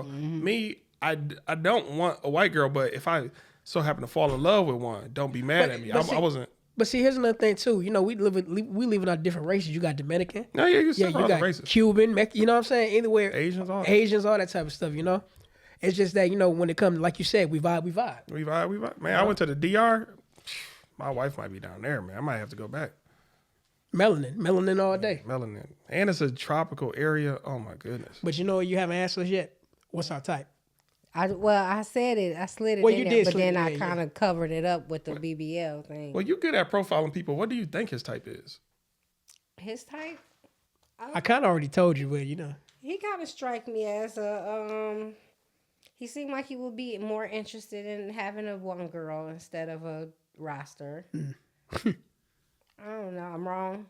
Me, I don't want a white girl. But if I so happen to fall in love with one, don't be mad at me. but see- I wasn't. But see, here's another thing too. You know, we live in our different races. You got Dominican. No, yeah, you Yeah, you got racist. Cuban, you know what I'm saying? Anywhere. Asians, all that. Asians, all that type of stuff, you know? It's just that, when it comes, like you said, we vibe. We vibe. Man, I went to the DR. My wife might be down there, man. I might have to go back. Melanin all day. Melanin. And it's a tropical area. Oh, my goodness. But you haven't asked us yet. What's our type? I said it. I slid it Well, in you there, did but slid then it I in, kind of covered it up with the BBL thing. Well, you good at profiling people. What do you think his type is? His type? I kind of already told you, but He kind of strike me as a he seemed like he would be more interested in having a one girl instead of a roster. I don't know. I'm wrong.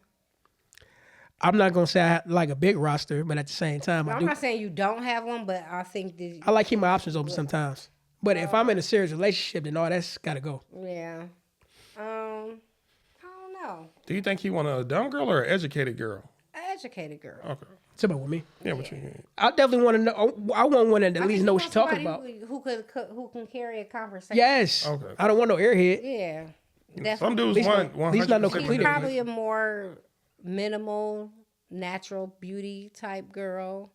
I'm not gonna say I like a big roster, but at the same time, No, I I'm do. not saying you don't have one, but I think that I like keep my options open sometimes. But if I'm in a serious relationship, then all that's gotta go. yeah. I don't know. Do you think he want a dumb girl or an educated girl? An educated girl. Okay. Somebody with me. Yeah, what you mean? I definitely want to know. I want one that at I least think know you what want she's talking somebody about. who can carry a conversation. Yes. Okay. I don't want no airhead. Yeah. Some Definitely. dudes want 100%. at least not no She's completed. probably a more minimal, natural beauty type girl.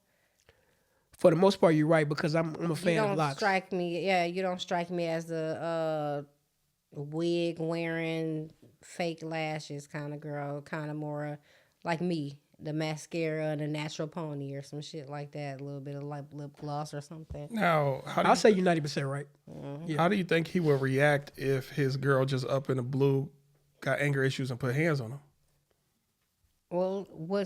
For the most part, you're right because I'm a You fan of don't locks. strike me. Yeah, you don't strike me as the wig wearing, fake lashes kind of girl. Kind of more like me, the mascara and the natural pony or some shit like that. A little bit of like lip gloss or something. Now, I'll say you're 90% right. how do you think he would react if his girl just up in the blue got anger issues and put hands on him? Well, what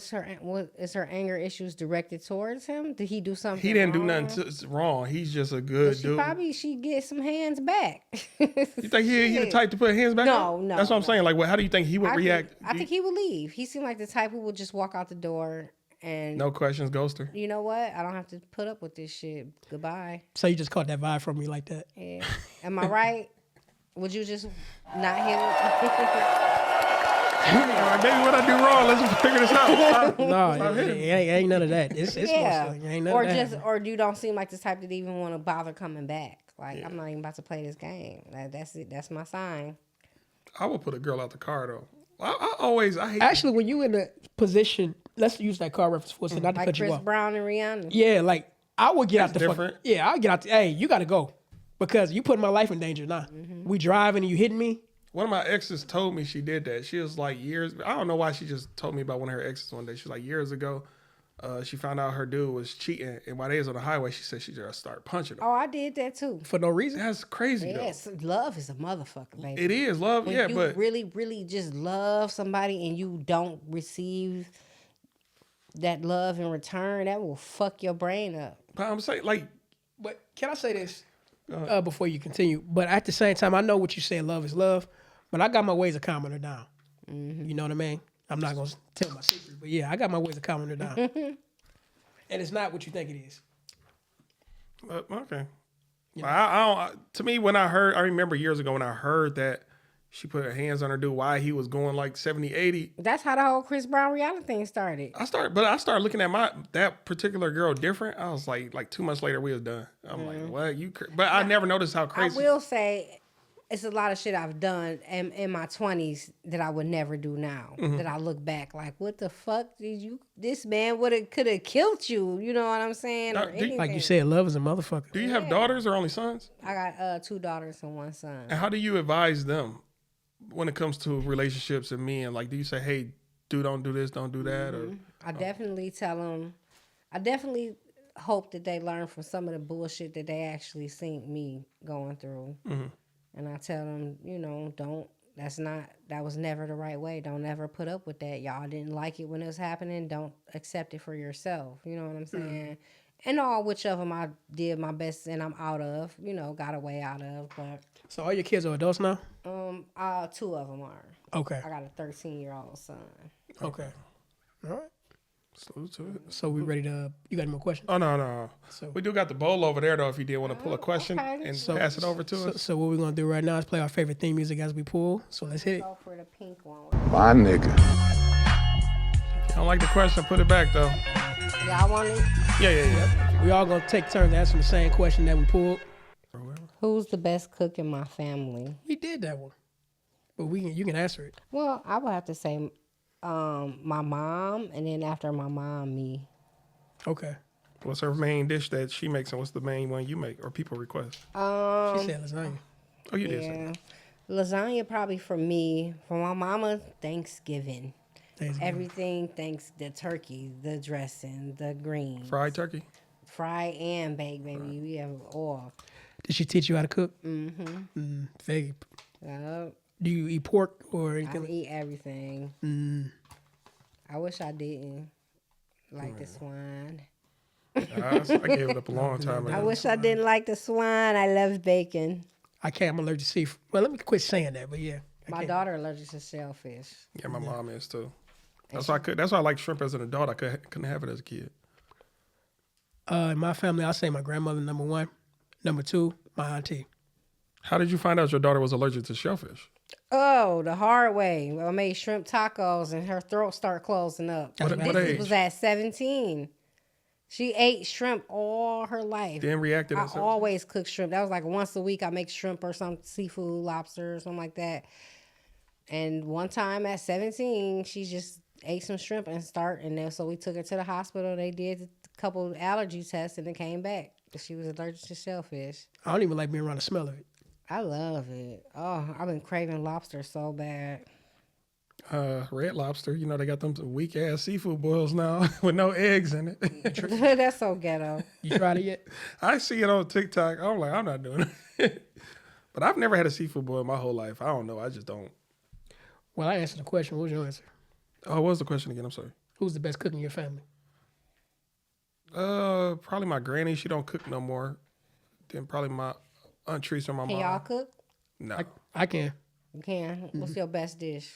is her anger issues directed towards him? Did he do something? He didn't do wrong? nothing wrong. He's just a good dude. She get some hands back. You think he the type to put hands back No, on? no, That's what I'm no. saying. Like, how do you think he would react? I think he would leave. He seemed like the type who would just walk out the door and No questions, ghost her. you know what? I don't have to put up with this shit. Goodbye. So you just caught that vibe from me like that. Yeah. Am I right? Would you just not hit him? Maybe what I do wrong. Let's figure this out. No, it ain't none of that. It's Yeah. mostly, ain't none Or of that. just or you don't seem like the type that even want to bother coming back. Like I'm not even about to play this game. That's it. That's my sign. I would put a girl out the car though. I hate. Actually, when you in a position, let's use that car reference for a second, not to Like cut you Chris off. Brown and Rihanna. Yeah, like I would get That's out the different. fuck. Yeah, I'll get out. Hey, you got to go because you putting my life in danger now. We driving and you hitting me. One of my exes told me she did that. She was like years. I don't know why she just told me about one of her exes one day. She was like years ago. She found out her dude was cheating, and while they was on the highway, she said she just started punching him. Oh, I did that too. For no reason. That's crazy Yes, love is a motherfucker, baby. though. It is love, When yeah, you but really, really just love somebody and you don't receive that love in return, that will fuck your brain up. I'm saying like But can I say this before you continue? But at the same time, I know what you say. Love is love, but I got my ways of calming her down. You know what I mean? I'm not gonna tell my secret, but yeah, I got my ways of calming her down. And it's not what you think it is. okay. I don't. To me, when I remember years ago when I heard that she put her hands on her dude, why he was going like 70, 80. That's how the whole Chris Brown reality thing started. I started looking at that particular girl different. I was like 2 months later we was done. I'm like, what but I never noticed how crazy. I will say it's a lot of shit I've done in my 20s that I would never do now. That I look back like, what the fuck did you? This man could have killed you. You know what I'm saying? Or anything. Like you said, love is a motherfucker. Do you have daughters or only sons? I got 2 daughters and 1 son. And how do you advise them when it comes to relationships and men? Like, do you say, hey, dude, don't do this, don't do that? Or I definitely tell them. I definitely hope that they learn from some of the bullshit that they actually seen me going through. And I tell them, that was never the right way. Don't ever put up with that. Y'all didn't like it when it was happening. Don't accept it for yourself. You know what I'm saying? And all which of them I did my best and I'm out of, got away out of. But So all your kids are adults now? 2 of them are. Okay. I got a 13-year-old son. Okay. All right. salute to it. So we ready to? You got any more questions? Oh no. So- We do got the bowl over there though. If you did want to pull a question okay. and pass it over to us. So what we're gonna do right now is play our favorite theme music as we pull. So let's hit it. Go for the pink one. My nigga. If you don't like the question, put it back though. Y'all want it? Yeah. We all gonna take turns answering the same question that we pulled. Who's the best cook in my family? We did that one, but you can answer it. Well, I would have to say my mom, and then after my mom, me. Okay. What's her main dish that she makes, and what's the main one you make or people request? She said lasagna. Oh, you did say that. Lasagna probably for me. For my mama, Thanksgiving. Thanksgiving. Everything, the turkey, the dressing, the greens. Fried turkey. Fry and bake, baby. We have all. Did she teach you how to cook? Mm-hmm. Very. Do you eat pork or I anything? eat everything. I wish I didn't like the swine. I gave it up a long time I ago. wish I didn't like the swine. I love bacon. I can't. I'm allergic to seafood. Well, let me quit saying that. But yeah, My daughter allergic to shellfish. Yeah, my mom is too. That's why I like shrimp as an adult. I couldn't have it as a kid. In my family, I'll say my grandmother, number one. Number two, my auntie. How did you find out your daughter was allergic to shellfish? Oh, the hard way. I made shrimp tacos and her throat started closing up. What This age? was at 17. She ate shrimp all her life. Then reacted. I always cook shrimp. That was like once a week I make shrimp or some seafood, lobster or something like that. And one time at 17, she just ate some shrimp and then so we took her to the hospital. They did a couple of allergy tests and it came back that she was allergic to shellfish. I don't even like being around the smell of it. I love it. Oh, I've been craving lobster so bad. Red Lobster, you know, they got them weak ass seafood boils now with no eggs in it. That's so ghetto. You tried it yet? I see it on TikTok. I'm like, I'm not doing it. But I've never had a seafood boil my whole life. I don't know. I just don't. Well, I answered the question. What was your answer? Oh, what was the question again? I'm sorry. Who's the best cook in your family? Probably my granny. She don't cook no more. Then probably my Aunt Tracy or my Can mom. y'all cook? No. I can. You can. What's your best dish?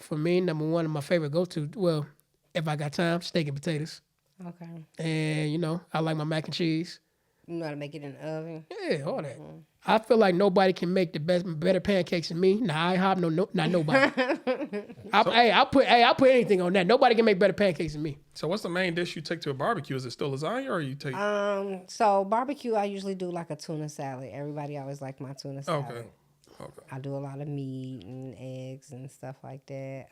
For me, number one, my favorite go-to, well, if I got time, steak and potatoes. Okay. And, you know, I like my mac and cheese. You know how to make it in the oven? Yeah, all that. I feel like nobody can make better pancakes than me. Nah, IHOP, not nobody. I'll put anything on that. Nobody can make better pancakes than me. So what's the main dish you take to a barbecue? Is it still lasagna or you take? So barbecue, I usually do like a tuna salad. Everybody always like my tuna salad. Okay. I do a lot of meat and eggs and stuff like that.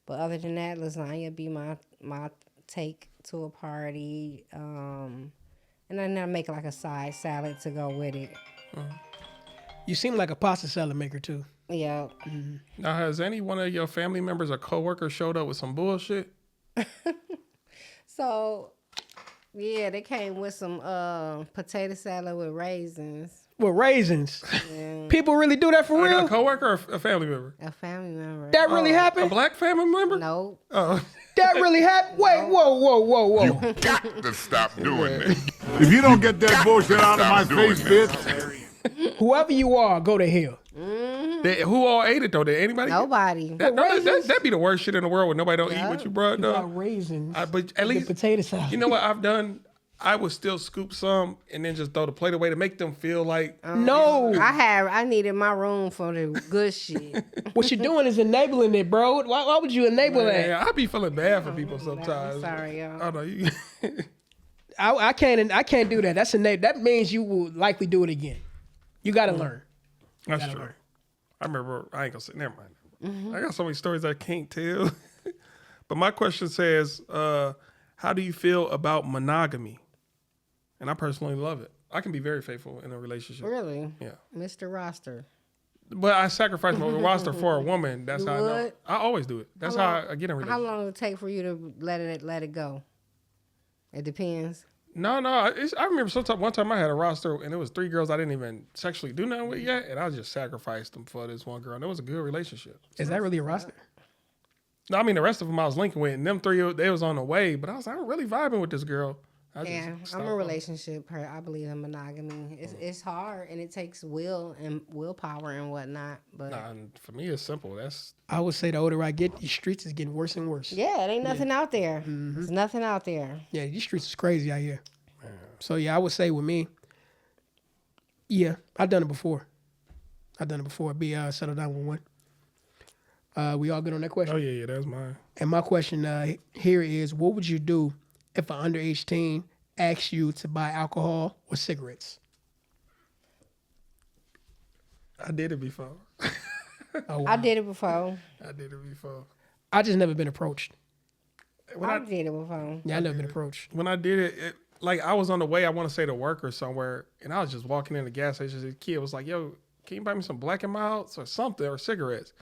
But other than that, lasagna be my take to a party. And then I make like a side salad to go with it. You seem like a pasta salad maker, too. Yeah. Now, has any one of your family members or coworkers showed up with some bullshit? So, yeah, they came with some potato salad with raisins. With raisins. Yeah. People really do that for real? A coworker or a family member? A family member. That really A happened? black family member? Nope. Oh. That really happened? Wait, whoa. Got to stop doing this. If you don't get that bullshit out of my Stop doing face, this. bitch. Whoever you are, go to hell. Who all ate it though? Did anybody? Nobody. That'd be the worst shit in the world when nobody don't eat what you brought Got up. raisins. But at least the potato salad. You know what I've done? I would still scoop some and then just throw the plate away to make them feel like. No. I needed my room for the good shit. What you're doing is enabling it, bro. Why would you enable that? Yeah, I be feeling bad for people sometimes. Sorry, y'all. Oh no, you. I can't do that. That's that means you will likely do it again. You got to learn. That's true. I remember. I ain't gonna say. Never mind. I got so many stories I can't tell. But my question says, how do you feel about monogamy? And I personally love it. I can be very faithful in a relationship. Really? Yeah. Mr. Roster. But I sacrifice my roster for a woman. That's You how I know. would? I always do it. That's how I get in a How relationship. long would it take for you to let it go? It depends. No. I remember one time I had a roster and it was 3 girls I didn't even sexually do nothing with yet. And I just sacrificed them for this one girl. And it was a good relationship. Is that really a roster? No, I mean, the rest of them I was linking with. And them 3, they was on the way. But I was like, I'm really vibing with this girl. Yeah, I'm a relationship person. I believe in monogamy. It's hard and it takes will and willpower and whatnot. But for me, it's simple. I would say the older I get, these streets is getting worse and worse. yeah, it ain't nothing out there. There's nothing out there. Yeah, these streets is crazy out here. So yeah, I would say with me, yeah, I've done it before. Be settled down with one. We all good on that question? Oh, yeah, that's mine. And my question here is, what would you do if an underage teen asks you to buy alcohol or cigarettes? I did it before. Oh, wow. I did it before. I just never been approached. I did it before. Yeah, I never been approached. When I did it, like I was on the way, I want to say to work or somewhere, and I was just walking in the gas station. The kid was like, yo, can you buy me some Black and Milds or something, or cigarettes?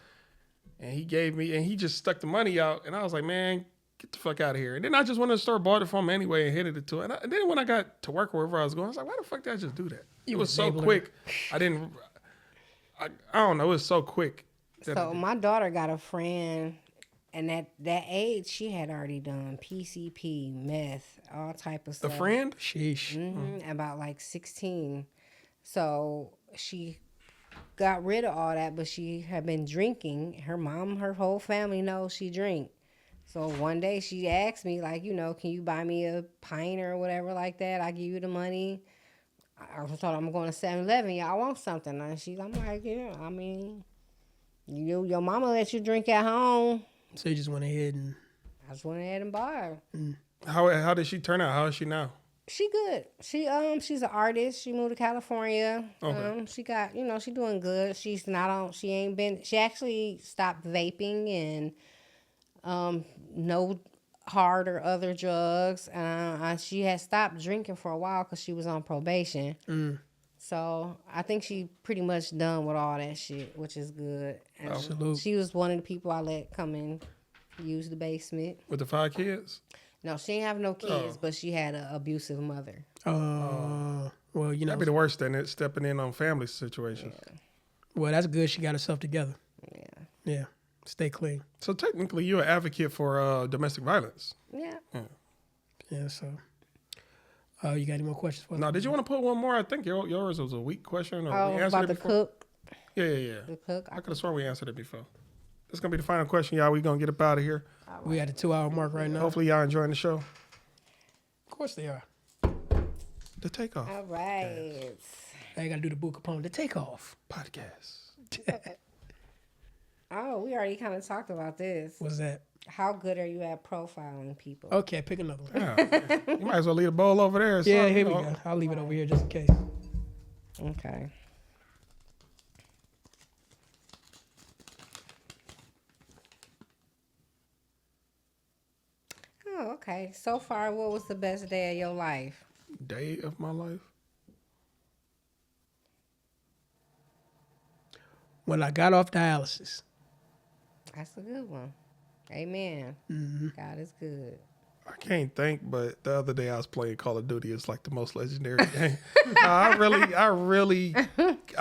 And he just stuck the money out, and I was like, man, get the fuck out of here. And then I just went to the store, bought it from him anyway, and handed it to him. And then when I got to work wherever I was going, I was like, why the fuck did I just do that? It was so quick. I don't know. It was so quick. So my daughter got a friend, and at that age, she had already done PCP, meth, all type of The stuff. friend? Sheesh. About like 16. So she got rid of all that, but she had been drinking. Her mom, her whole family knows she drink. So one day she asked me, like, can you buy me a pint or whatever like that? I give you the money. I was told I'm going to 7-Eleven. Y'all want something? And I'm like, yeah, I mean, your mama let you drink at home. So you just went ahead and... I just went ahead and bought her. How did she turn out? How is she now? She good. She's an artist. She moved to California. Okay. She got, she doing good. She's not on. She actually stopped vaping and no hard or other drugs. She had stopped drinking for a while because she was on probation. So I think she pretty much done with all that shit, which is good. And Absolutely. she was one of the people I let come and use the basement. With the 5 kids? No, she didn't have no kids, but she had an abusive mother. Well, That'd be the worst than it stepping in on family situations. Yeah. well, that's good. She got herself together. Yeah. Yeah. Stay clean. So technically, you're an advocate for domestic violence. Yeah. Yeah, so... you got any more questions for us? Now, did you want to put one more? I think yours was a weak question. Or we answered About it the before? cook. Yeah. The cook. I could have sworn we answered it before. This is going to be the final question, y'all. We're going to get up out of here. We at the 2-hour mark right now. Hopefully, y'all enjoying the show. Of course they are. The Takeoff All right. I got to do the book upon the takeoff. Podcast. Oh, we already kind of talked about this. What's that? How good are you at profiling people? Okay, pick another one. Yeah. You might as well leave the bowl over there. or Yeah, something, here you we know. go. I'll leave it over here just in case. Okay. Oh, okay. So far, what was the best day of your life? Day of my life. When I got off dialysis. That's a good one. Amen. God is good. I can't think, but the other day I was playing Call of Duty. It's like the most legendary game. I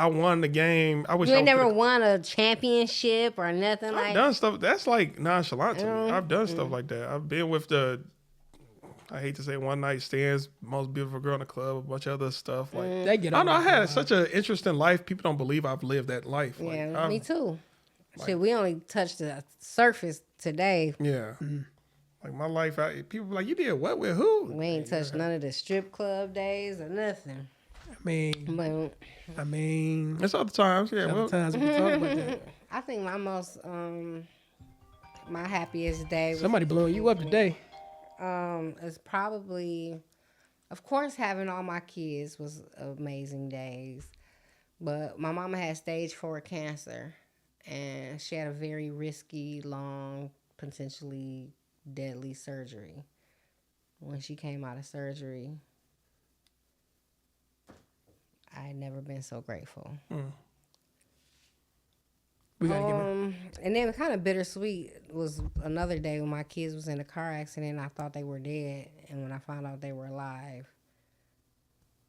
won the game. I wish You I ain't never could've- won a championship or nothing I've like done stuff that's like nonchalant to me. I've done stuff like that. I've been with I hate to say one night stands, most beautiful girl in the club, a bunch of other stuff. Like They get I don't know. I on had such an interesting life. People don't believe I've lived that life. Like, Yeah, me too. Shit, we only touched the surface today. Yeah. Like my life, people be like, you did what with who? We ain't touched none of the strip club days or nothing. I But mean, It's other times. Yeah. Well, sometimes we can talk about that. I think my most, my happiest day was, Somebody blowing you up today. is probably, of course, having all my kids was amazing days. But my mama had stage 4 cancer, and she had a very risky, long, potentially deadly surgery. When she came out of surgery, I had never been so grateful. We gotta give it. And then kind of bittersweet was another day when my kids was in a car accident. I thought they were dead, and when I found out they were alive,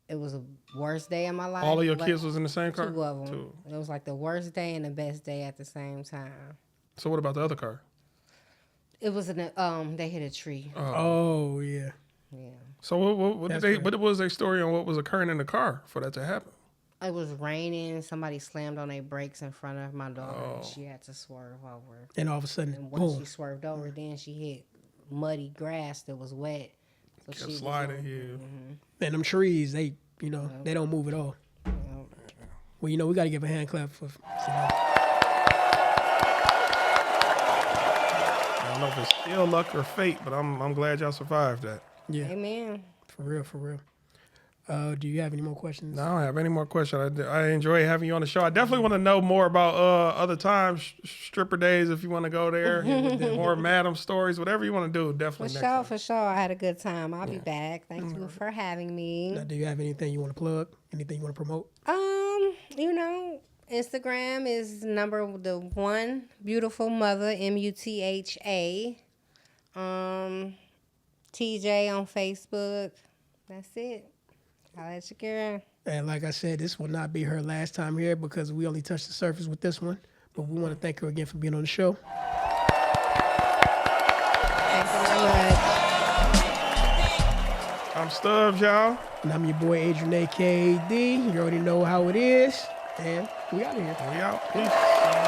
it was the worst day of my life. all of your Like, kids was in the same car? 2 of them. Two. It was like the worst day and the best day at the same time. So what about the other car? It was they hit a tree. Oh, yeah. Yeah. So what was their story on what was occurring in the car for that to happen? It was raining. Somebody slammed on their brakes in front of my daughter. And she had to swerve over. And all of a sudden, And once boom. she swerved over, then she hit muddy grass that was wet. So Kept she was sliding here. And them trees, they they don't move at all. Well, we got to give a hand clap for I don't know if it's ill luck or fate, but I'm glad y'all survived that. yeah, Amen. for real. Do you have any more questions? No, I don't have any more questions. I enjoy having you on the show. I definitely want to know more about other times, stripper days, if you want to go there. More Madam stories, whatever you want to do. Definitely next time. For sure. I had a good time. I'll be back. Thank you for having me. Now, do you have anything you want to plug? Anything you want to promote? Instagram is the 1 beautiful mother, MUTHA. TJ on Facebook. That's it. I'll let you girl. And like I said, this will not be her last time here because we only touched the surface with this one. But we want to thank her again for being on the show. Thank you very much. I'm Stubbs, y'all. And I'm your boy, Adrian, A.K.A.D. You already know how it is. And we out of here. We out. Peace.